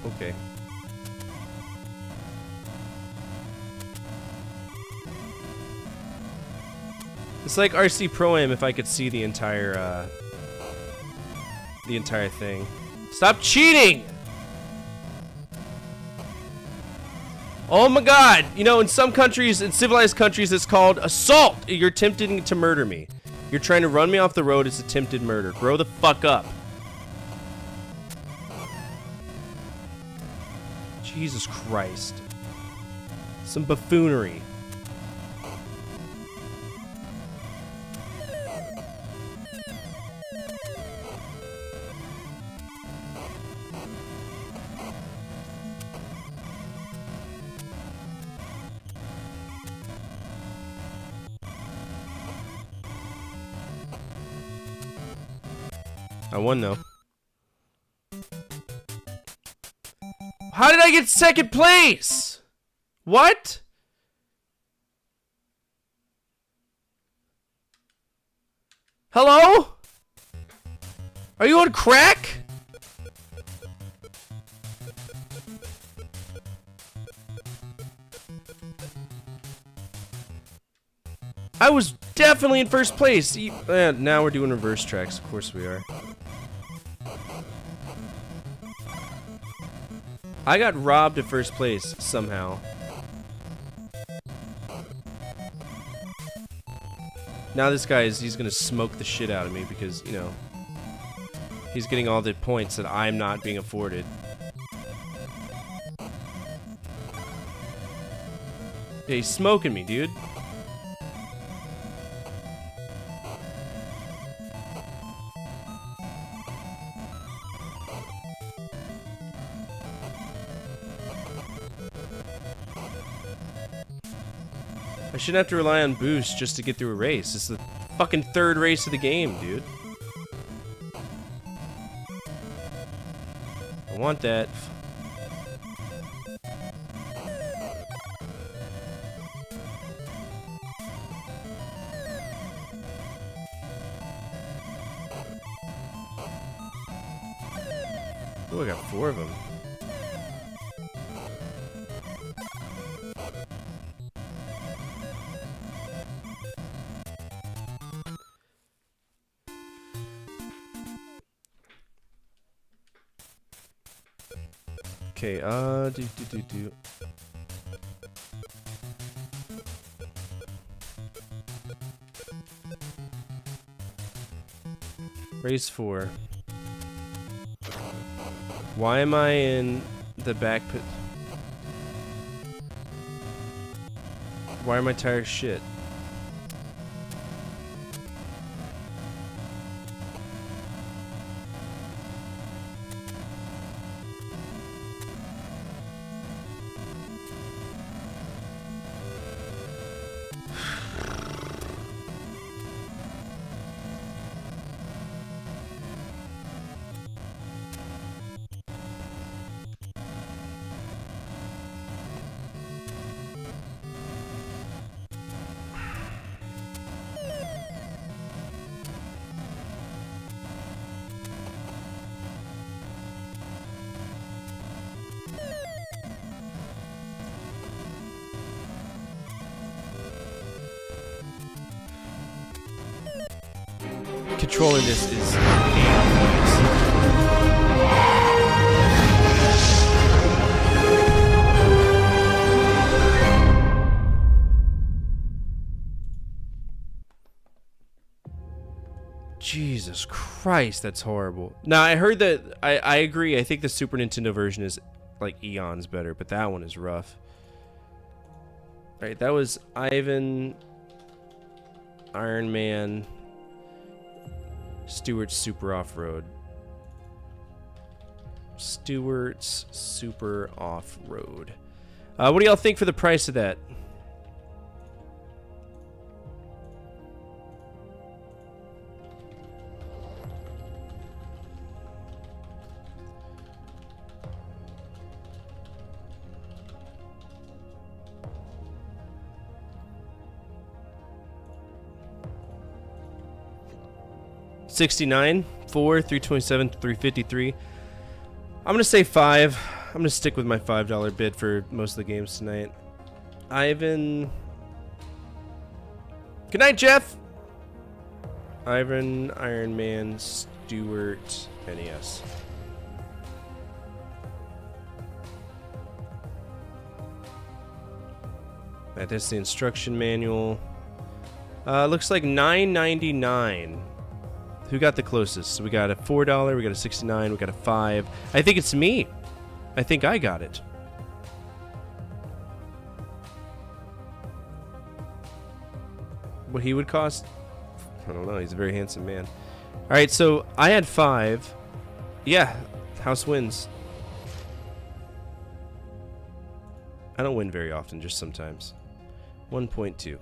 Okay. It's like RC Pro-Am if I could see the entire thing. Stop cheating! Oh my god! You know, in some countries, in civilized countries, it's called assault! You're attempting to murder me. You're trying to run me off the road, it's attempted murder. Grow the fuck up. Jesus Christ. Some buffoonery. I won though. How did I get second place? What? Hello? Are you on crack? I was definitely in first place. Now we're doing reverse tracks. Of course we are. I got robbed at first place somehow. Now this guy he's gonna smoke the shit out of me because, you know, he's getting all the points that I'm not being afforded. Yeah, he's smoking me, dude. I shouldn't have to rely on boost just to get through a race. It's the fucking third race of the game, dude. I want that. Oh, I got 4 of them. Okay, do. Race 4. Why am I in the back pit? Why are my tires shit? Controlling this is Jesus Christ, that's horrible. Now, I heard that, I agree, I think the Super Nintendo version is like eons better, but that one is rough. Alright, that was Ivan, Iron Man, Stewart's Super Off-Road. Stewart's Super Off-Road. What do y'all think for the price of that? $69, 4, 327, 353. I'm gonna say 5. I'm gonna stick with my $5 bid for most of the games tonight. Ivan. Good night, Jeff. Ivan, Iron Man, Stewart, NES. Right, that's the instruction manual. Looks like $9.99. Who got the closest? So we got a $4, we got a $69, we got a $5. I think it's me. I think I got it. What he would cost? I don't know. He's a very handsome man. All right, so I had 5. Yeah, house wins. I don't win very often, just sometimes. 1.2.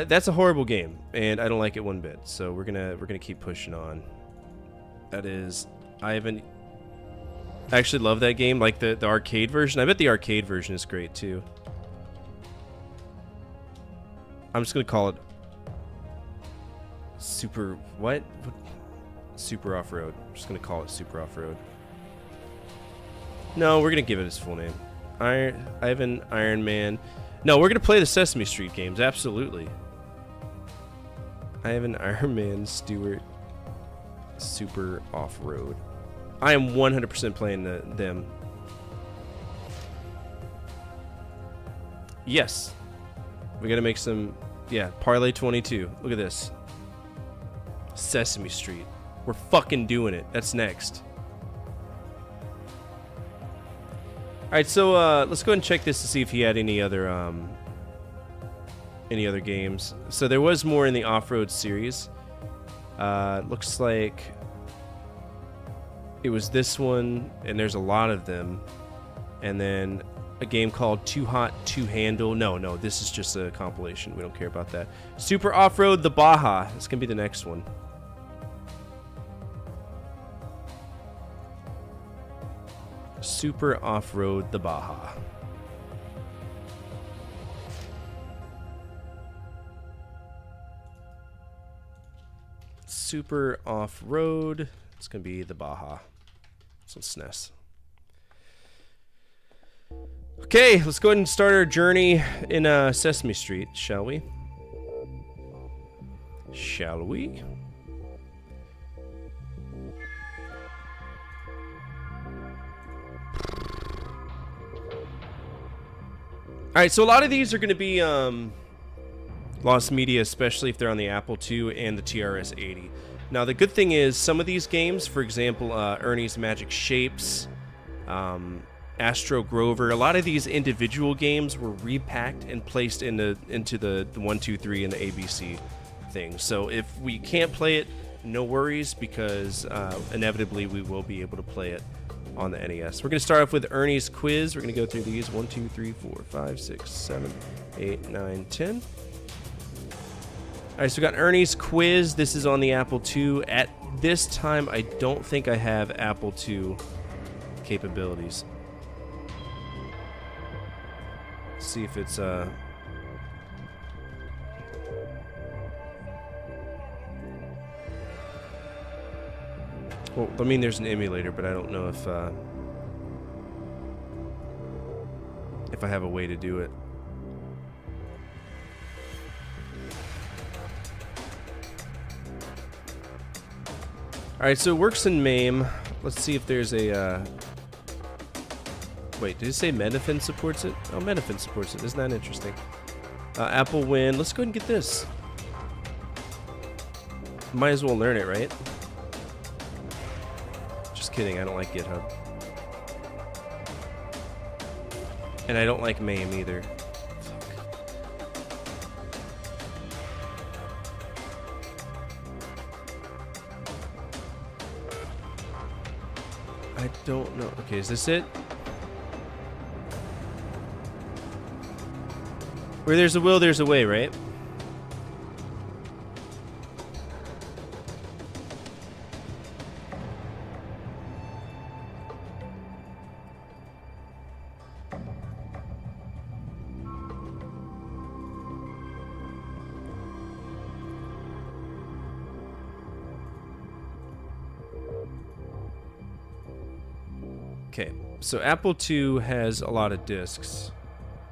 That's a horrible game, and I don't like it one bit. So we're gonna keep pushing on. That is, I actually love that game, like the arcade version. I bet the arcade version is great too. I'm just gonna call it Super what? Super Off-Road. I'm just gonna call it Super Off-Road. No, we're gonna give it its full name. Ivan Iron Man. No, we're gonna play the Sesame Street games, absolutely. I have an Iron Man Stewart Super Off-Road. I am 100% playing them. Yes. We gotta make some Yeah, Parlay 22. Look at this. Sesame Street. We're fucking doing it. That's next. Alright, so let's go ahead and check this to see if he had any other games. So there was more in the off-road series. Looks like it was this one, and there's a lot of them. And then a game called Too Hot to Handle. No, this is just a compilation. We don't care about that. Super Off-Road the Baja. This can be the next one. Super Off-Road the Baja. Super Off-Road. It's going to be the Baja. It's on SNES. Okay, let's go ahead and start our journey in Sesame Street, shall we? Shall we? Alright, so a lot of these are going to be lost media, especially if they're on the Apple II and the TRS-80. Now, the good thing is, some of these games, for example, Ernie's Magic Shapes, Astro Grover, a lot of these individual games were repacked and placed into the 1, 2, 3 and the ABC thing. So if we can't play it, no worries, because inevitably we will be able to play it on the NES. We're going to start off with Ernie's Quiz. We're going to go through these 1, 2, 3, 4, 5, 6, 7, 8, 9, 10. Alright, so we got Ernie's Quiz. This is on the Apple II. At this time, I don't think I have Apple II capabilities. Let's see if it's well, I mean, there's an emulator, but I don't know if I have a way to do it. Alright, so it works in MAME. Let's see if there's a, wait, did it say Metafin supports it? Oh, Metafin supports it. Isn't that interesting? Apple Win. Let's go ahead and get this. Might as well learn it, right? Just kidding, I don't like GitHub. And I don't like MAME either. I don't know. Okay, is this it? Where there's a will, there's a way, right? Okay, so Apple II has a lot of discs.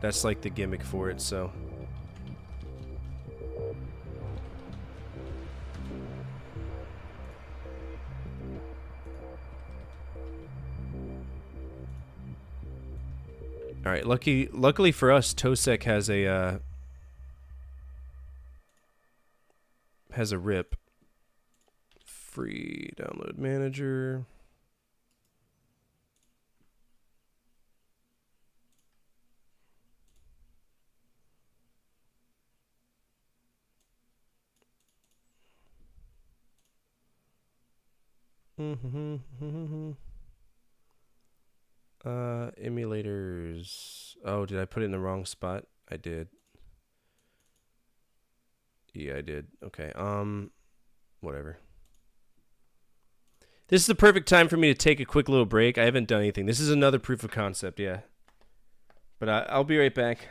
That's like the gimmick for it, so. All right, luckily for us, Tosec has a RIP. Free download manager. Emulators. Oh, did I put it in the wrong spot? I did. Yeah, I did. Okay. Whatever. This is the perfect time for me to take a quick little break. I haven't done anything. This is another proof of concept, yeah. But I'll be right back.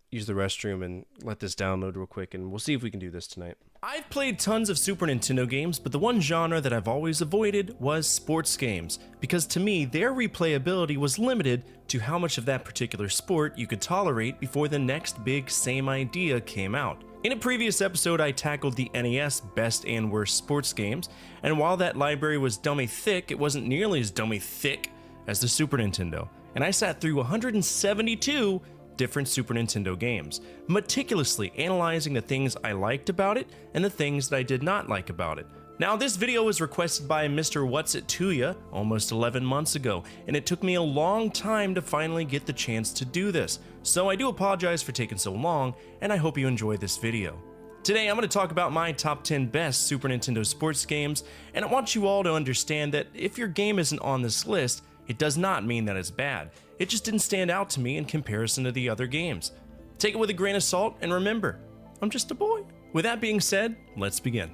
Use the restroom and let this download real quick, and we'll see if we can do this tonight. I've played tons of Super Nintendo games, but the one genre that I've always avoided was sports games, because to me, their replayability was limited to how much of that particular sport you could tolerate before the next big same idea came out. In a previous episode, I tackled the NES best and worst sports games, and while that library was dummy thick, it wasn't nearly as dummy thick as the Super Nintendo, and I sat through 172 different Super Nintendo games, meticulously analyzing the things I liked about it and the things that I did not like about it. Now, this video was requested by Mr. What's It To Ya almost 11 months ago, and it took me a long time to finally get the chance to do this, so I do apologize for taking so long, and I hope you enjoyed this video. Today, I'm going to talk about my top 10 best Super Nintendo sports games, and I want you all to understand that if your game isn't on this list, it does not mean that it's bad. It just didn't stand out to me in comparison to the other games. Take it with a grain of salt, and remember, I'm just a boy. With that being said, let's begin.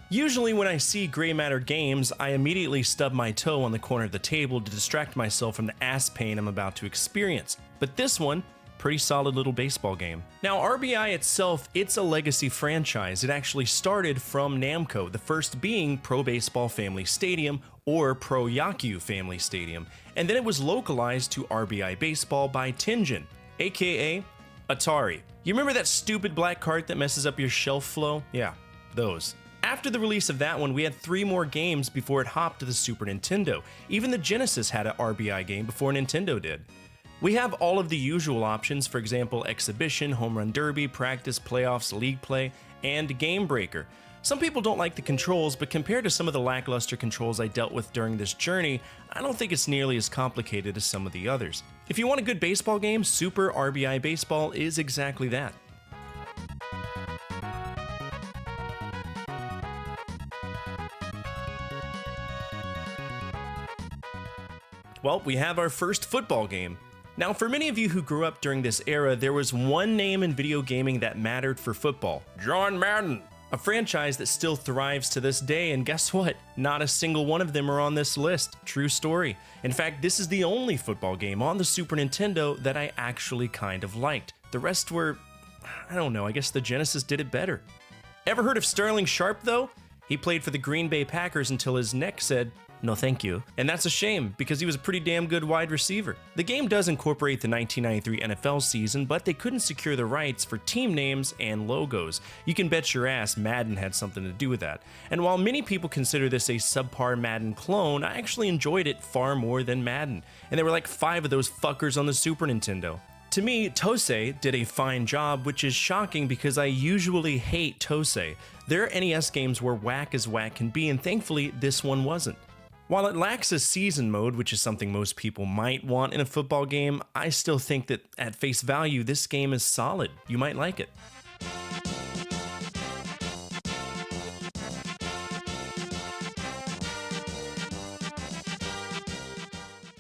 Usually when I see gray matter games, I immediately stub my toe on the corner of the table to distract myself from the ass pain I'm about to experience. But this one, pretty solid little baseball game. Now, RBI itself, it's a legacy franchise. It actually started from Namco, the first being Pro Baseball Family Stadium or Pro Yakyu Family Stadium, and then it was localized to RBI Baseball by Tengen, aka Atari. You remember that stupid black cart that messes up your shelf flow? Yeah, those. After the release of that one, we had 3 more games before it hopped to the Super Nintendo. Even the Genesis had an RBI game before Nintendo did. We have all of the usual options, for example, Exhibition, Home Run Derby, Practice, Playoffs, League Play, and Game Breaker. Some people don't like the controls, but compared to some of the lackluster controls I dealt with during this journey, I don't think it's nearly as complicated as some of the others. If you want a good baseball game, Super RBI Baseball is exactly that. Well, we have our first football game. Now, for many of you who grew up during this era, there was one name in video gaming that mattered for football: John Madden. A franchise that still thrives to this day, and guess what? Not a single one of them are on this list. True story. In fact, this is the only football game on the Super Nintendo that I actually kind of liked. The rest were, I don't know, I guess the Genesis did it better. Ever heard of Sterling Sharp, though? He played for the Green Bay Packers until his neck said, "No thank you." And that's a shame, because he was a pretty damn good wide receiver. The game does incorporate the 1993 NFL season, but they couldn't secure the rights for team names and logos. You can bet your ass Madden had something to do with that. And while many people consider this a subpar Madden clone, I actually enjoyed it far more than Madden. And there were like 5 of those fuckers on the Super Nintendo. To me, Tosei did a fine job, which is shocking because I usually hate Tosei. Their NES games were whack as whack can be, and thankfully this one wasn't. While it lacks a season mode, which is something most people might want in a football game, I still think that at face value, this game is solid. You might like it.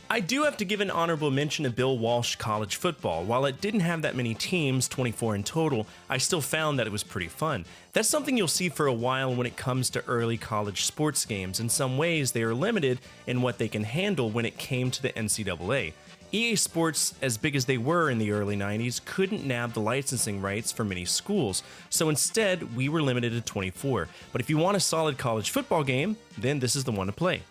I do have to give an honorable mention to Bill Walsh College Football. While it didn't have that many teams, 24 in total, I still found that it was pretty fun. That's something you'll see for a while when it comes to early college sports games. In some ways, they are limited in what they can handle when it came to the NCAA. EA Sports, as big as they were in the early 90s, couldn't nab the licensing rights for many schools, so instead, we were limited to 24. But if you want a solid college football game, then this is the one to play.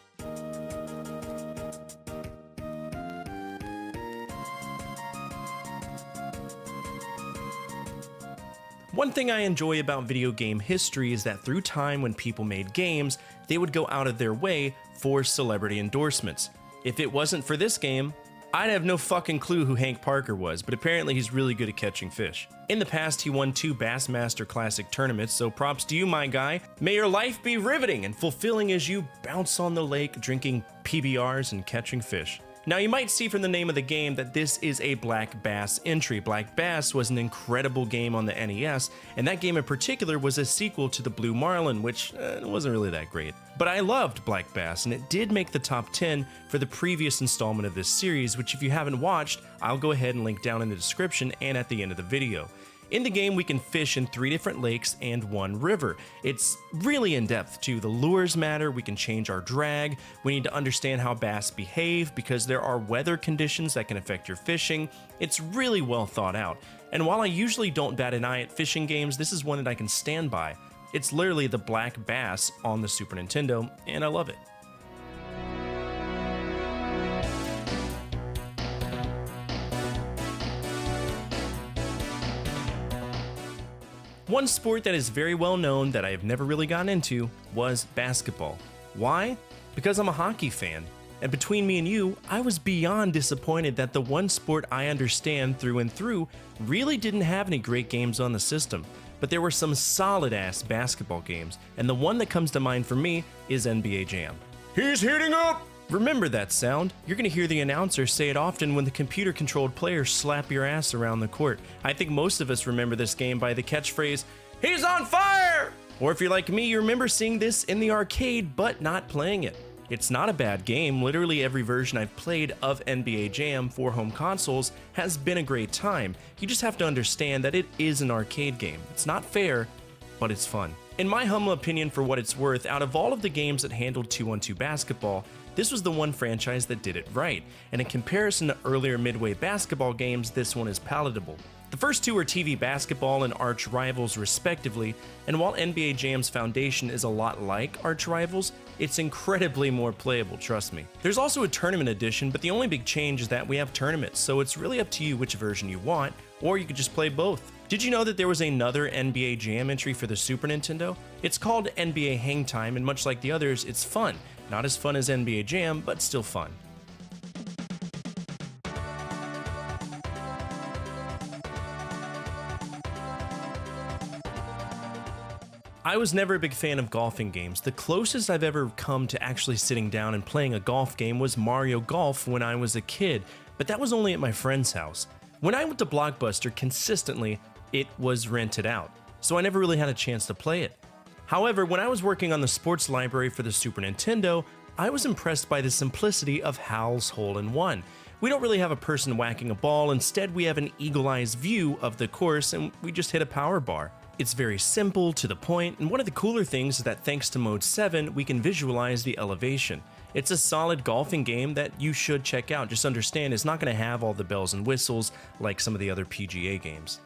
One thing I enjoy about video game history is that through time when people made games, they would go out of their way for celebrity endorsements. If it wasn't for this game, I'd have no fucking clue who Hank Parker was, but apparently he's really good at catching fish. In the past, he won 2 Bassmaster Classic tournaments, so props to you, my guy. May your life be riveting and fulfilling as you bounce on the lake drinking PBRs and catching fish. Now, you might see from the name of the game that this is a Black Bass entry. Black Bass was an incredible game on the NES, and that game in particular was a sequel to the Blue Marlin, which wasn't really that great. But I loved Black Bass, and it did make the top 10 for the previous installment of this series, which if you haven't watched, I'll go ahead and link down in the description and at the end of the video. In the game, we can fish in 3 different lakes and 1 river. It's really in-depth too. The lures matter, we can change our drag, we need to understand how bass behave because there are weather conditions that can affect your fishing. It's really well thought out. And while I usually don't bat an eye at fishing games, this is one that I can stand by. It's literally the Black Bass on the Super Nintendo, and I love it. One sport that is very well known that I have never really gotten into was basketball. Why? Because I'm a hockey fan. And between me and you, I was beyond disappointed that the one sport I understand through and through really didn't have any great games on the system. But there were some solid-ass basketball games, and the one that comes to mind for me is NBA Jam. He's heating up! Remember that sound? You're going to hear the announcer say it often when the computer-controlled players slap your ass around the court. I think most of us remember this game by the catchphrase, "He's on fire!" Or if you're like me, you remember seeing this in the arcade but not playing it. It's not a bad game. Literally every version I've played of NBA Jam for home consoles has been a great time. You just have to understand that it is an arcade game. It's not fair, but it's fun. In my humble opinion, for what it's worth, out of all of the games that handled 2-on-2 basketball, this was the one franchise that did it right, and in comparison to earlier midway basketball games, this one is palatable. The first two are TV basketball and arch rivals respectively, and while NBA Jam's foundation is a lot like arch rivals, it's incredibly more playable, trust me. There's also a tournament edition, but the only big change is that we have tournaments, so it's really up to you which version you want, or you could just play both. Did you know that there was another NBA Jam entry for the Super Nintendo? It's called NBA Hang Time, and much like the others, it's fun. Not as fun as NBA Jam, but still fun. I was never a big fan of golfing games. The closest I've ever come to actually sitting down and playing a golf game was Mario Golf when I was a kid, but that was only at my friend's house. When I went to Blockbuster consistently, it was rented out, so I never really had a chance to play it. However, when I was working on the sports library for the Super Nintendo, I was impressed by the simplicity of Hal's Hole-in-One. We don't really have a person whacking a ball, instead we have an eagle-eyed view of the course and we just hit a power bar. It's very simple, to the point, and one of the cooler things is that thanks to Mode 7, we can visualize the elevation. It's a solid golfing game that you should check out. Just understand it's not going to have all the bells and whistles like some of the other PGA games.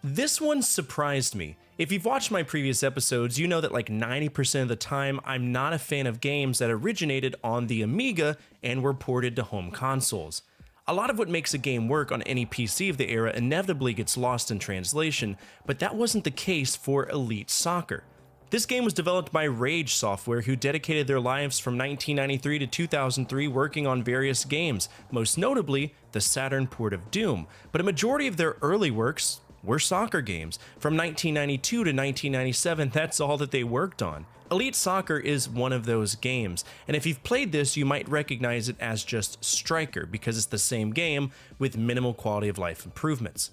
This one surprised me. If you've watched my previous episodes, you know that like 90% of the time, I'm not a fan of games that originated on the Amiga and were ported to home consoles. A lot of what makes a game work on any PC of the era inevitably gets lost in translation, but that wasn't the case for Elite Soccer. This game was developed by Rage Software, who dedicated their lives from 1993 to 2003 working on various games, most notably the Saturn port of Doom, but a majority of their early works were soccer games. From 1992 to 1997, that's all that they worked on. Elite Soccer is one of those games, and if you've played this, you might recognize it as just Striker, because it's the same game with minimal quality of life improvements.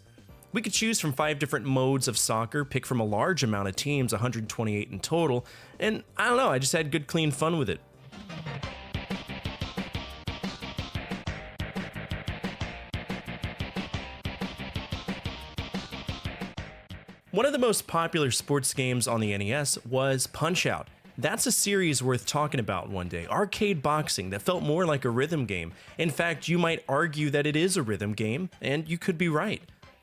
We could choose from 5 different modes of soccer, pick from a large amount of teams, 128 in total, and I don't know, I just had good clean fun with it. One of the most popular sports games on the NES was Punch-Out! That's a series worth talking about one day. Arcade boxing that felt more like a rhythm game. In fact, you might argue that it is a rhythm game, and you could be right.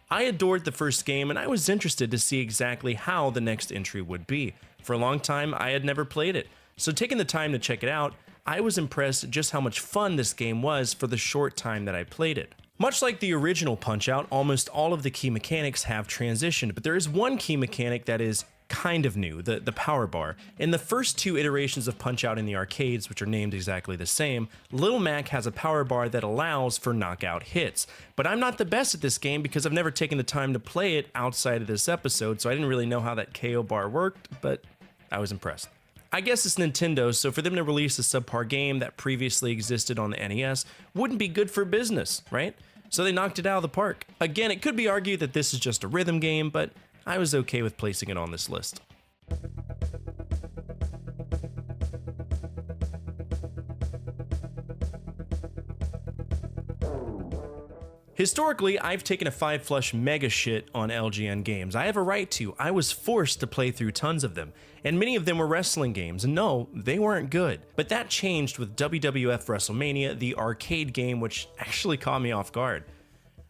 I adored the first game, and I was interested to see exactly how the next entry would be. For a long time, I had never played it, so taking the time to check it out, I was impressed at just how much fun this game was for the short time that I played it. Much like the original Punch-Out, almost all of the key mechanics have transitioned, but there is one key mechanic that is kind of new, the power bar. In the first 2 iterations of Punch-Out in the arcades, which are named exactly the same, Little Mac has a power bar that allows for knockout hits. But I'm not the best at this game because I've never taken the time to play it outside of this episode, so I didn't really know how that KO bar worked, but I was impressed. I guess it's Nintendo, so for them to release a subpar game that previously existed on the NES wouldn't be good for business, right? So they knocked it out of the park. Again, it could be argued that this is just a rhythm game, but I was okay with placing it on this list. Historically, I've taken a 5-flush mega shit on LGN games. I have a right to. I was forced to play through tons of them, and many of them were wrestling games, and no, they weren't good. But that changed with WWF WrestleMania, the arcade game, which actually caught me off guard.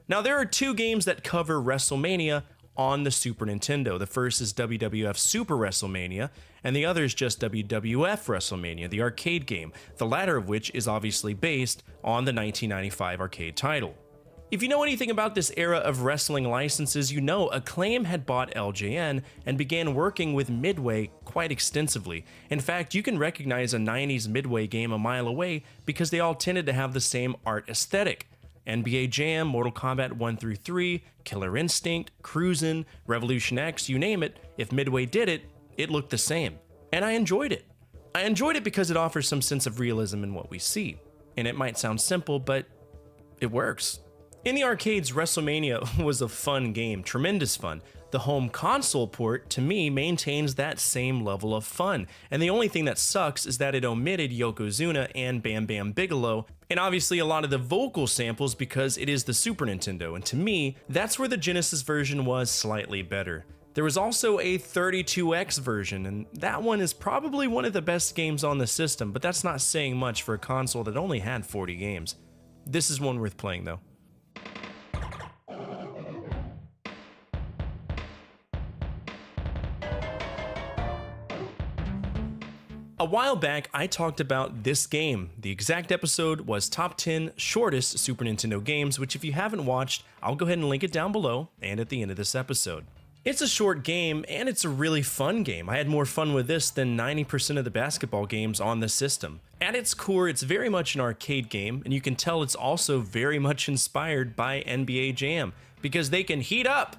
Now, there are 2 games that cover WrestleMania, on the Super Nintendo. The first is WWF Super WrestleMania, and the other is just WWF WrestleMania, the arcade game, the latter of which is obviously based on the 1995 arcade title. If you know anything about this era of wrestling licenses, you know Acclaim had bought LJN and began working with Midway quite extensively. In fact, you can recognize a 90s Midway game a mile away because they all tended to have the same art aesthetic. NBA Jam, Mortal Kombat 1 through 3, Killer Instinct, Cruisin', Revolution X, you name it, if Midway did it, it looked the same. And I enjoyed it. I enjoyed it because it offers some sense of realism in what we see. And it might sound simple, but it works. In the arcades, WrestleMania was a fun game, tremendous fun. The home console port, to me, maintains that same level of fun. And the only thing that sucks is that it omitted Yokozuna and Bam Bam Bigelow, and obviously a lot of the vocal samples because it is the Super Nintendo. And to me, that's where the Genesis version was slightly better. There was also a 32X version, and that one is probably one of the best games on the system, but that's not saying much for a console that only had 40 games. This is one worth playing though. A while back, I talked about this game. The exact episode was Top 10 Shortest Super Nintendo Games, which if you haven't watched, I'll go ahead and link it down below and at the end of this episode. It's a short game, and it's a really fun game. I had more fun with this than 90% of the basketball games on the system. At its core, it's very much an arcade game, and you can tell it's also very much inspired by NBA Jam, because they can heat up!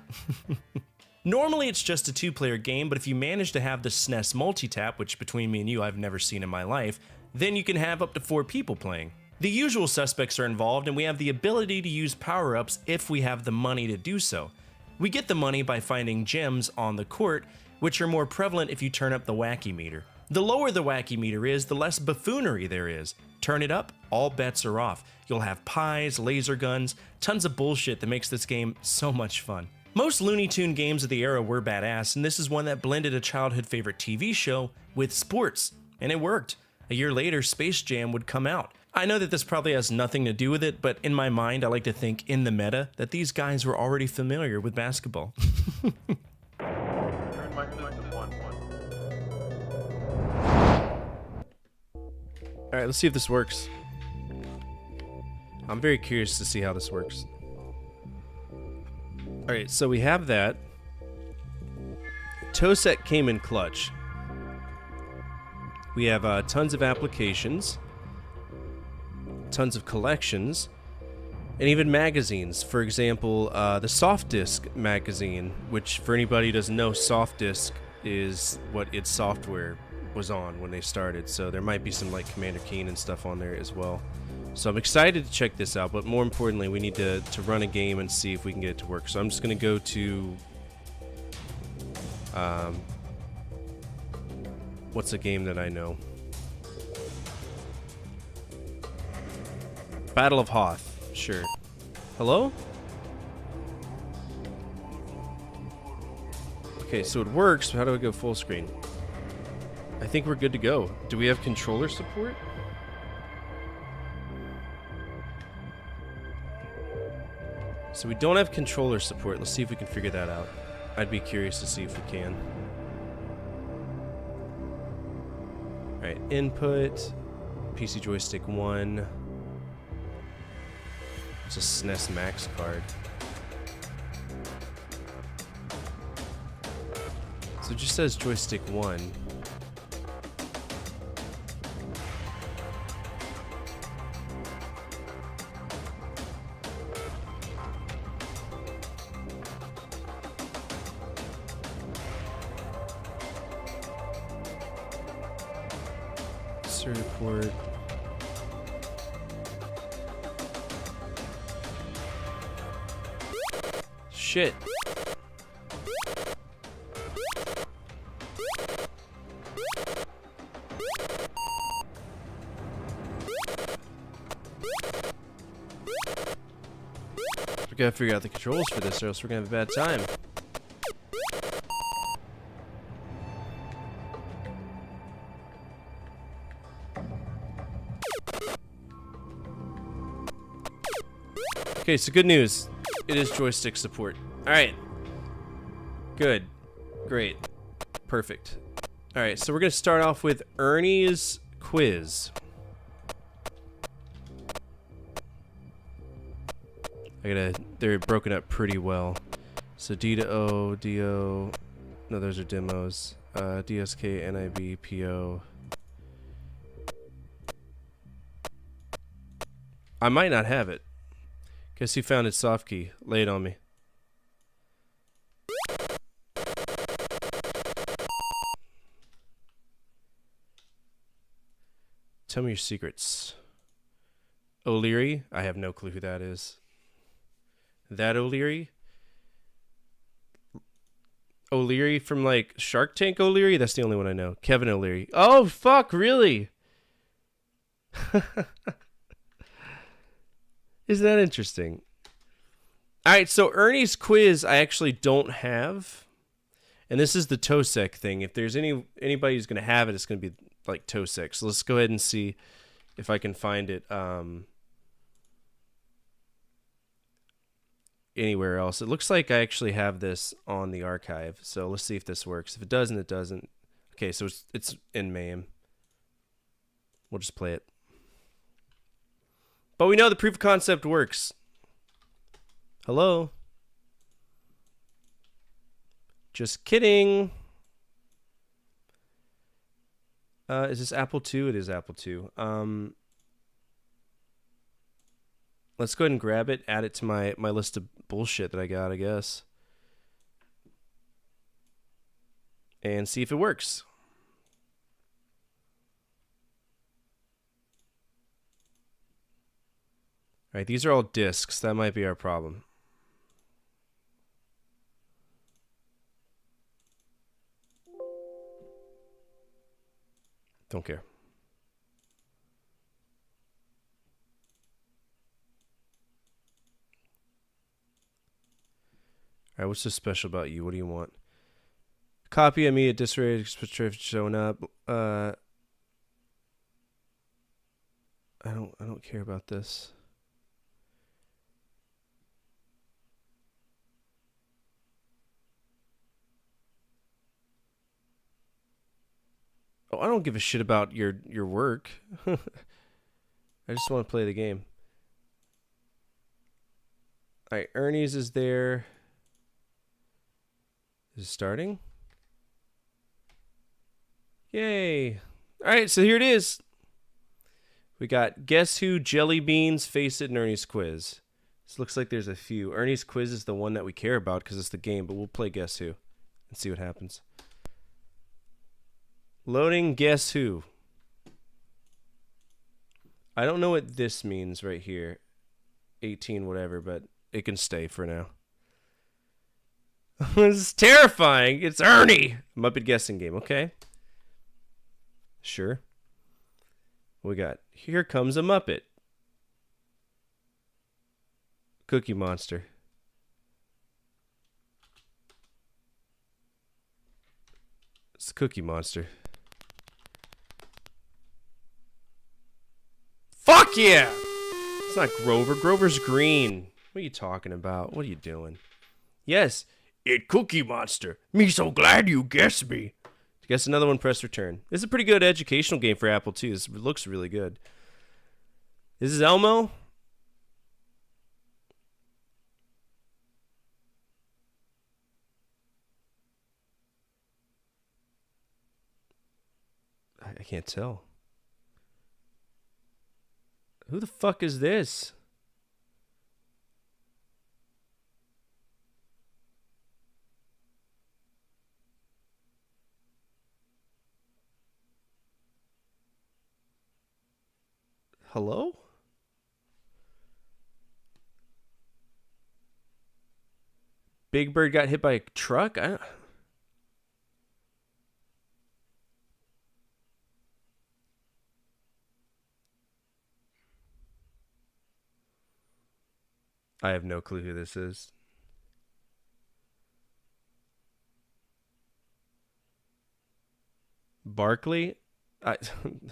Normally it's just a 2-player game, but if you manage to have the SNES multi-tap, which between me and you I've never seen in my life, then you can have up to 4 people playing. The usual suspects are involved, and we have the ability to use power-ups if we have the money to do so. We get the money by finding gems on the court, which are more prevalent if you turn up the wacky meter. The lower the wacky meter is, the less buffoonery there is. Turn it up, all bets are off. You'll have pies, laser guns, tons of bullshit that makes this game so much fun. Most Looney Tune games of the era were badass, and this is one that blended a childhood favorite TV show with sports, and it worked. A year later, Space Jam would come out. I know that this probably has nothing to do with it, but in my mind, I like to think in the meta that these guys were already familiar with basketball. Alright, let's see if this works. I'm very curious to see how this works. Alright, so we have that. Toset came in clutch. We have tons of applications, tons of collections, and even magazines. For example, the Soft Disk magazine, which for anybody who doesn't know, Soft Disk is what its software was on when they started. So there might be some like Commander Keen and stuff on there as well. So I'm excited to check this out, but more importantly, we need to run a game and see if we can get it to work. So I'm just going to go to... what's a game that I know? Battle of Hoth. Sure. Hello? Okay, so it works, but how do I go full screen? I think we're good to go. Do we have controller support? So we don't have controller support. Let's see if we can figure that out. I'd be curious to see if we can. Alright, input. PC joystick 1. It's a SNES Max card. So it just says joystick 1. Report. Shit. We gotta figure out the controls for this, or else we're gonna have a bad time. Okay, so good news. It is joystick support. Alright. Good. Great. Perfect. All right, so we're going to start off with Ernie's quiz. They're broken up pretty well. So D to O, DO, no, those are demos. DSK, NIB, PO. I might not have it. Guess who found its soft key? Lay it on me. Tell me your secrets. O'Leary? I have no clue who that is. That O'Leary? O'Leary from like Shark Tank O'Leary? That's the only one I know. Kevin O'Leary. Oh, fuck, really? Isn't that interesting? Alright, so Ernie's quiz I actually don't have. And this is the Tosec thing. If there's anybody who's going to have it, it's going to be like Tosec. So let's go ahead and see if I can find it anywhere else. It looks like I actually have this on the archive. So let's see if this works. If it doesn't, it doesn't. Okay, so it's in MAME. We'll just play it. But we know the proof of concept works. Hello? Just kidding. Is this Apple II? It is Apple II. Let's go ahead and grab it, add it to my list of bullshit that I got, I guess. And see if it works. All right, these are all discs. That might be our problem. Don't care. All right, what's so special about you? What do you want? Copy of me at this rate showing up. I don't care about this. Oh, I don't give a shit about your work. I just want to play the game. All right, Ernie's is there. Is it starting? Yay. All right, so here it is. We got Guess Who, Jelly Beans, Face It, and Ernie's Quiz. This looks like there's a few. Ernie's Quiz is the one that we care about because it's the game, but we'll play Guess Who and see what happens. Loading Guess Who. I don't know what this means right here. 18 whatever, but it can stay for now. This is terrifying. It's Ernie. Muppet guessing game. Okay. Sure. We got Here Comes a Muppet. Cookie Monster. It's the Cookie Monster. Fuck yeah! It's not Grover. Grover's green. What are you talking about? What are you doing? Yes. It Cookie Monster. Me so glad you guessed me. To guess another one, press return. This is a pretty good educational game for Apple II. This looks really good. This is Elmo. I can't tell. Who the fuck is this? Hello? Big Bird got hit by a truck? I have no clue who this is. Barkley?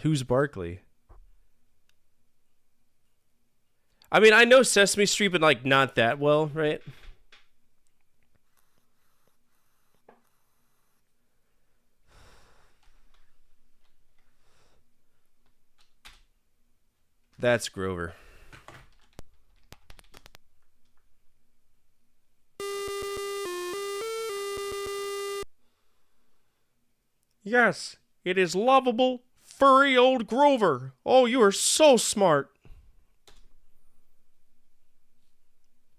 Who's Barkley? I mean, I know Sesame Street, but like not that well, right? That's Grover. Yes, it is lovable, furry old Grover. Oh, you are so smart.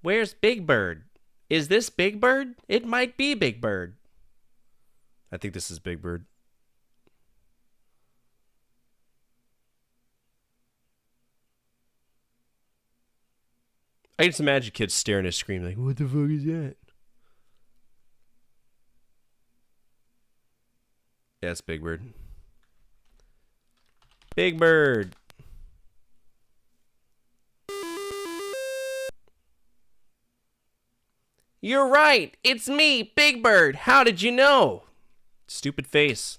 Where's Big Bird? Is this Big Bird? It might be Big Bird. I think this is Big Bird. I can just imagine kids staring at a screen like, what the fuck is that? Yeah, it's Big Bird. Big Bird. You're right. It's me, Big Bird. How did you know? Stupid face.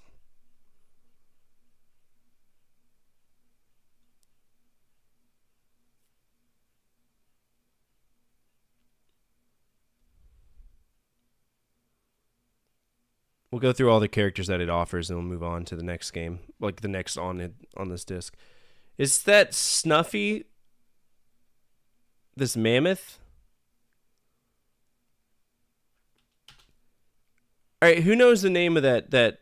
We'll go through all the characters that it offers, and we'll move on to the next game, like the next on this disc. Is that Snuffy? This mammoth? All right, who knows the name of the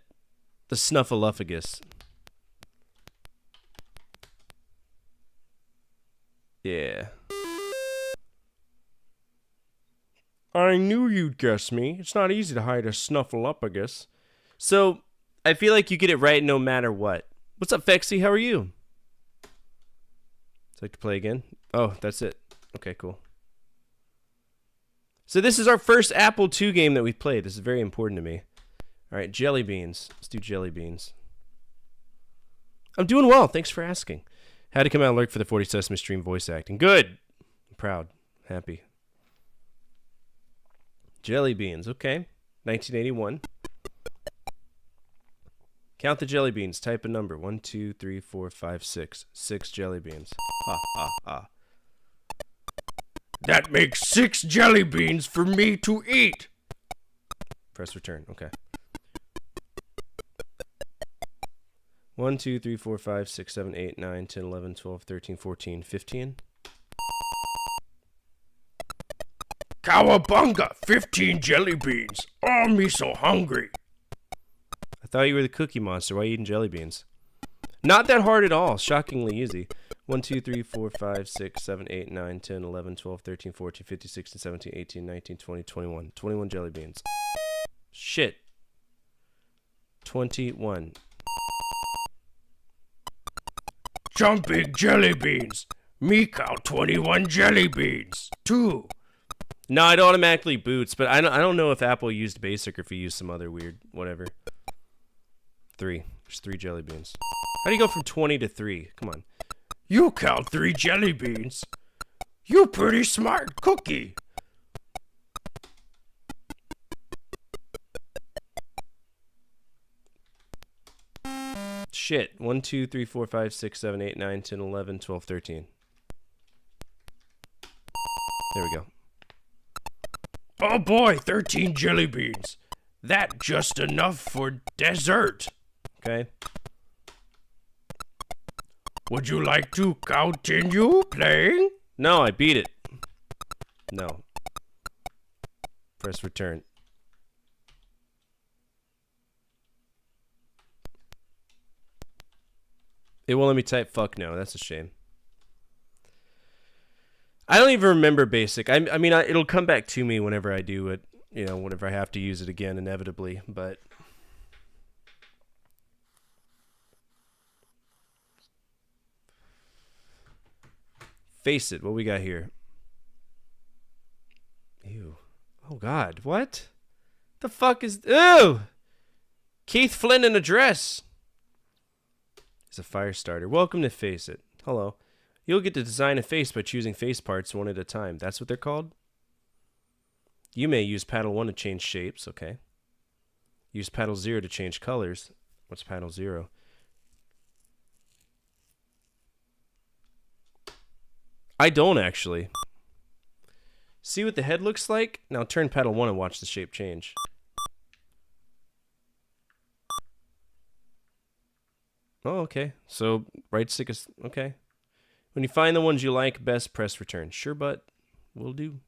Snuffleupagus? Yeah. I knew you'd guess me. It's not easy to hide a Snuffleupagus. So, I feel like you get it right no matter what. What's up, Fexy? How are you? Would you like to play again? Oh, that's it. Okay, cool. So this is our first Apple II game that we've played. This is very important to me. All right, jelly beans. Let's do jelly beans. I'm doing well. Thanks for asking. Had to come out and lurk for the 40 Sesame Stream voice acting. Good. I'm proud. Happy. Jelly beans. Okay. 1981. Count the jelly beans. Type a number. 1, 2, 3, 4, 5, 6. 6 jelly beans. Ha, ha, ha. That makes 6 jelly beans for me to eat. Press return. Okay. 1, 2, 3, 4, 5, 6, 7, 8, 9, 10, 11, 12, 13, 14, 15. Cowabunga! 15 jelly beans. Oh, me so hungry. I thought you were the Cookie Monster. Why are you eating jelly beans? Not that hard at all. Shockingly easy. 1, 2, 3, 4, 5, 6, 7, 8, 9, 10, 11, 12, 13, 14, 15, 16, 17, 18, 19, 20, 21. 21 jelly beans. Shit. 21. Jumping jelly beans. Me count 21 jelly beans. 2. No, it automatically boots, but I don't know if Apple used basic or if he used some other weird whatever. 3. There's 3 jelly beans. How do you go from 20 to 3? Come on. You count 3 jelly beans. You pretty smart cookie. Shit. 1, 2, 3, 4, 5, 6, 7, 8, 9, 10, 11, 12, 13. There we go. Oh boy, 13 jelly beans. That just enough for dessert. Okay. Would you like to continue playing? No, I beat it. No. Press return. It won't let me type fuck no. That's a shame. I don't even remember basic. I mean, it'll come back to me whenever I do it. You know, whenever I have to use it again, inevitably. But face it. What we got here? Ew. Oh God. What? The fuck is? Ew. Keith Flynn in a dress. He's a fire starter. Welcome to Face It. Hello. You'll get to design a face by choosing face parts one at a time. That's what they're called? You may use paddle 1 to change shapes. Okay. Use paddle 0 to change colors. What's paddle 0? I don't actually. See what the head looks like? Now turn paddle 1 and watch the shape change. Oh, okay. So right stick is... Okay. When you find the ones you like best, press return. Sure, but will do.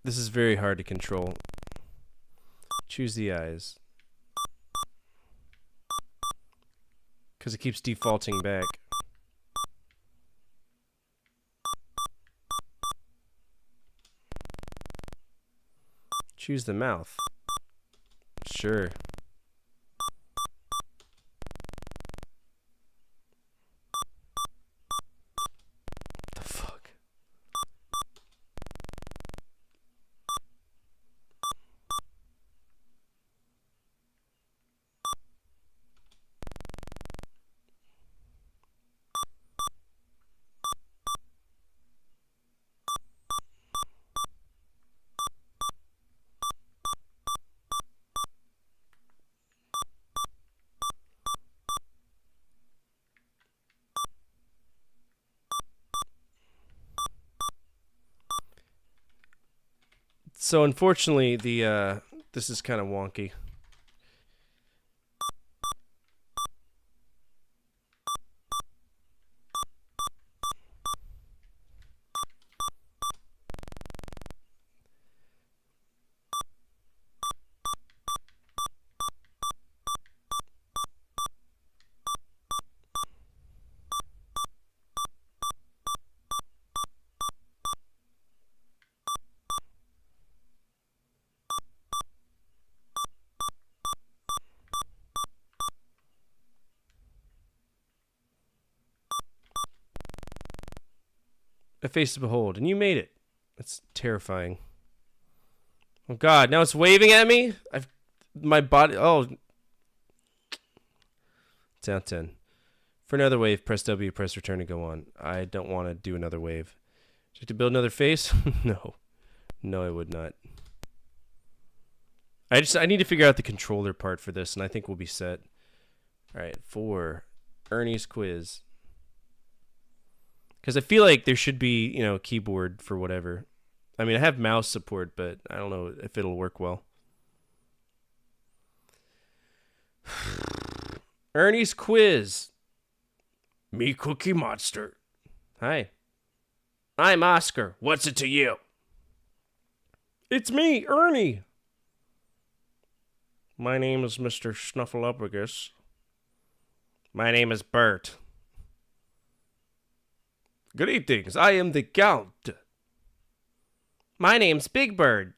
This is very hard to control. Choose the eyes. Because it keeps defaulting back. Choose the mouth. Sure. The fuck? So unfortunately, the this is kind of wonky. A face to behold, and you made it. That's terrifying. Oh God! Now it's waving at me. My body. Oh, 10 out of 10. For another wave, press W, press return to go on. I don't want to do another wave. Do you have to build another face? No, I would not. I need to figure out the controller part for this, and I think we'll be set. All right, for Ernie's quiz. Because I feel like there should be, you know, a keyboard for whatever. I mean, I have mouse support, but I don't know if it'll work well. Ernie's quiz. Me Cookie Monster. Hi. I'm Oscar. What's it to you? It's me, Ernie. My name is Mr. Snuffleupagus. My name is Bert. Greetings, I am the Count. My name's Big Bird.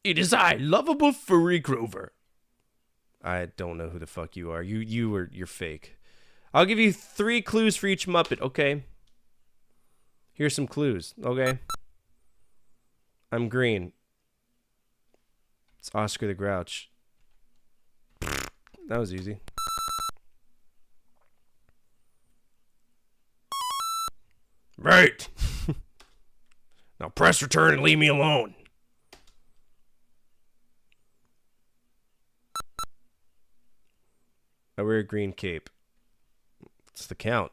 It is I, lovable furry Grover. I don't know who the fuck you are. You're fake. I'll give you 3 clues for each Muppet, okay? Here's some clues, okay? I'm green. It's Oscar the Grouch. That was easy. Right. Now press return and leave me alone. I wear a green cape. It's the Count.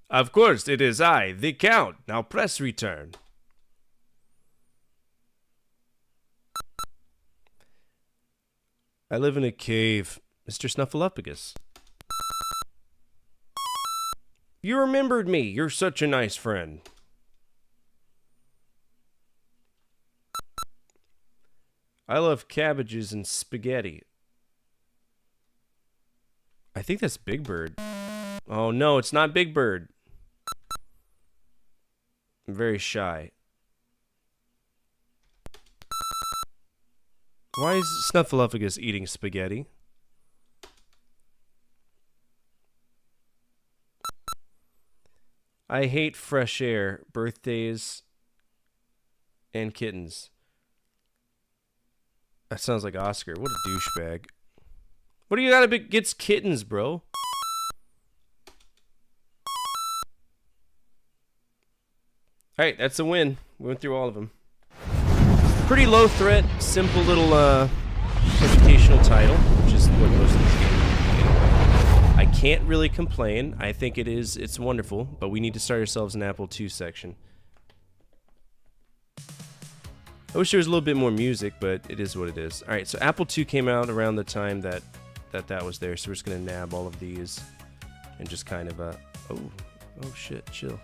Of course, it is I, the Count. Now press return. I live in a cave, Mr. Snuffleupagus. You remembered me. You're such a nice friend. I love cabbages and spaghetti. I think that's Big Bird. Oh no, it's not Big Bird. I'm very shy. Why is Snuffleupagus eating spaghetti? I hate fresh air, birthdays, and kittens. That sounds like Oscar. What a douchebag. What do you got against kittens, bro? Alright, that's a win. We went through all of them. Pretty low threat, simple little educational title, which is what most of these games are. I can't really complain. I think it's wonderful, but we need to start ourselves an Apple II section. I wish there was a little bit more music, but it is what it is. Alright, so Apple II came out around the time that was there, so we're just going to nab all of these and just kind of, oh shit, chill.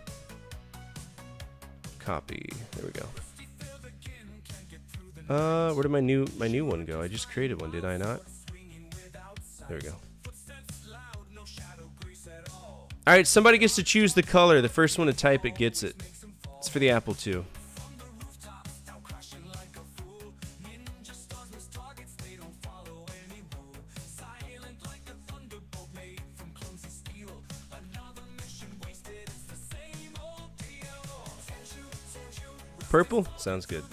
Copy. There we go. Where did my new one go? I just created one, did I not? There we go. Alright, somebody gets to choose the color. The first one to type it gets it. It's for the Apple II. Purple? Sounds good.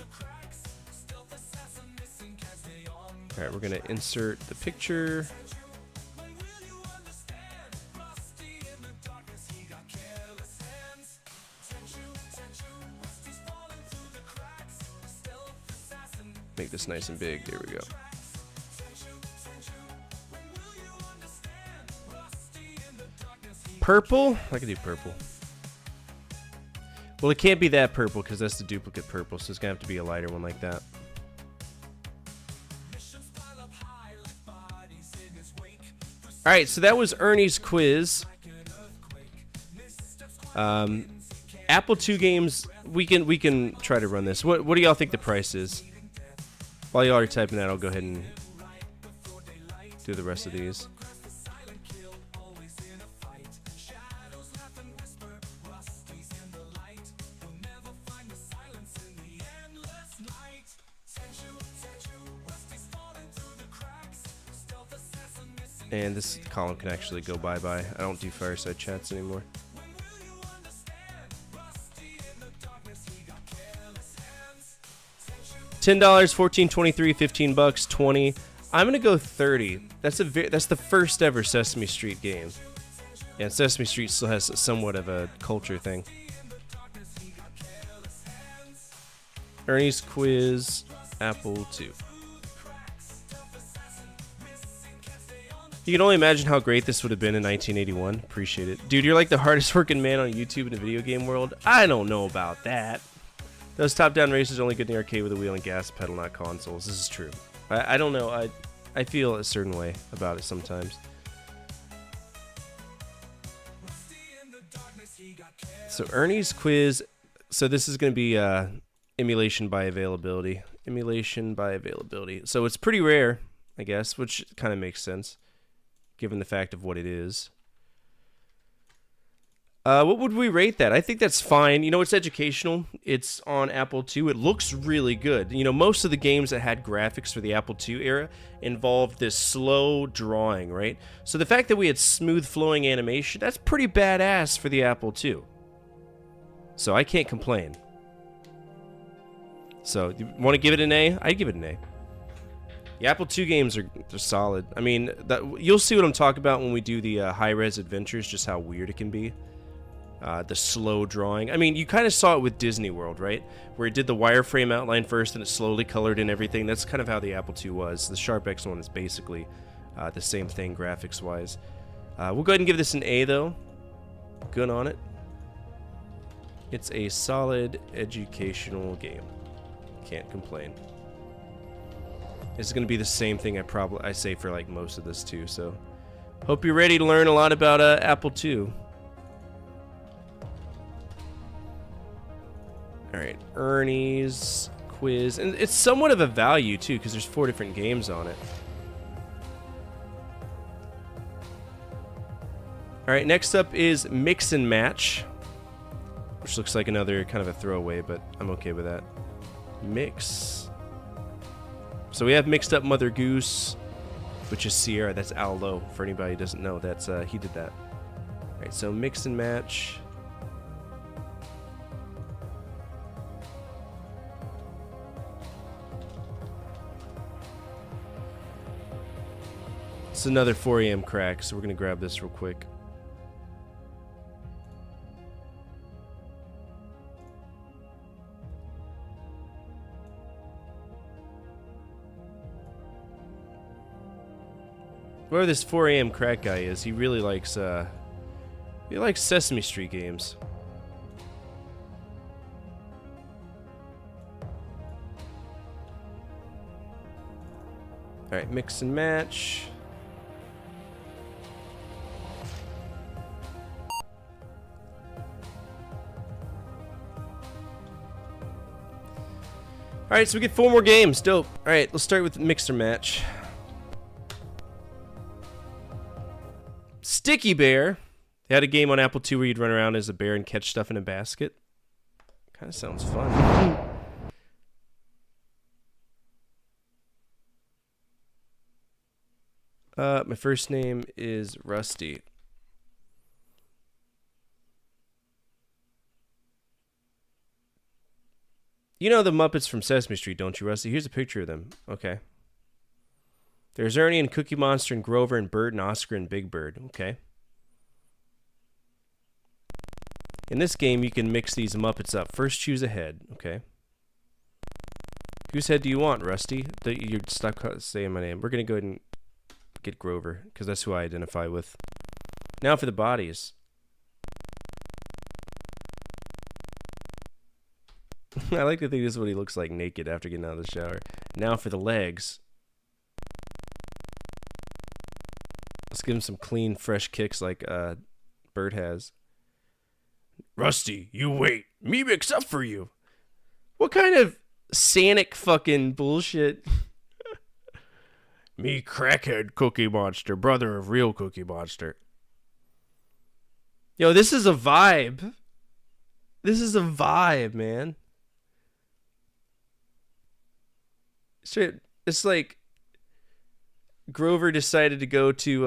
Alright, we're going to insert the picture. Make this nice and big. There we go. Purple? I can do purple. Well, it can't be that purple because that's the duplicate purple, so it's going to have to be a lighter one like that. Alright, so that was Ernie's quiz. Apple II games, we can try to run this. What do y'all think the price is? While y'all are typing that, I'll go ahead and do the rest of these. And this column can actually go bye-bye. I don't do fireside chats anymore. $10, $14, $23, $15, $20. I'm gonna go 30. That's the first ever Sesame Street game. And Sesame Street still has somewhat of a culture thing. Ernie's quiz, Apple II. You can only imagine how great this would have been in 1981. Appreciate it. Dude, you're like the hardest working man on YouTube in the video game world. I don't know about that. Those top-down races are only good in the arcade with a wheel and gas pedal, not consoles. This is true. I don't know. I feel a certain way about it sometimes. So Ernie's quiz. So this is going to be emulation by availability. Emulation by availability. So it's pretty rare, I guess, which kind of makes sense, given the fact of what it is. What would we rate that? I think that's fine. You know, it's educational. It's on Apple II. It looks really good. You know, most of the games that had graphics for the Apple II era involved this slow drawing, right? So the fact that we had smooth flowing animation, that's pretty badass for the Apple II. So I can't complain. So, you want to give it an A? I'd give it an A. The Apple II games are solid. I mean, you'll see what I'm talking about when we do the high-res adventures, just how weird it can be. The slow drawing. I mean, you kind of saw it with Disney World, right? Where it did the wireframe outline first and it slowly colored in everything. That's kind of how the Apple II was. The SharpX one is basically the same thing graphics-wise. We'll go ahead and give this an A, though. Good on it. It's a solid educational game. Can't complain. This is going to be the same thing I say for like most of this too, so hope you're ready to learn a lot about Apple II. Alright, Ernie's quiz. And it's somewhat of a value too, because there's 4 different games on it. Alright, next up is Mix and Match, which looks like another kind of a throwaway, but I'm okay with that. Mix. So we have Mixed Up Mother Goose, which is Sierra. That's Al Lowe. For anybody who doesn't know, that's he did that. All right, so Mix and Match. It's another 4 a.m. crack, so we're gonna grab this real quick. Whoever this 4 a.m. crack guy is, he really likes Sesame Street games. Alright, mix and match. Alright, so we get 4 more games. Dope. Alright, let's start with mixer match. Sticky Bear. They had a game on Apple II where you'd run around as a bear and catch stuff in a basket. Kind of sounds fun. My first name is Rusty. You know the Muppets from Sesame Street, don't you, Rusty? Here's a picture of them. Okay. There's Ernie and Cookie Monster and Grover and Bert and Oscar and Big Bird. Okay. In this game, you can mix these Muppets up. First, choose a head. Okay. Whose head do you want, Rusty? You're stop saying my name. We're going to go ahead and get Grover, because that's who I identify with. Now for the bodies. I like to think this is what he looks like naked after getting out of the shower. Now for the legs. Let's give him some clean, fresh kicks like Bert has. Rusty, you wait. Me mix up for you. What kind of Sanic fucking bullshit? Me crackhead Cookie Monster, brother of real Cookie Monster. Yo, this is a vibe. This is a vibe, man. It's like Grover decided to go to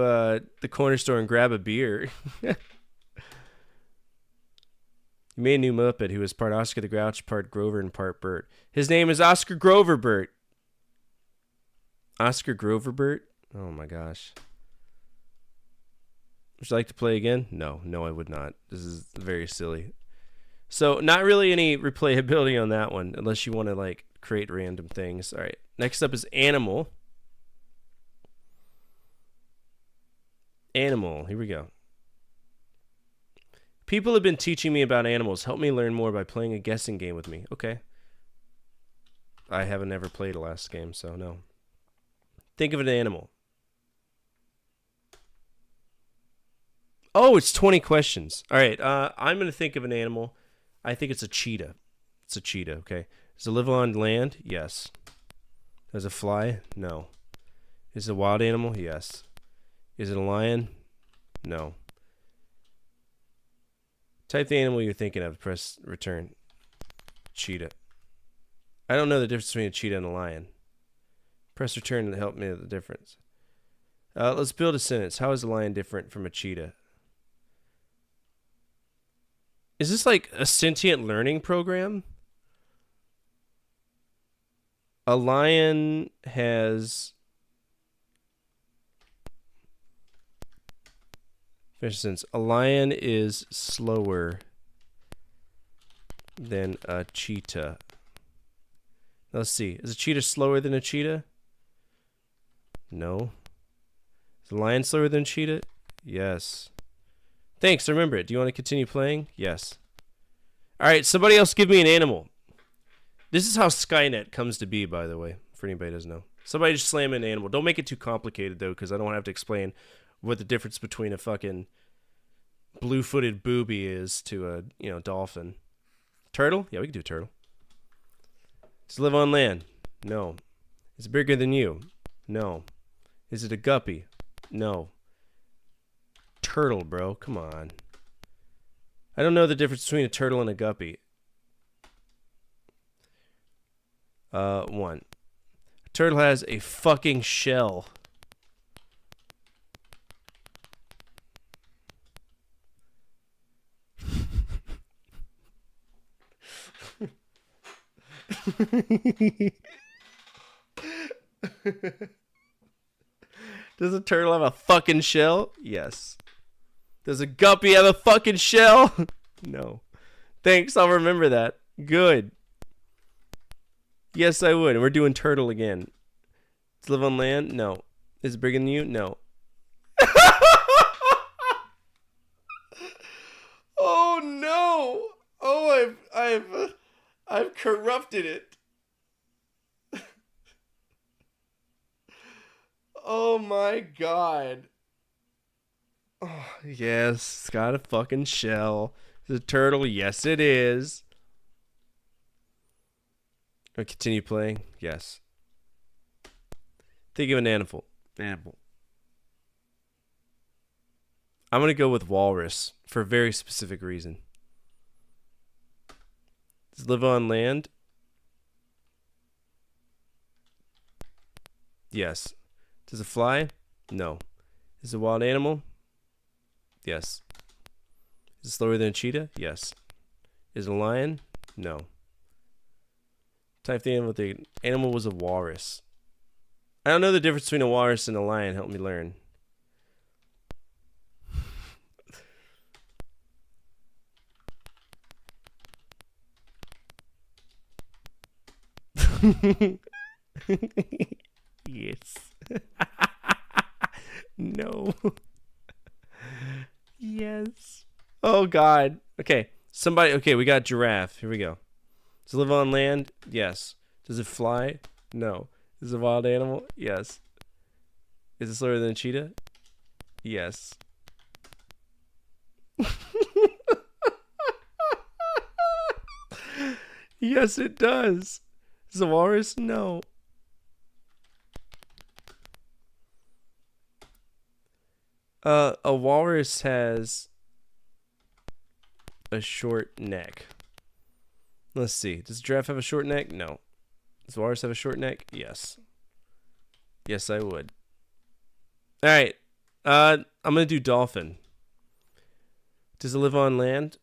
the corner store and grab a beer. He made a new Muppet who was part Oscar the Grouch, part Grover, and part Bert. His name is Oscar Grover Bert. Oscar Grover Bert? Oh my gosh. Would you like to play again? No, I would not. This is very silly. So, not really any replayability on that one, unless you want to, like, create random things. Alright, next up is Animal. Animal, here we go. People have been teaching me about animals. Help me learn more by playing a guessing game with me. Okay. I haven't ever played a last game, so no. Think of an animal. Oh, it's 20 questions. All right, I'm going to think of an animal. I think it's a cheetah. It's a cheetah, okay. Does it live on land? Yes. Does it fly? No. Is it a wild animal? Yes. Is it a lion? No. Type the animal you're thinking of. Press return. Cheetah. I don't know the difference between a cheetah and a lion. Press return to help me with the difference. Let's build a sentence. How is a lion different from a cheetah? Is this like a sentient learning program? A lion has... For instance, a lion is slower than a cheetah. Let's see. Is a cheetah slower than a cheetah? No. Is a lion slower than a cheetah? Yes. Thanks, I remember it. Do you want to continue playing? Yes. Alright, somebody else give me an animal. This is how Skynet comes to be, by the way, for anybody who doesn't know. Somebody just slam in an animal. Don't make it too complicated, though, because I don't want to have to explain what the difference between a fucking blue-footed booby is to a, dolphin. Turtle? Yeah, we can do turtle. Does it live on land? No. Is it bigger than you? No. Is it a guppy? No. Turtle, bro. Come on. I don't know the difference between a turtle and a guppy. 1. A turtle has a fucking shell. Does a turtle have a fucking shell? Yes. Does a guppy have a fucking shell? No. Thanks, I'll remember that. Good. Yes, I would. And we're doing turtle again. Does it live on land? No. Is it bigger than you? No. Oh no! Oh, I've corrupted it. Oh my god. Oh, yes, it's got a fucking shell. Is it a turtle? Yes, it is. I continue playing. Yes. Think of an animal. Animal. I'm gonna go with walrus for a very specific reason. Does it live on land? Yes. Does it fly? No. Is it a wild animal? Yes. Is it slower than a cheetah? Yes. Is it a lion? No. Type the animal. The animal was a walrus. I don't know the difference between a walrus and a lion. Help me learn. Yes. No. Yes. Oh god. Okay. Somebody. Okay, we got giraffe. Here we go. Does it live on land? Yes. Does it fly? No. Is it a wild animal? Yes. Is it slower than a cheetah? Yes. Yes, it does. Is it a walrus? No. A walrus has a short neck. Let's see. Does a giraffe have a short neck? No. Does a walrus have a short neck? Yes. Yes, I would. All right. I'm gonna do dolphin. Does it live on land?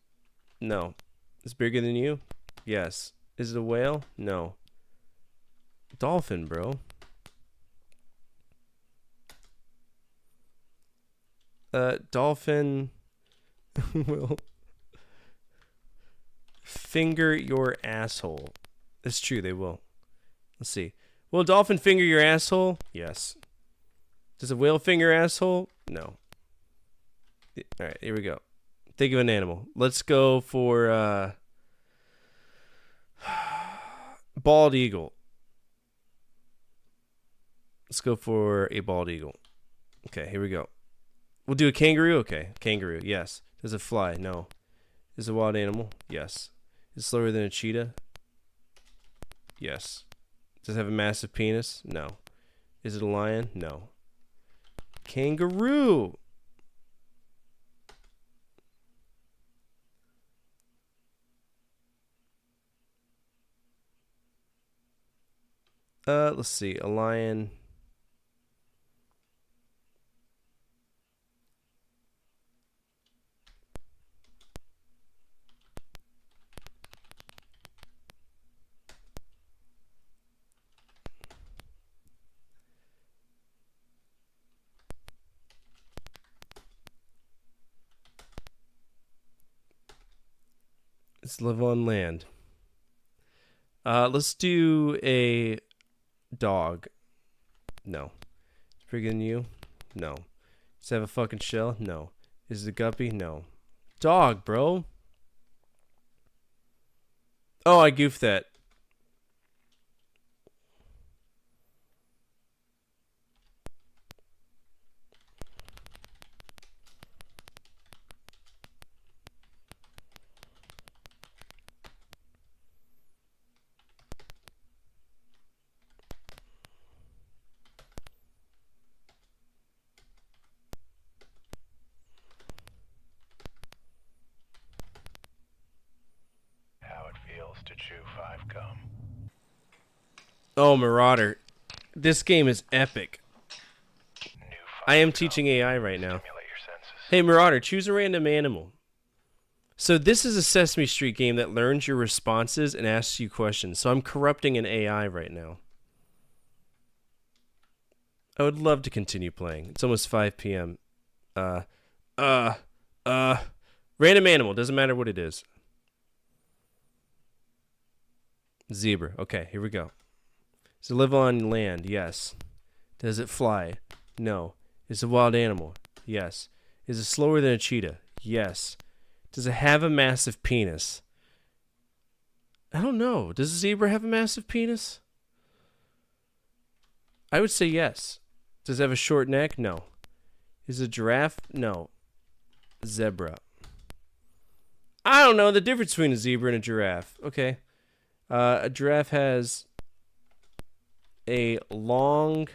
No. Is it bigger than you? Yes. Is it a whale? No. Dolphin, bro. Dolphin will finger your asshole. It's true, they will. Let's see. Will a dolphin finger your asshole? Yes. Does a whale finger your asshole? No. Alright, here we go. Think of an animal. Let's go for bald eagle. Let's go for a bald eagle. Okay, here we go. We'll do a kangaroo. Okay, kangaroo. Yes. Does it fly? No. Is it a wild animal? Yes. Is it slower than a cheetah? Yes. Does it have a massive penis? No. Is it a lion? No. Kangaroo. Let's see. A lion. Let's live on land. Let's do a dog. No. It's bigger than you? No. Does it have a fucking shell? No. Is it a guppy? No. Dog, bro. Oh, I goofed that. To chew 5 gum. Oh, Marauder. This game is epic. I am teaching AI right now. Hey, Marauder, choose a random animal. So this is a Sesame Street game that learns your responses and asks you questions. So I'm corrupting an AI right now. I would love to continue playing. It's almost 5 p.m. Random animal. Doesn't matter what it is. Zebra. Okay, here we go. Does it live on land? Yes. Does it fly? No. Is it a wild animal? Yes. Is it slower than a cheetah? Yes. Does it have a massive penis? I don't know. Does a zebra have a massive penis? I would say yes. Does it have a short neck? No. Is it a giraffe? No. Zebra. I don't know the difference between a zebra and a giraffe. Okay. A giraffe has a long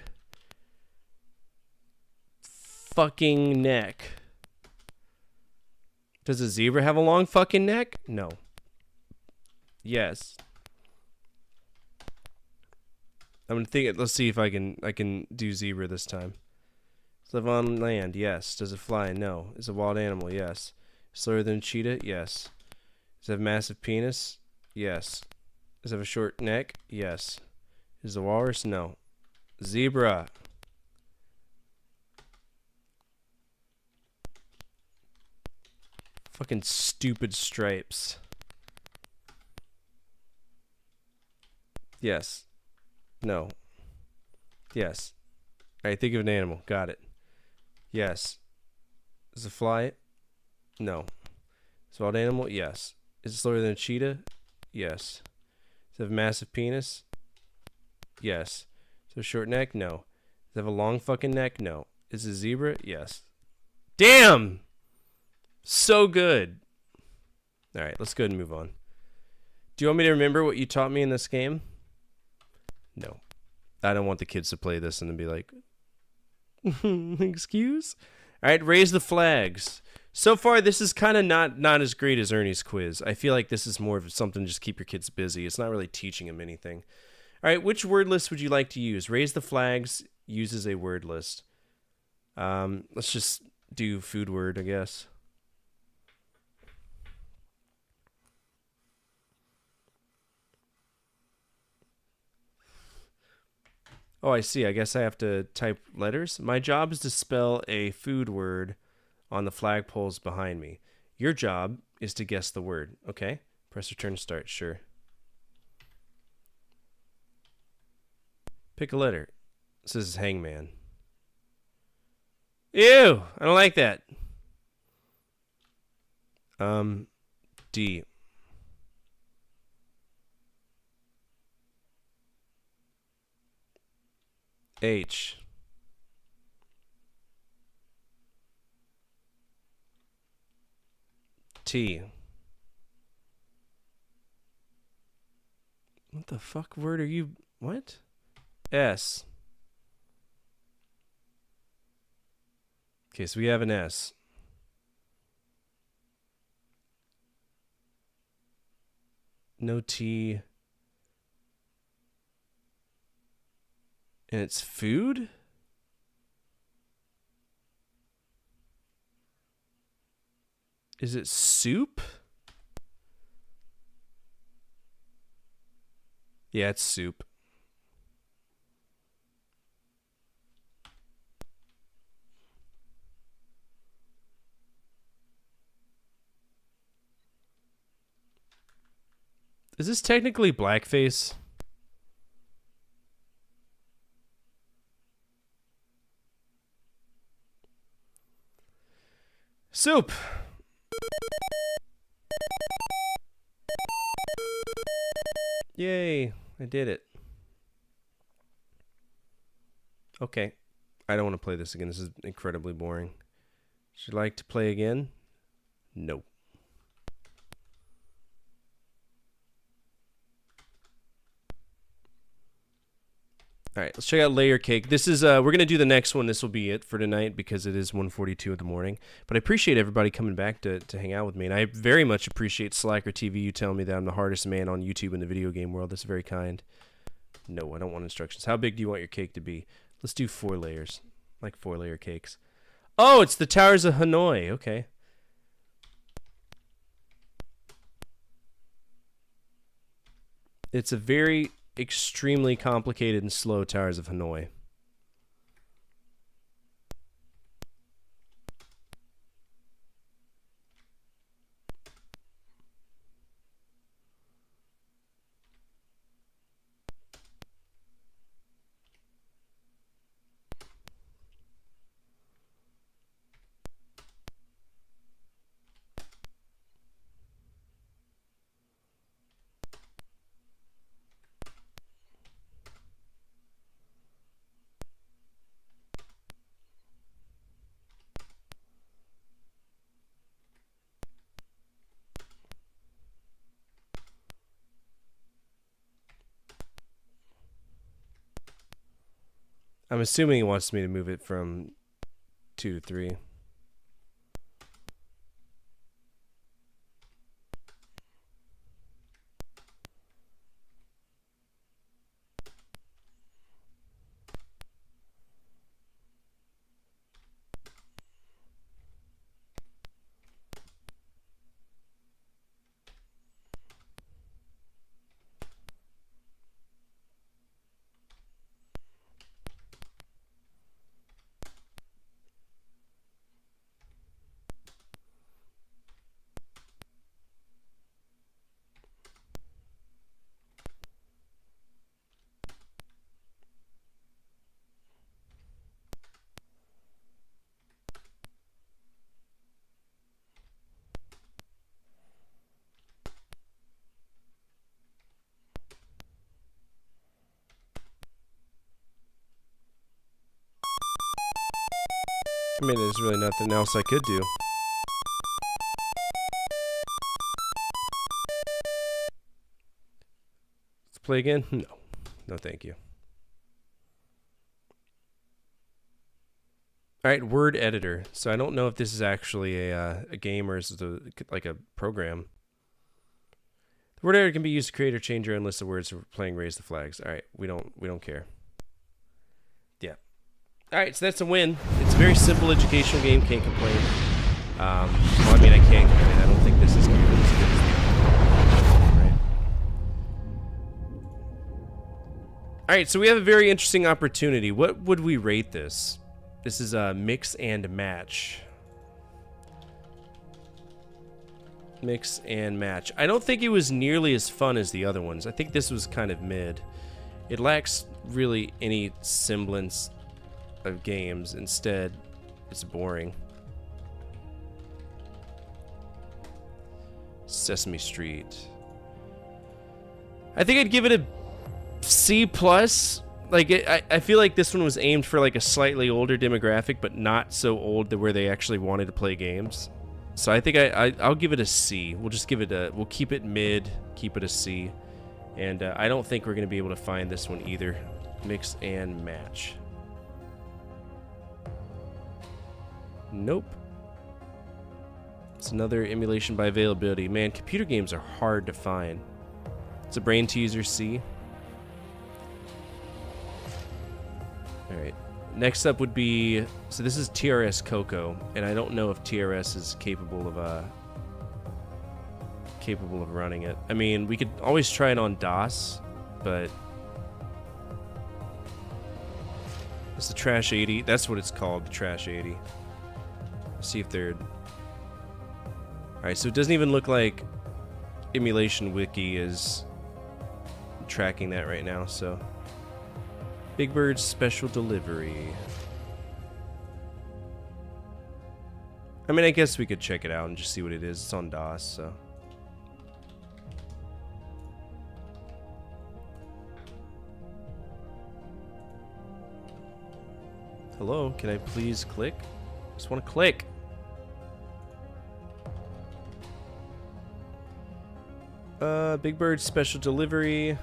fucking neck. Does a zebra have a long fucking neck? No. Yes. I'm gonna think. Let's see if I can do zebra this time. Does it live on land? Yes. Does it fly? No. Is it a wild animal? Yes. Slower than a cheetah? Yes. Does it have a massive penis? Yes. Does it have a short neck? Yes. Is it a walrus? No. Zebra. Fucking stupid stripes. Yes. No. Yes. Alright, think of an animal. Got it. Yes. Does it fly? No. Is it a wild animal? Yes. Is it slower than a cheetah? Yes. Does it have a massive penis? Yes. Is it a short neck? No. Does it have a long fucking neck? No. Is it a zebra? Yes. Damn! So good. Alright, let's go ahead and move on. Do you want me to remember what you taught me in this game? No. I don't want the kids to play this and then be like, excuse? Alright, raise the flags. So far, this is kind of not as great as Ernie's quiz. I feel like this is more of something to just keep your kids busy. It's not really teaching them anything. Alright, which word list would you like to use? Raise the flags uses a word list. Let's just do food word, I guess. Oh, I see. I guess I have to type letters. My job is to spell a food word on the flagpoles behind me. Your job is to guess the word. Okay? Press return to start. Sure. Pick a letter. This is hangman. Ew! I don't like that. D. H. T. What the fuck word are you? What? S. Okay, so we have an S. No T. And it's food? Is it soup? Yeah, it's soup. Is this technically blackface? Soup. Yay, I did it. Okay. I don't want to play this again. This is incredibly boring. Would you like to play again? No. All right, let's check out layer cake. This is we're gonna do the next one. This will be it for tonight because it is 1:42 in the morning. But I appreciate everybody coming back to hang out with me, and I very much appreciate Slacker TV. You telling me that I'm the hardest man on YouTube in the video game world. That's very kind. No, I don't want instructions. How big do you want your cake to be? Let's do 4 layers, like 4-layer cakes. Oh, it's the Towers of Hanoi. Okay. It's a very extremely complicated and slow Towers of Hanoi. I'm assuming he wants me to move it from 2 to 3. I mean, there's really nothing else I could do. Let's play again? No. No, thank you. Alright, word editor. So I don't know if this is actually a game or is it like a program. The word editor can be used to create or change your own list of words for playing Raise the Flags. Alright, we don't care. Yeah. Alright, so that's a win. It's a very simple educational game, can't complain. Well, I mean, I can't complain. I don't think this is going to be as good as the other, right? Alright, so we have a very interesting opportunity. What would we rate this? This is a mix and match. Mix and match. I don't think it was nearly as fun as the other ones. I think this was kind of mid. It lacks really any semblance of games. Instead, it's boring. Sesame Street. I think I'd give it a C+. Like, I feel like this one was aimed for like a slightly older demographic, but not so old that where they actually wanted to play games. So I think I'll give it a C. We'll just give it a, we'll keep it mid, keep it a C. And I don't think we're going to be able to find this one either. Mix and match. Nope. It's another emulation by availability. Man, computer games are hard to find. It's a brain teaser, C. Alright. Next up would be, so this is TRS Coco, and I don't know if TRS is capable of running it. I mean, we could always try it on DOS, but it's the Trash 80. That's what it's called, the Trash 80. Let's see if they're... Alright, so it doesn't even look like Emulation Wiki is tracking that right now, so... Big Bird's Special Delivery. I mean, I guess we could check it out and just see what it is. It's on DOS, so... Hello, can I please click? Just want to click. Big Bird Special Delivery.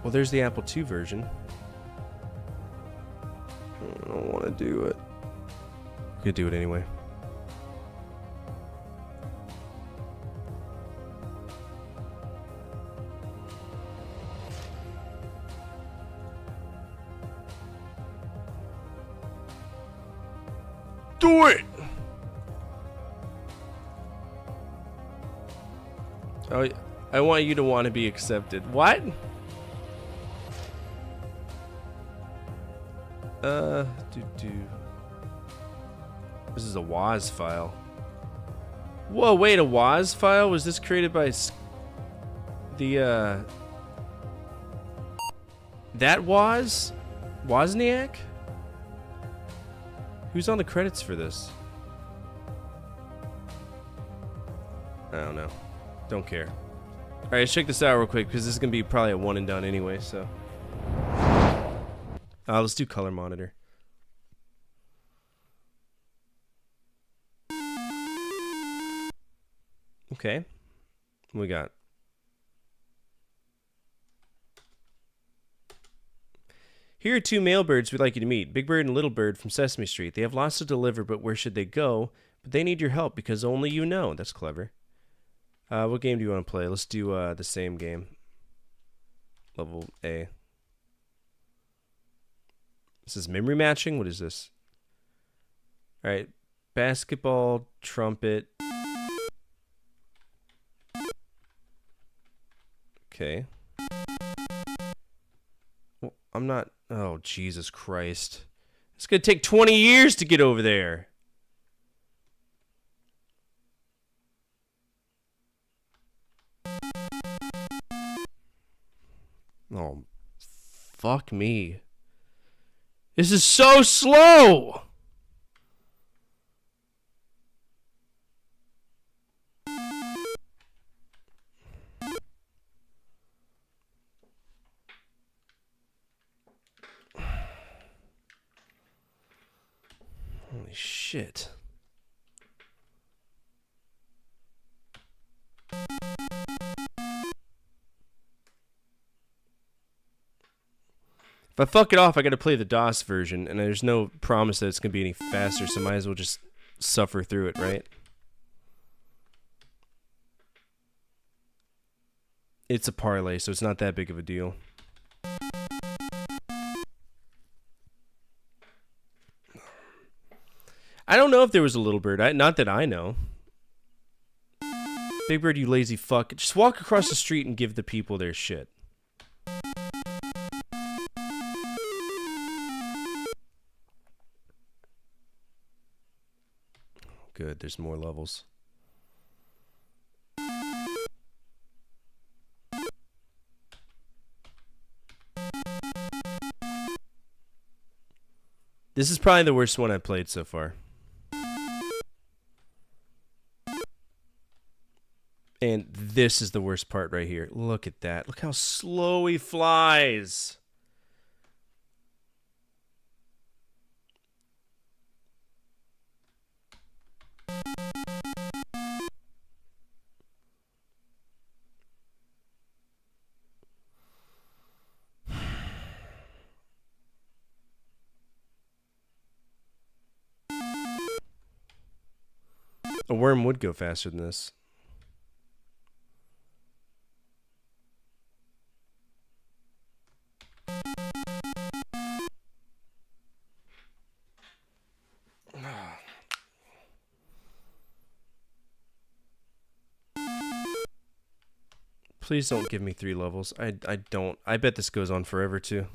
Well, there's the Apple II version. I don't want to do it. I'm gonna do it anyway. Do it! Oh, I want you to want to be accepted. What? This is a WAS file. Whoa, wait, a WAS file? Was this created by that WAS? Wozniak? Who's on the credits for this? I don't know. Don't care. Alright, let's check this out real quick because this is going to be probably a one and done anyway, so. Let's do color monitor. Okay. What we got? Here are two male birds we'd like you to meet. Big Bird and Little Bird from Sesame Street. They have lots to deliver, but where should they go? But they need your help because only you know. That's clever. What game do you want to play? Let's do the same game. Level A. This is memory matching? What is this? Alright. Basketball, trumpet. Okay. Well, I'm not... Oh, Jesus Christ. It's going to take 20 years to get over there. Oh, fuck me. This is so slow! Holy shit. If I fuck it off, I gotta play the DOS version, and there's no promise that it's gonna be any faster, so might as well just suffer through it, right? It's a parlay, so it's not that big of a deal. I don't know if there was a Little Bird. Not that I know. Big Bird, you lazy fuck. Just walk across the street and give the people their shit. Good, there's more levels. This is probably the worst one I've played so far. And this is the worst part right here. Look at that. Look how slow he flies. A worm would go faster than this. Please don't give me 3 levels. I don't. I bet this goes on forever too.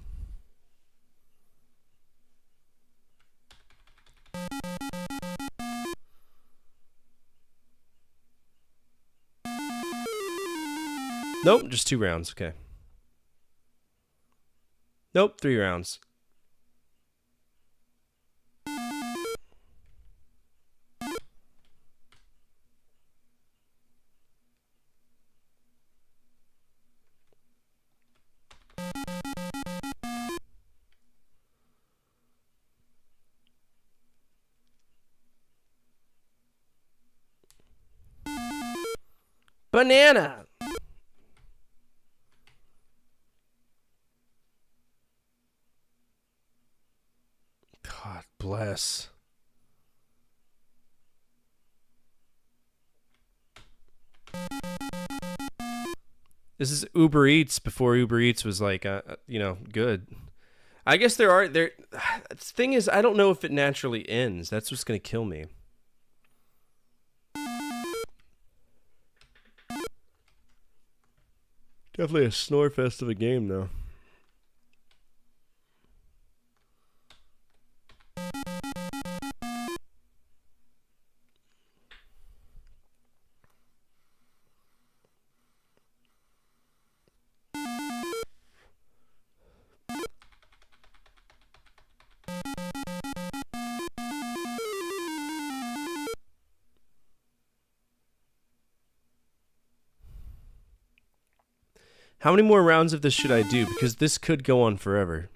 Nope, just 2 rounds. Okay. Nope, 3 rounds. Banana. God bless. This is Uber Eats before Uber Eats was like, you know, good. I guess the thing is, I don't know if it naturally ends. That's what's gonna kill me. Definitely a snore fest of a game, though. How many more rounds of this should I do? Because this could go on forever.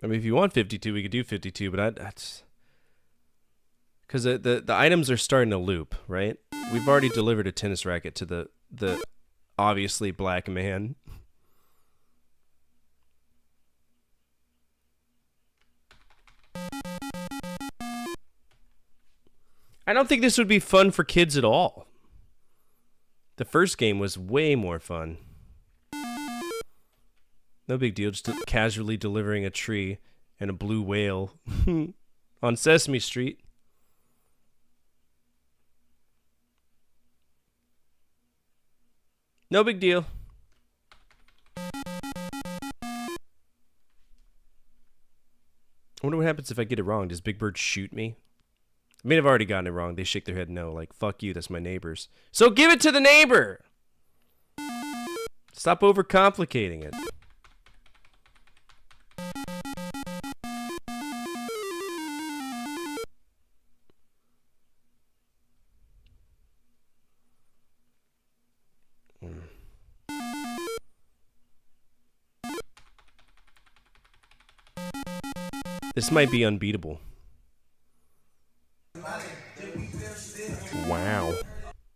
I mean, if you want 52, we could do 52, but that's... Because the items are starting to loop, right? We've already delivered a tennis racket to the obviously black man. I don't think this would be fun for kids at all. The first game was way more fun. No big deal, just casually delivering a tree and a blue whale on Sesame Street. No big deal. I wonder what happens if I get it wrong. Does Big Bird shoot me? I mean, I've already gotten it wrong. They shake their head no, like, fuck you, that's my neighbors. So give it to the neighbor! Stop overcomplicating it. This might be unbeatable. Wow.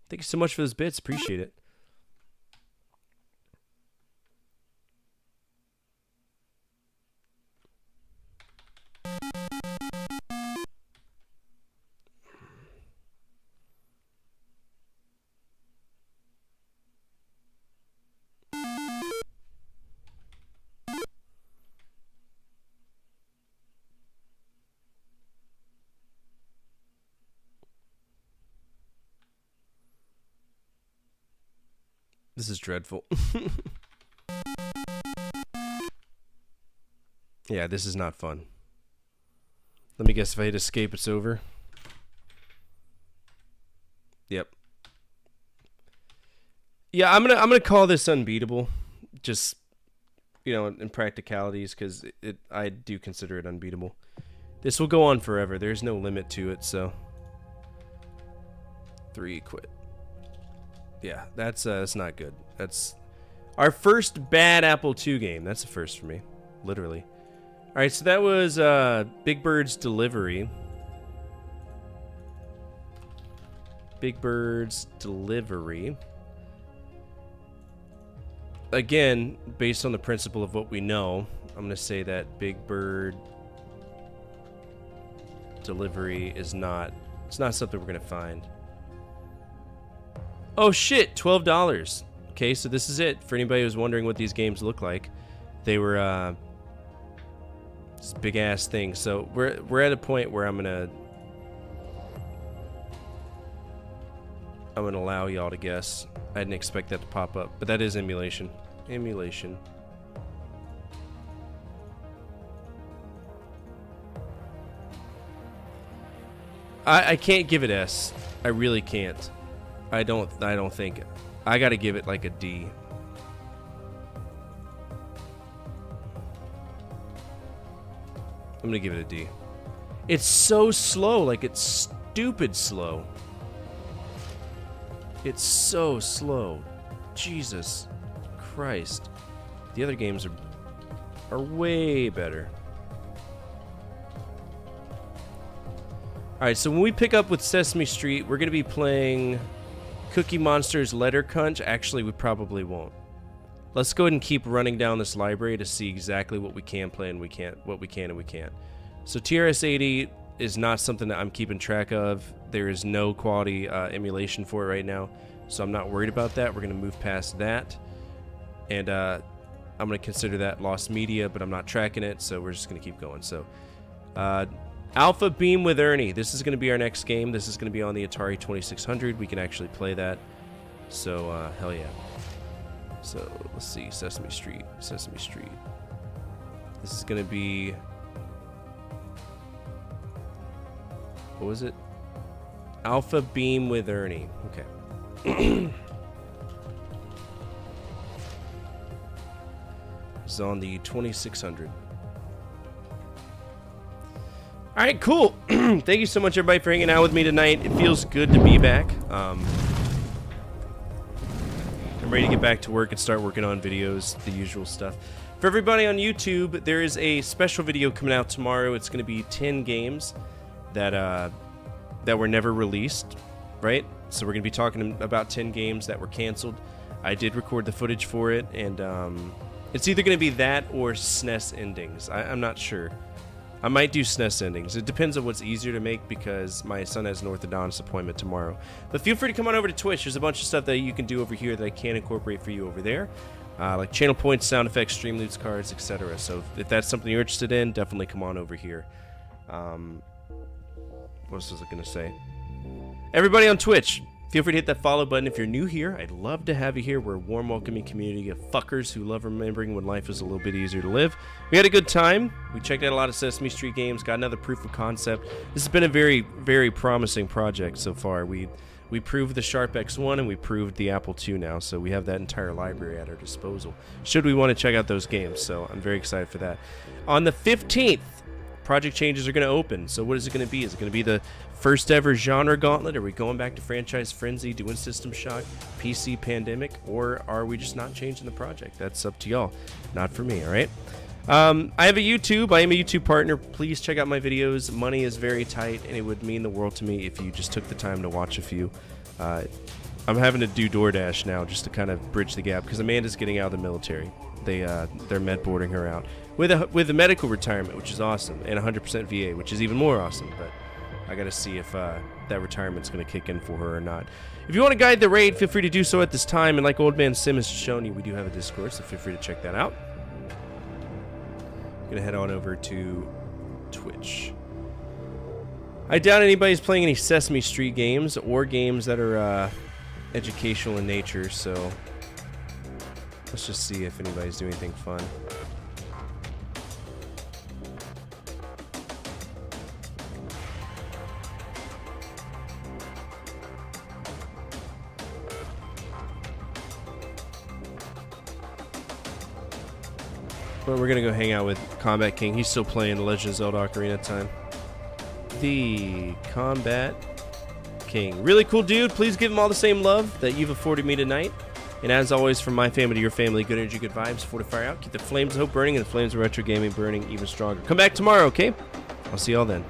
Thank you so much for those bits. Appreciate it. This is dreadful. Yeah, this is not fun. Let me guess, if I hit escape, it's over. Yep. Yeah, I'm gonna call this unbeatable. Just, you know, in practicalities, because I do consider it unbeatable. This will go on forever. There's no limit to it, so 3 quit. Yeah, that's not good. That's our first bad Apple II game. That's a first for me, literally. All right, so that was Big Bird's Delivery. Big Bird's Delivery. Again, based on the principle of what we know, I'm going to say that Big Bird Delivery is not... It's not something we're going to find. Oh shit, $12. Okay, so this is it. For anybody who's wondering what these games look like, they were just big ass things. So we're at a point where I'm gonna allow y'all to guess. I didn't expect that to pop up, but that is emulation. Emulation. I can't give it S. I really can't. I don't think. I gotta give it like a D. I'm gonna give it a D. It's so slow, like it's stupid slow. It's so slow. Jesus Christ. The other games are way better. Alright, so when we pick up with Sesame Street, we're gonna be playing Cookie Monster's Letter Crunch. Actually, we probably won't. Let's go ahead and keep running down this library to see exactly what we can play and what we can and we can't. So TRS-80 is not something that I'm keeping track of. There is no quality emulation for it right now, so I'm not worried about that. We're going to move past that, and I'm going to consider that lost media, but I'm not tracking it, so we're just going to keep going. So Alpha Beam with Ernie. This is going to be our next game. This is going to be on the Atari 2600. We can actually play that. So, hell yeah. So, let's see. Sesame Street. Sesame Street. This is going to be... What was it? Alpha Beam with Ernie. Okay. It's on the 2600. All right, cool. Thank you so much, everybody, for hanging out with me tonight. It feels good to be back. I'm ready to get back to work and start working on videos, the usual stuff. For everybody on YouTube, there is a special video coming out tomorrow. It's going to be 10 games that were never released, right? So we're going to be talking about 10 games that were canceled. I did record the footage for it, and it's either going to be that or SNES endings. I'm not sure. I might do SNES endings. It depends on what's easier to make because my son has an orthodontist appointment tomorrow. But feel free to come on over to Twitch. There's a bunch of stuff that you can do over here that I can incorporate for you over there. Like channel points, sound effects, stream loots, cards, etc. So if that's something you're interested in, definitely come on over here. What else was I going to say? Everybody on Twitch, feel free to hit that follow button if you're new here. I'd love to have you here. We're a warm, welcoming community of fuckers who love remembering when life was a little bit easier to live. We had a good time. We checked out a lot of Sesame Street games, got another proof of concept. This has been a very, very promising project so far. We proved the Sharp X1 and we proved the Apple II now, so we have that entire library at our disposal should we want to check out those games. So I'm very excited for that. On the 15th, project changes are going to open. So what is it going to be? Is it going to be the first ever genre gauntlet? Are we going back to franchise frenzy, doing System Shock, PC Pandemic, or are we just not changing the project? That's up to y'all, not for me. All right. I have a YouTube. I am a YouTube partner. Please check out my videos. Money is very tight, and it would mean the world to me if you just took the time to watch a few. I'm having to do DoorDash now just to kind of bridge the gap because Amanda's getting out of the military. They're med boarding her out with a medical retirement, which is awesome, and 100% VA, which is even more awesome. But I got to see if that retirement's going to kick in for her or not. If you want to guide the raid, feel free to do so at this time. And like Old Man Sim has shown you, we do have a Discord, so feel free to check that out. I'm going to head on over to Twitch. I doubt anybody's playing any Sesame Street games or games that are educational in nature, so let's just see if anybody's doing anything fun. But we're gonna go hang out with Combat King. He's still playing The Legend of Zelda Ocarina of Time. The Combat King. Really cool dude. Please give him all the same love that you've afforded me tonight. And as always, from my family to your family, good energy, good vibes, fortify out. Keep the flames of hope burning and the flames of retro gaming burning even stronger. Come back tomorrow, okay? I'll see y'all then.